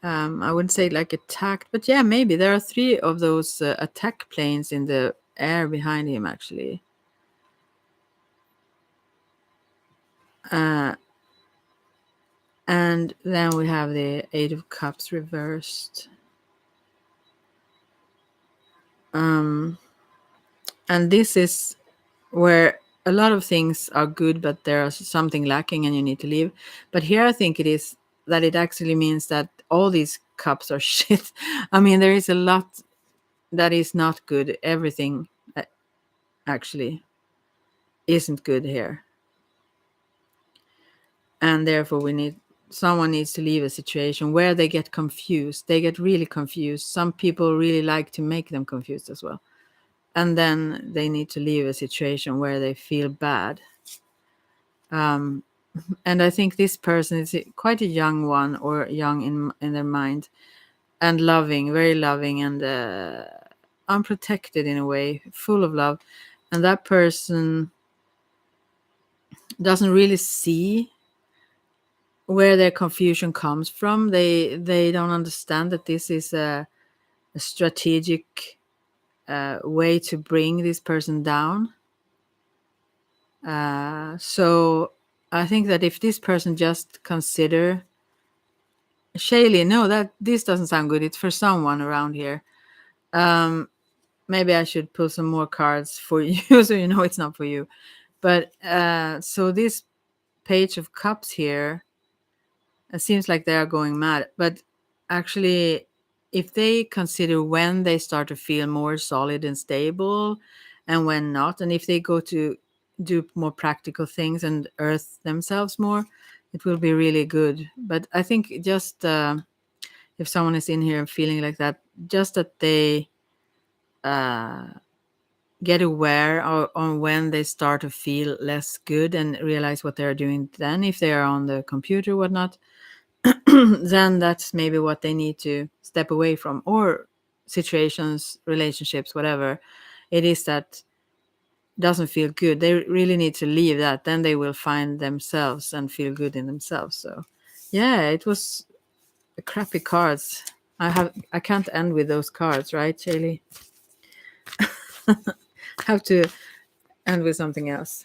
I wouldn't say like attacked, but yeah, maybe there are 3 of those attack planes in the air behind him actually. And then we have the 8 of Cups reversed. And this is where a lot of things are good, but there's something lacking and you need to leave. But here I think it is that it actually means that all these cups are shit. I mean, there is a lot that is not good. Everything actually isn't good here. And therefore someone needs to leave a situation where they get confused. They get really confused. Some people really like to make them confused as well. And then they need to leave a situation where they feel bad. And I think this person is quite a young one, or young in their mind, and loving, very loving, and unprotected in a way, full of love. And that person doesn't really see where their confusion comes from. They don't understand that this is a strategic way to bring this person down. So I think that if this person just consider Shaylee, no, that this doesn't sound good. It's for someone around here. Maybe I should pull some more cards for you so you know it's not for you. But so this Page of Cups here, it seems like they are going mad. But actually, if they consider when they start to feel more solid and stable and when not, and if they go to do more practical things and earth themselves more, it will be really good. But I think just if someone is in here feeling like that, just that they get aware on when they start to feel less good and realize what they're doing. Then if they are on the computer, whatnot, then that's maybe what they need to step away from, or situations, relationships, whatever it is that doesn't feel good. They really need to leave that. Then they will find themselves and feel good in themselves. So yeah, it was crappy cards. I can't end with those cards, right, Shaylee? Have to end with something else.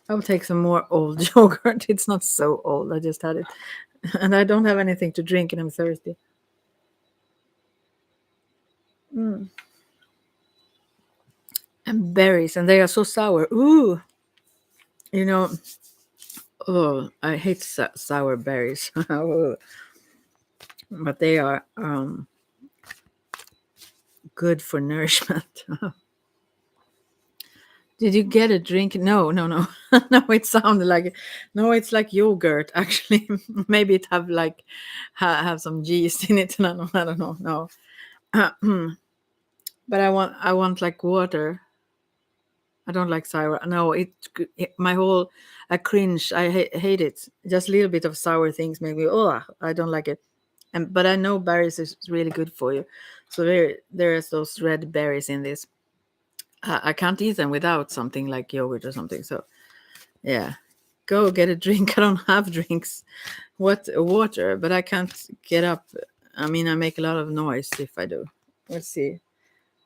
I'll take some more old yogurt. It's not so old. I just had it. And I don't have anything to drink and I'm thirsty. And berries, and they are so sour. Ooh. You know, oh, I hate sour berries. But they are good for nourishment. Did you get a drink? No, no, no. No, it sounded like no, it's like yogurt actually. Maybe it have like have some yeast in it. I don't know. No. But I want like water. I don't like sour. No, my whole I cringe. I hate it. Just a little bit of sour things make me oh, I don't like it. And but I know berries is really good for you. So there is those red berries in this. I can't eat them without something like yogurt or something. So yeah, go get a drink. I don't have drinks. What water? But I can't get up. I mean, I make a lot of noise if I do. Let's see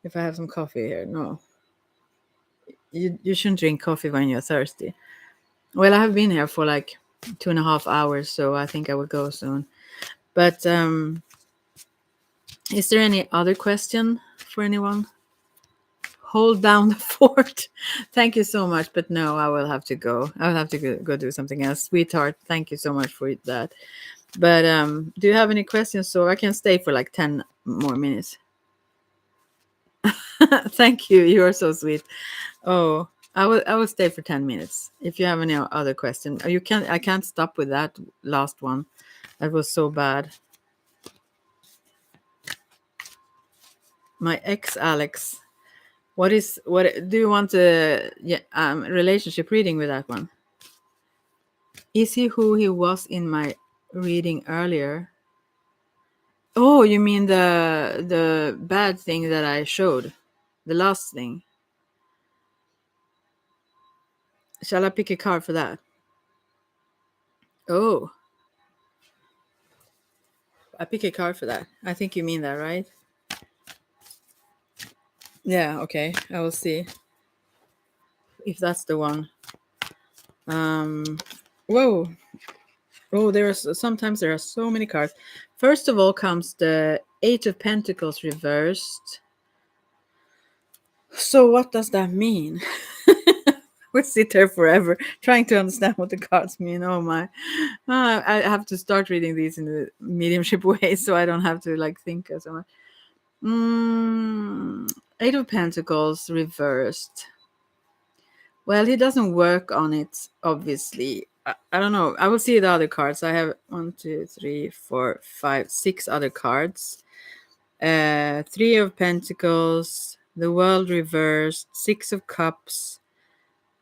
if I have some coffee here. No, you shouldn't drink coffee when you're thirsty. Well, I have been here for like 2.5 hours, so I think I will go soon. But is there any other question for anyone? Hold down the fort. Thank you so much, but no, I will have to go. I will have to go do something else. Sweetheart, thank you so much for that. But do you have any questions? So I can stay for like 10 more minutes. Thank you. You are so sweet. Oh, I will stay for 10 minutes. If you have any other question, I can't stop with that last one. That was so bad. My ex Alex. What do you want a relationship reading with that one? Is he who he was in my reading earlier? Oh, you mean the bad thing that I showed? The last thing. Shall I pick a card for that? Oh, I pick a card for that. I think you mean that, right? Yeah, okay. I will see if that's the one. Whoa. Oh, sometimes there are so many cards. First of all comes the Eight of Pentacles reversed. So what does that mean? We'll sit there forever trying to understand what the cards mean. Oh my. I have to start reading these in the mediumship way so I don't have to like think so much. Eight of Pentacles reversed. Well, he doesn't work on it, obviously. I don't know. I will see the other cards. I have 1, 2, 3, 4, 5, 6 other cards. Three of Pentacles, the World reversed, Six of Cups,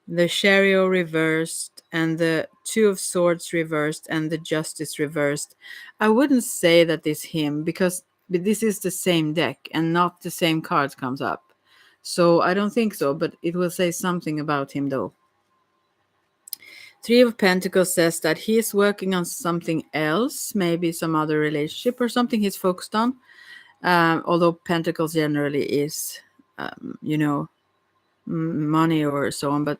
the Chariot reversed, and the Two of Swords reversed, and the Justice reversed. I wouldn't say that it's him because this is the same deck and not the same cards comes up. So I don't think so, but it will say something about him though. Three of Pentacles says that he is working on something else, maybe some other relationship or something he's focused on. Although Pentacles generally is, money or so on, but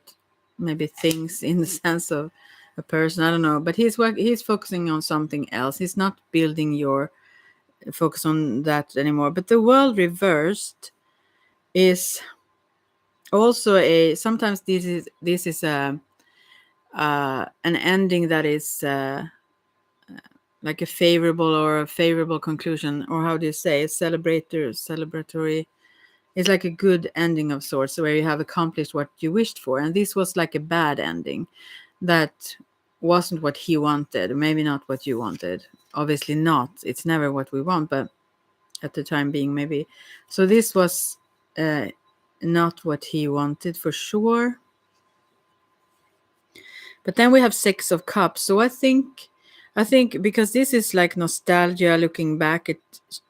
maybe things in the sense of a person. I don't know, but he's focusing on something else. He's not building your focus on that anymore. But the World reversed is also sometimes this is an ending that is like a favorable conclusion, or how do you say, celebratory. It's like a good ending of sorts where you have accomplished what you wished for. And this was like a bad ending that wasn't what he wanted, maybe not what you wanted. Obviously not. It's never what we want, but at the time being, maybe. So this was not what he wanted for sure. But then we have Six of Cups. So I think because this is like nostalgia, looking back at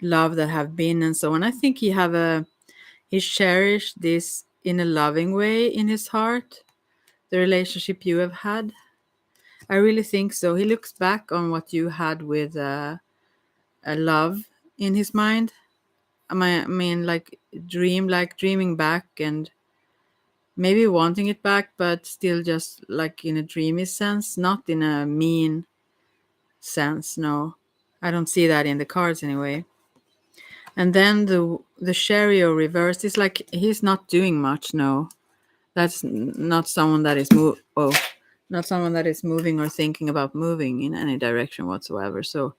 love that have been and so on. I think he cherished this in a loving way in his heart, the relationship you have had. I really think so. He looks back on what you had with a love in his mind. I mean, like dreaming back and maybe wanting it back, but still just like in a dreamy sense, not in a mean sense. No, I don't see that in the cards anyway. And then the Chariot reversed is like he's not doing much. No, that's not someone that is not someone that is moving or thinking about moving in any direction whatsoever. So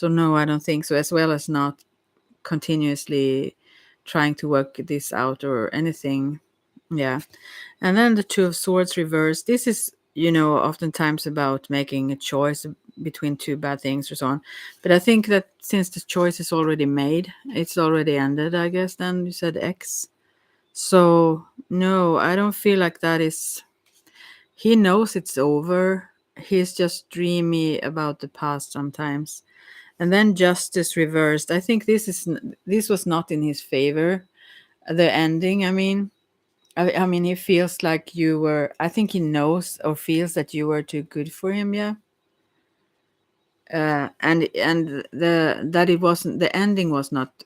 no, I don't think so. As well as not continuously trying to work this out or anything. Yeah. And then the Two of Swords reversed. This is, oftentimes about making a choice between two bad things or so on. But I think that since the choice is already made, it's already ended, I guess. Then you said X. So, no, I don't feel like that is. He knows it's over. He's just dreamy about the past sometimes. And then Justice reversed. I think this was not in his favor. The ending, I mean. I mean, he feels like you were. I think he knows or feels that you were too good for him. Yeah, and that it wasn't. The ending was not.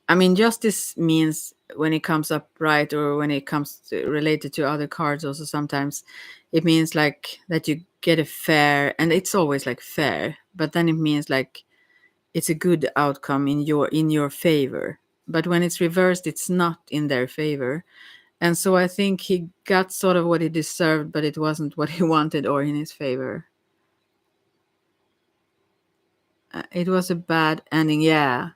I mean, justice means when it comes up right, or when it comes related to other cards. Also, sometimes it means like that you get a fair, and it's always like fair. But then it means like it's a good outcome in your favor. But when it's reversed, it's not in their favor. And so I think he got sort of what he deserved, but it wasn't what he wanted or in his favor. It was a bad ending. Yeah,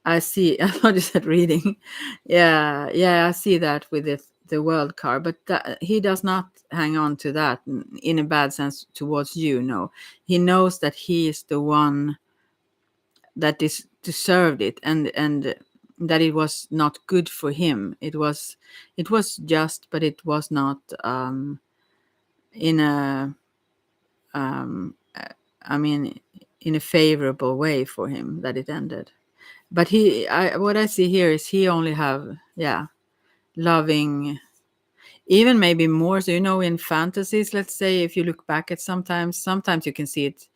I see. I thought you said reading. Yeah, yeah, I see that with the world card, but he does not hang on to that in a bad sense towards you. No, he knows that he is the one that is deserved it, and that it was not good for him. It was just, but it was not in a I mean, in a favorable way for him that it ended. But what I see here is he only have, yeah, loving, even maybe more. So, in fantasies, let's say, if you look back at sometimes you can see it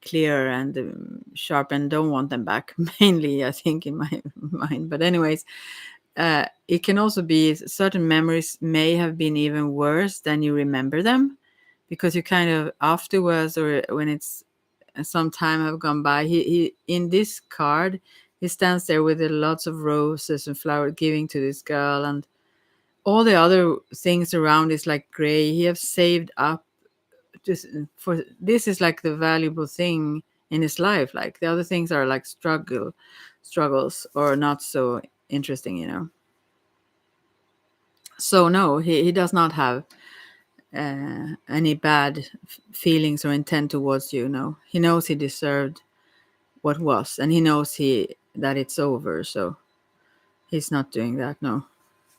clear and sharp and don't want them back, mainly, I think, in my mind. But anyways, it can also be certain memories may have been even worse than you remember them, because you kind of afterwards, or when it's some time have gone by, he in this card he stands there with lots of roses and flowers giving to this girl, and all the other things around is like gray. He have saved up just for this is like the valuable thing in his life. Like the other things are like struggles or not so interesting. So no, he does not have any bad feelings or intent towards you. No, he knows he deserved what was, and he knows that it's over. So he's not doing that. No,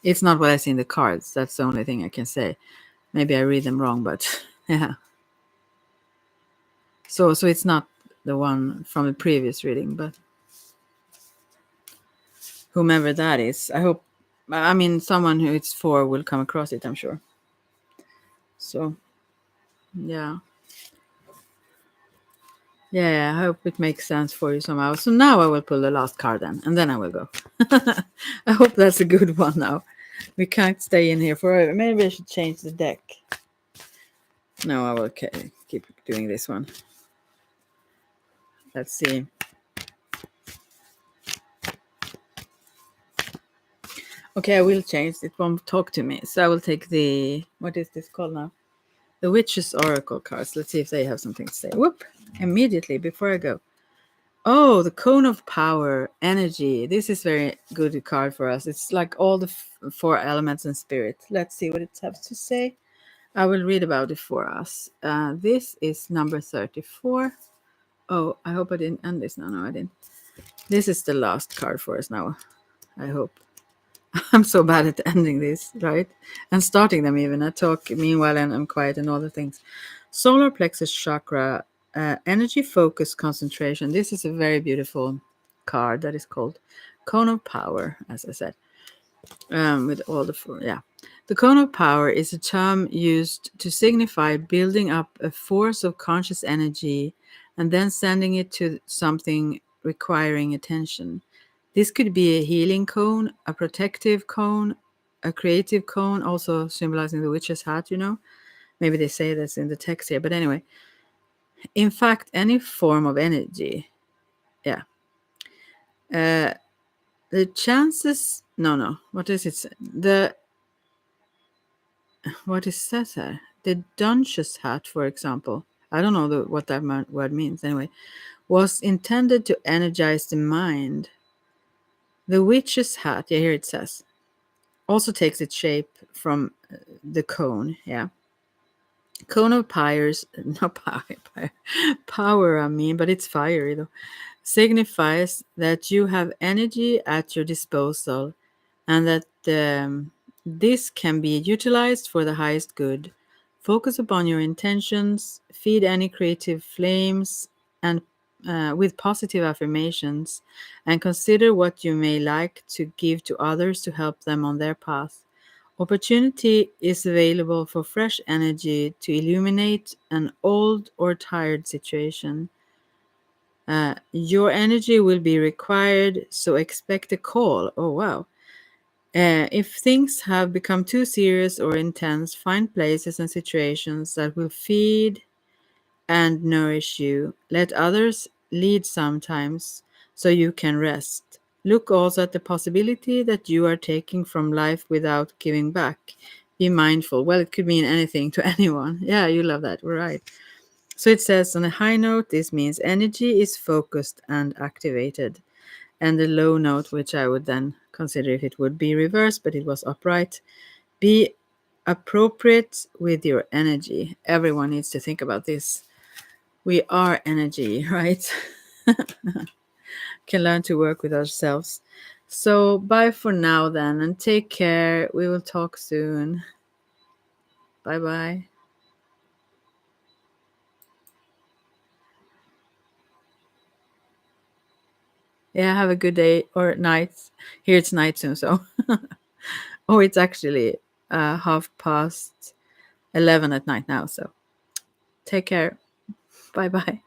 it's not what I see in the cards. That's the only thing I can say. Maybe I read them wrong, but yeah. So it's not the one from the previous reading, but whomever that is, I hope. I mean, someone who it's for will come across it, I'm sure. So yeah. Yeah, I hope it makes sense for you somehow. So now I will pull the last card then, and then I will go. I hope that's a good one now. We can't stay in here forever. Maybe I should change the deck. No, I will keep doing this one. Let's see. Okay, I will change. It won't talk to me. So I will take what is this called now? The Witch's Oracle cards. Let's see if they have something to say. Whoop! Immediately before I go. Oh, the Cone of Power, Energy. This is very good card for us. It's like all the four elements and spirit. Let's see what it has to say. I will read about it for us. This is number 34. Oh, I hope I didn't end this. No, I didn't. This is the last card for us now. I hope. I'm so bad at ending these, right? And starting them even. I talk meanwhile and I'm quiet and all the things. Solar plexus chakra, energy, focus, concentration. This is a very beautiful card that is called Cone of Power, as I said. With all the four, yeah. The Cone of Power is a term used to signify building up a force of conscious energy and then sending it to something requiring attention. This could be a healing cone, a protective cone, a creative cone, also symbolizing the witch's hat. Maybe they say this in the text here, but anyway. In fact, any form of energy. Yeah. The chances. No. What is it? What is said there? The Duchess hat, for example. I don't know what that word means anyway. Was intended to energize the mind. The witch's hat. Yeah, here it says. also takes its shape from the cone. Yeah. Cone of pyres, not power, I mean, but it's fiery though, signifies that you have energy at your disposal and that this can be utilized for the highest good. Focus upon your intentions, feed any creative flames, and with positive affirmations, and consider what you may like to give to others to help them on their path. Opportunity is available for fresh energy to illuminate an old or tired situation. Your energy will be required, so expect a call. Oh, wow. If things have become too serious or intense, find places and situations that will feed and nourish you. Let others lead sometimes so you can rest. Look also at the possibility that you are taking from life without giving back. Be mindful. Well, it could mean anything to anyone. Yeah, you love that. Right. So it says on a high note, this means energy is focused and activated. And the low note, which I would then consider if it would be reversed, but it was upright, be appropriate with your energy. Everyone needs to think about this. We are energy, right? Can learn to work with ourselves. So bye for now then, and take care. We will talk soon. Bye bye. Yeah, have a good day or night. Here it's night soon, so oh, it's actually 11:30 at night now. So take care. Bye bye.